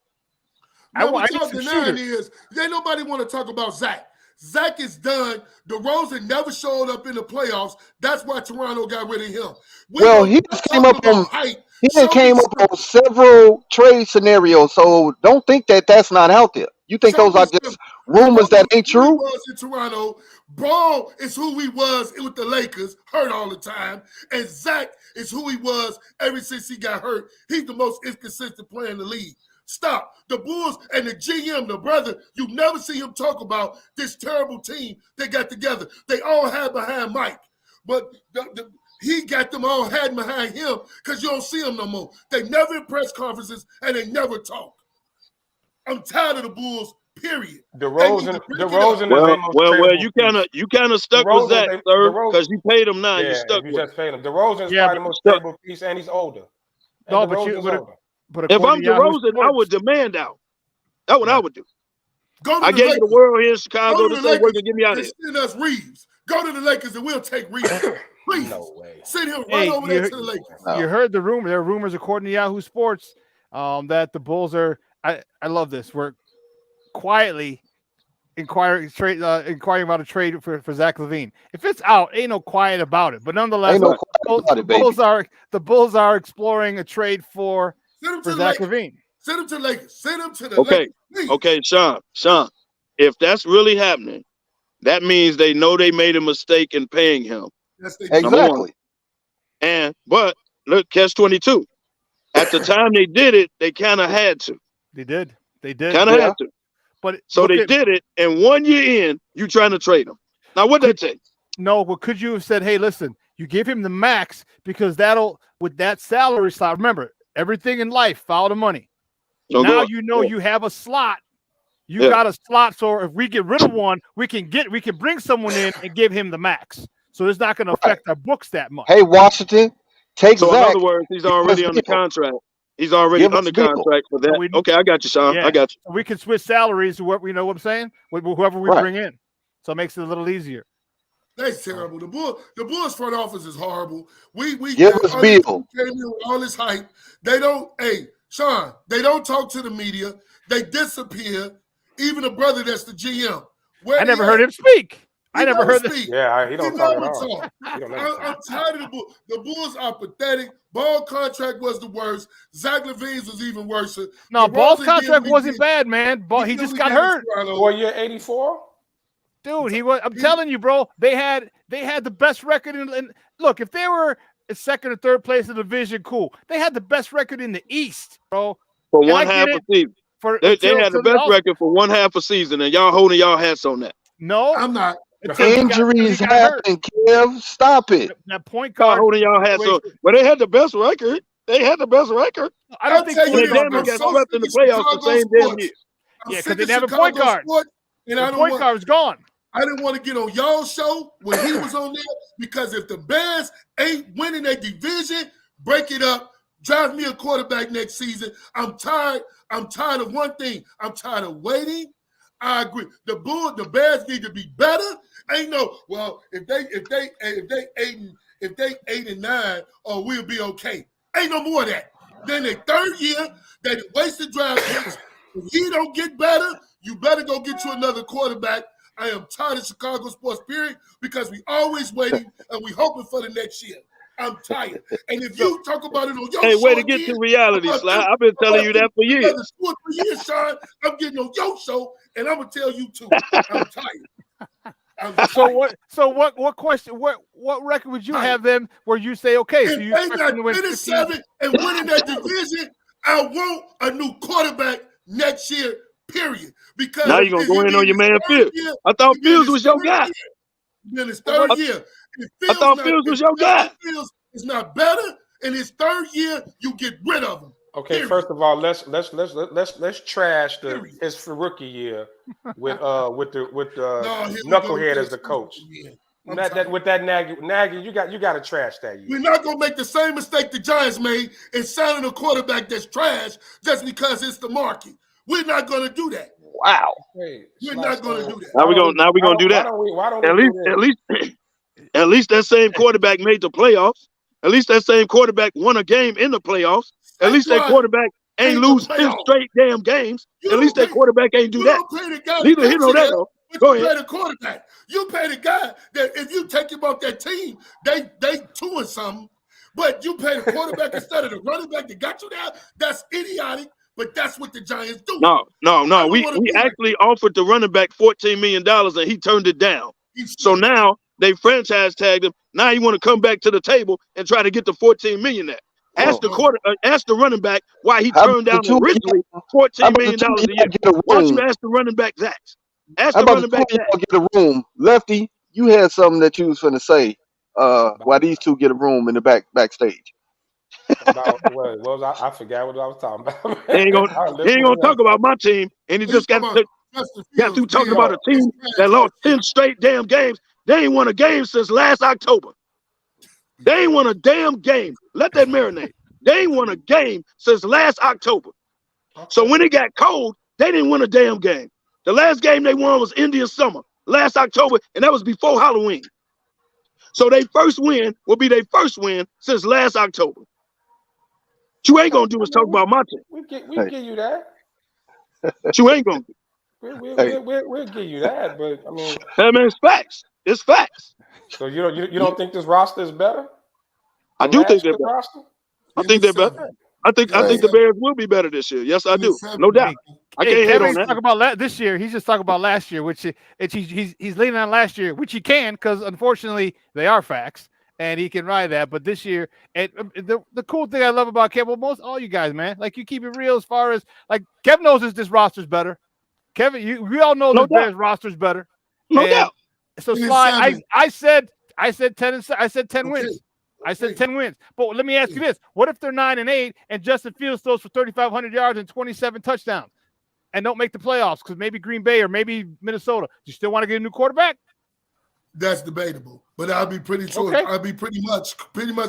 S5: What y'all denying is ain't nobody want to talk about Zach. Zach is done. DeRozan never showed up in the playoffs. That's why Toronto got rid of him.
S2: He came up on several trade scenarios, so don't think that that's not out there. You think those are just rumors that ain't true?
S5: He was in Toronto. Ball is who he was with the Lakers, hurt all the time. And Zach is who he was ever since he got hurt. He's the most inconsistent player in the league. Stop. The Bulls and the GM, the brother, you never see him talk about this terrible team they got together. They all had behind Mike. But he got them all had behind him because you don't see them no more. They never in press conferences and they never talk. I'm tired of the Bulls, period.
S3: DeRozan
S4: you kind of stuck with Zach, sir, because you paid him now. You stuck with
S3: just paid him. DeRozan's probably the most stable piece, and he's older.
S4: But if I'm DeRozan, I would demand out. That's what I would do. I gave you the world here in Chicago. This ain't working. Get me out of here.
S5: Send us Reeves. Go to the Lakers and we'll take Reeves. Please.
S3: No way.
S5: Send him right over there to the Lakers.
S6: You heard the rumor. There are rumors according to Yahoo Sports that the Bulls are. I love this. We're quietly inquiring about a trade for Zach LaVine. If it's out, ain't no quiet about it. But nonetheless, the Bulls are exploring a trade for Zach LaVine.
S5: Send him to the Lakers. Send him to the Lakers.
S4: Okay, Sean. If that's really happening, that means they know they made a mistake in paying him.
S2: Exactly.
S4: But look, catch-22. At the time they did it, they kind of had to.
S6: They did.
S4: Kind of had to.
S6: But
S4: so they did it, and 1 year in, you trying to trade them. Now, what did that take?
S6: No, but could you have said, hey, listen, you give him the max because that'll, with that salary slot, remember, everything in life, follow the money.
S4: No,
S6: now you know you have a slot. You got a slot, so if we get rid of one, we can bring someone in and give him the max. So it's not going to affect our books that much.
S2: Hey, Washington, take
S4: So
S2: Zach.
S4: in other words, he's already under contract. He's already under contract for that. Okay, I got you, Sean. I got you.
S6: We can switch salaries to what we know what I'm saying? With whoever we bring in. So it makes it a little easier.
S5: That's terrible. The Bulls front office is horrible. We
S2: give us Bill.
S5: All this hype. They don't, Sean, they don't talk to the media. They disappear. Even the brother that's the GM.
S6: I never heard him speak. I never heard
S5: this.
S3: Yeah, he don't talk at all.
S5: I'm tired of the Bulls. The Bulls are pathetic. Ball contract was the worst. Zach LaVine's was even worse.
S6: No, Ball's contract wasn't bad, man. Ball, he just got hurt.
S3: Boy, you're 84?
S6: Dude, he was. I'm telling you, bro. They had the best record in. Look, if they were in second or third place in the division, cool. They had the best record in the East, bro.
S4: For one half a season. They had the best record for one half a season, and y'all holding y'all hats on that.
S6: No,
S5: I'm not.
S2: Injuries happen, Kev. Stop it.
S6: That point guard
S4: holding y'all hats on. But they had the best record. They had the best record.
S6: I don't think
S4: they damn got swept in the playoffs the same damn year.
S6: Yeah, because they didn't have a point guard. And the point guard was gone.
S5: I didn't want to get on y'all's show when he was on there because if the Bears ain't winning a division, break it up. Drive me a quarterback next season. I'm tired. I'm tired of one thing. I'm tired of waiting. I agree. The Bears need to be better. Ain't no, well, if they 8-9, oh, we'll be okay. Ain't no more of that. Then the third year, they wasted draft picks. If he don't get better, you better go get you another quarterback. I am tired of Chicago sports, period, because we always waiting and we hoping for the next year. I'm tired. And if you talk about it on your show,
S4: way to get to reality, Sly. I've been telling you that for years.
S5: 2 or 3 years, Sean, I'm getting on your show, and I'm gonna tell you too. I'm tired.
S6: So what question? What record would you have them where you say, okay,
S5: if
S6: so you
S5: they not finish 7 and winning that division, I want a new quarterback next year. Period. Because
S4: now you're gonna go in on your man Fields. I thought Fields was your guy.
S5: In his third year,
S4: I thought Fields was your guy.
S5: Fields is not better. In his third year, you get rid of him.
S3: Okay,
S5: period.
S3: first of all, let's trash his rookie year with Knucklehead as the coach. With that Nagy, you got to trash that year.
S5: We're not gonna make the same mistake the Giants made in signing a quarterback that's trash just because it's the market. We're not gonna do that.
S2: Wow.
S5: We're not gonna do that.
S4: Now we're gonna do that. At least that same quarterback made the playoffs. At least that same quarterback won a game in the playoffs. At least that quarterback ain't lose 10 straight damn games. At least that quarterback ain't do that. Neither here nor there. Go ahead.
S5: You pay the quarterback. You pay the guy that if you take him off that team, they 2 and something. But you pay the quarterback instead of the running back that got you there. That's idiotic. But that's what the Giants do.
S4: No. We actually offered the running back $14 million and he turned it down. So now they franchise tagged him. Now he want to come back to the table and try to get the $14 million there. Ask the running back why he turned down originally $14 million a year. Why don't you ask the running back that? Ask the running back that.
S2: Get a room, Lefty. You had something that you was finna say. Why these two get a room in the backstage?
S3: I forgot what I was talking about.
S4: He ain't gonna talk about my team, and he just got through talking about a team that lost 10 straight damn games. They ain't won a game since last October. They ain't won a damn game. Let that marinate. They ain't won a game since last October. So when it got cold, they didn't win a damn game. The last game they won was Indian Summer last October, and that was before Halloween. So their first win will be their first win since last October. What you ain't gonna do is talk about my team.
S3: We give you that.
S4: What you ain't gonna do.
S3: We'll give you that, but I mean,
S4: it's facts. It's facts.
S3: So you don't think this roster is better?
S4: I do think they're better. I think they're better. I think the Bears will be better this year. Yes, I do. No doubt. I can't hate on that.
S6: Talk about this year. He's just talking about last year, which he's leaning on last year, which he can because unfortunately they are facts. and he can ride that. But this year, and the cool thing I love about Kev, well, most all you guys, man, like you keep it real as far as like Kev knows this roster's better. Kevin, we all know
S4: No
S6: this Bears roster's better.
S4: No
S6: and
S4: doubt.
S6: So
S5: And
S6: Sly,
S5: it's
S6: I said 10 and I said 10
S5: Okay.
S6: wins. I said
S5: Okay.
S6: 10 wins. But let me ask you this: what if they're 9-8 and Justin Fields throws for 3,500 yards and 27 touchdowns, and don't make the playoffs because maybe Green Bay or maybe Minnesota? Do you still want to get a new quarterback?
S5: That's debatable, but I'll be pretty sure.
S6: Okay.
S5: I'll be pretty much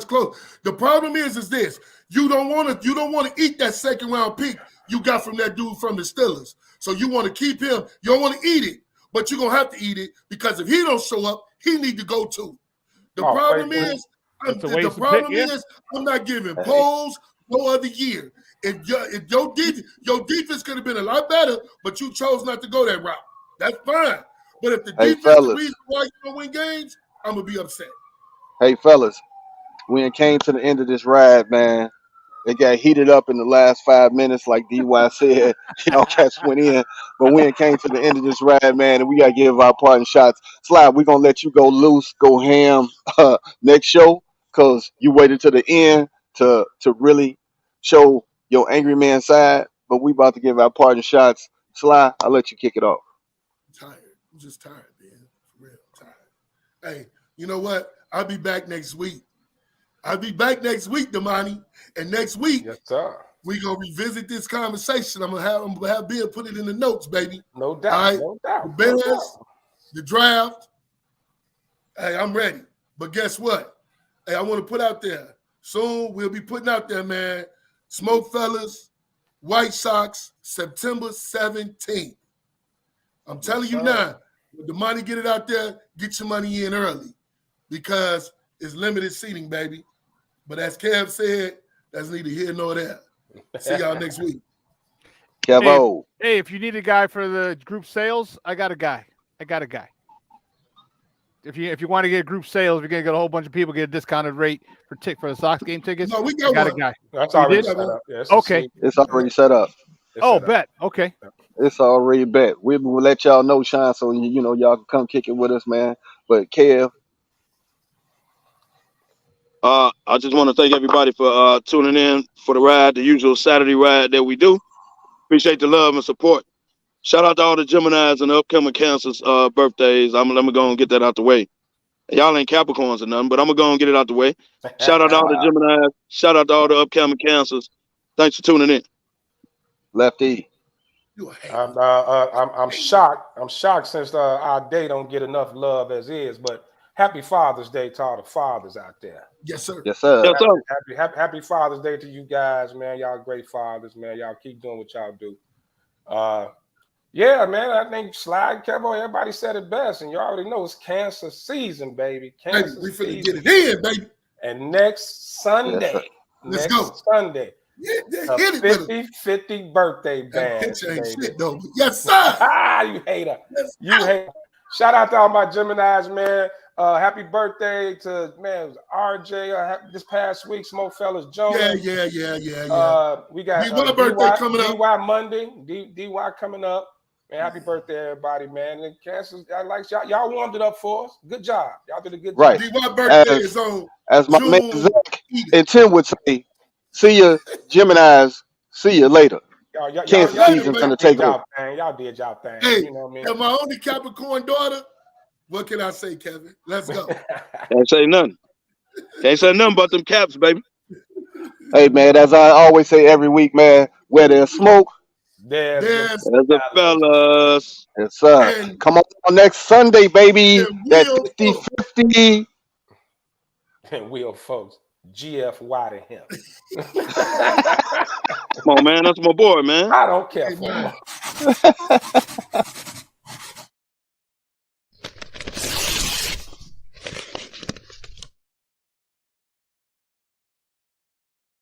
S5: close. The problem is this: you don't want to eat that second round pick you got from that dude from the Steelers. So you want to keep him. You don't want to eat it, but you're gonna have to eat it because if he don't show up, he need to go too. The problem is, I'm not giving polls no other year. If your defense could have been a lot better, but you chose not to go that route, that's fine. But if the defense is the reason why you don't win games, I'm gonna be upset.
S2: Hey, fellas, we came to the end of this ride, man. It got heated up in the last 5 minutes, like DY said. Y'all cats went in, but we came to the end of this ride, man, and we gotta give our parting shots. Sly, we're gonna let you go loose, go ham next show, cause you waited to the end to really show your angry man side. But we about to give our parting shots. Sly, I'll let you kick it off.
S5: I'm tired. I'm just tired, man. For real, I'm tired. Hey, you know what? I'll be back next week. Damani. And next week,
S3: Yes, sir.
S5: we're gonna revisit this conversation. I'm gonna have Bill put it in the notes, baby.
S3: No doubt.
S5: All right?
S3: No doubt.
S5: The
S3: no
S5: Bears,
S3: doubt.
S5: the draft. Hey, I'm ready. But guess what? Hey, I want to put out there. Soon we'll be putting out there, man. SmokeFellas, White Sox, September 17th. I'm telling you now, with the money, get it out there, get your money in early because it's limited seating, baby. But as Kev said, that's neither here nor there. See y'all next week.
S2: Kevo.
S6: Hey, if you need a guy for the group sales, I got a guy. If you want to get group sales, you're gonna get a whole bunch of people get a discounted rate for the Sox game tickets.
S5: No, we
S6: I got
S5: one.
S6: a guy.
S3: That's
S6: You
S3: already
S6: did?
S3: set up. Yeah,
S6: Okay.
S2: It's already set up.
S6: Bet. Okay.
S2: It's already bet. We'll let y'all know, Sean, so you know y'all can come kick it with us, man. But Kev,
S4: I just want to thank everybody for tuning in for the ride, the usual Saturday ride that we do. Appreciate the love and support. Shout out to all the Geminis and the upcoming Cancers birthdays. I'm gonna go and get that out the way. Y'all ain't Capricorns or nothing, but I'm gonna go and get it out the way. Shout out to all the Geminis. Shout out to all the upcoming Cancers. Thanks for tuning in.
S2: Lefty.
S3: I'm shocked. I'm shocked since our day don't get enough love as is. But happy Father's Day to all the fathers out there.
S5: Yes, sir.
S2: Yes, sir.
S4: Yes, sir.
S3: Happy Father's Day to you guys, man. Y'all great fathers, man. Y'all keep doing what y'all do. Yeah, man. I think Slide Kevo, everybody said it best, and you already know it's cancer season, baby. Cancer
S5: we finna
S3: season.
S5: get it in, baby.
S3: And next Sunday,
S5: Let's go.
S3: Sunday,
S5: Hit
S3: a
S5: it with it.
S3: 50-50 birthday
S5: That
S3: band.
S5: picture ain't
S3: baby.
S5: shit, though. But yes, sir.
S3: You hater.
S5: Yes,
S3: You hate. Shout out to all my Geminis, man. Happy birthday to man, it was RJ this past week. SmokeFellas Jones.
S5: Yeah.
S3: We got
S5: D-Y birthday coming up.
S3: DY Monday. DY coming up. Man, happy birthday, everybody, man. And Kansas, I like y'all warmed it up for us. Good job. Y'all did a good
S2: Right.
S3: job.
S5: D-Y birthday is on
S2: As my
S5: June
S2: man Zach
S5: 8th.
S2: and Tim would say, see ya, Geminis. See you later. Kansas
S5: y'all
S2: season's gonna take over.
S3: Y'all did y'all thing.
S5: Hey,
S3: You know what I mean?
S5: and my only Capricorn daughter, what can I say, Kevin? Let's go.
S4: Can't say nothing. Can't say nothing about them Caps, baby.
S2: Hey, man, as I always say every week, man, where there's smoke,
S3: There's
S5: There's
S4: There's the fellas.
S2: yes, sir.
S5: And-
S2: Come on next Sunday, baby.
S5: And
S2: That
S5: we'll
S2: 50-50.
S3: and Will folks. GFY to him.
S4: Come on, man. That's my boy, man.
S3: I don't care
S5: Hey,
S3: for
S5: man.
S3: him.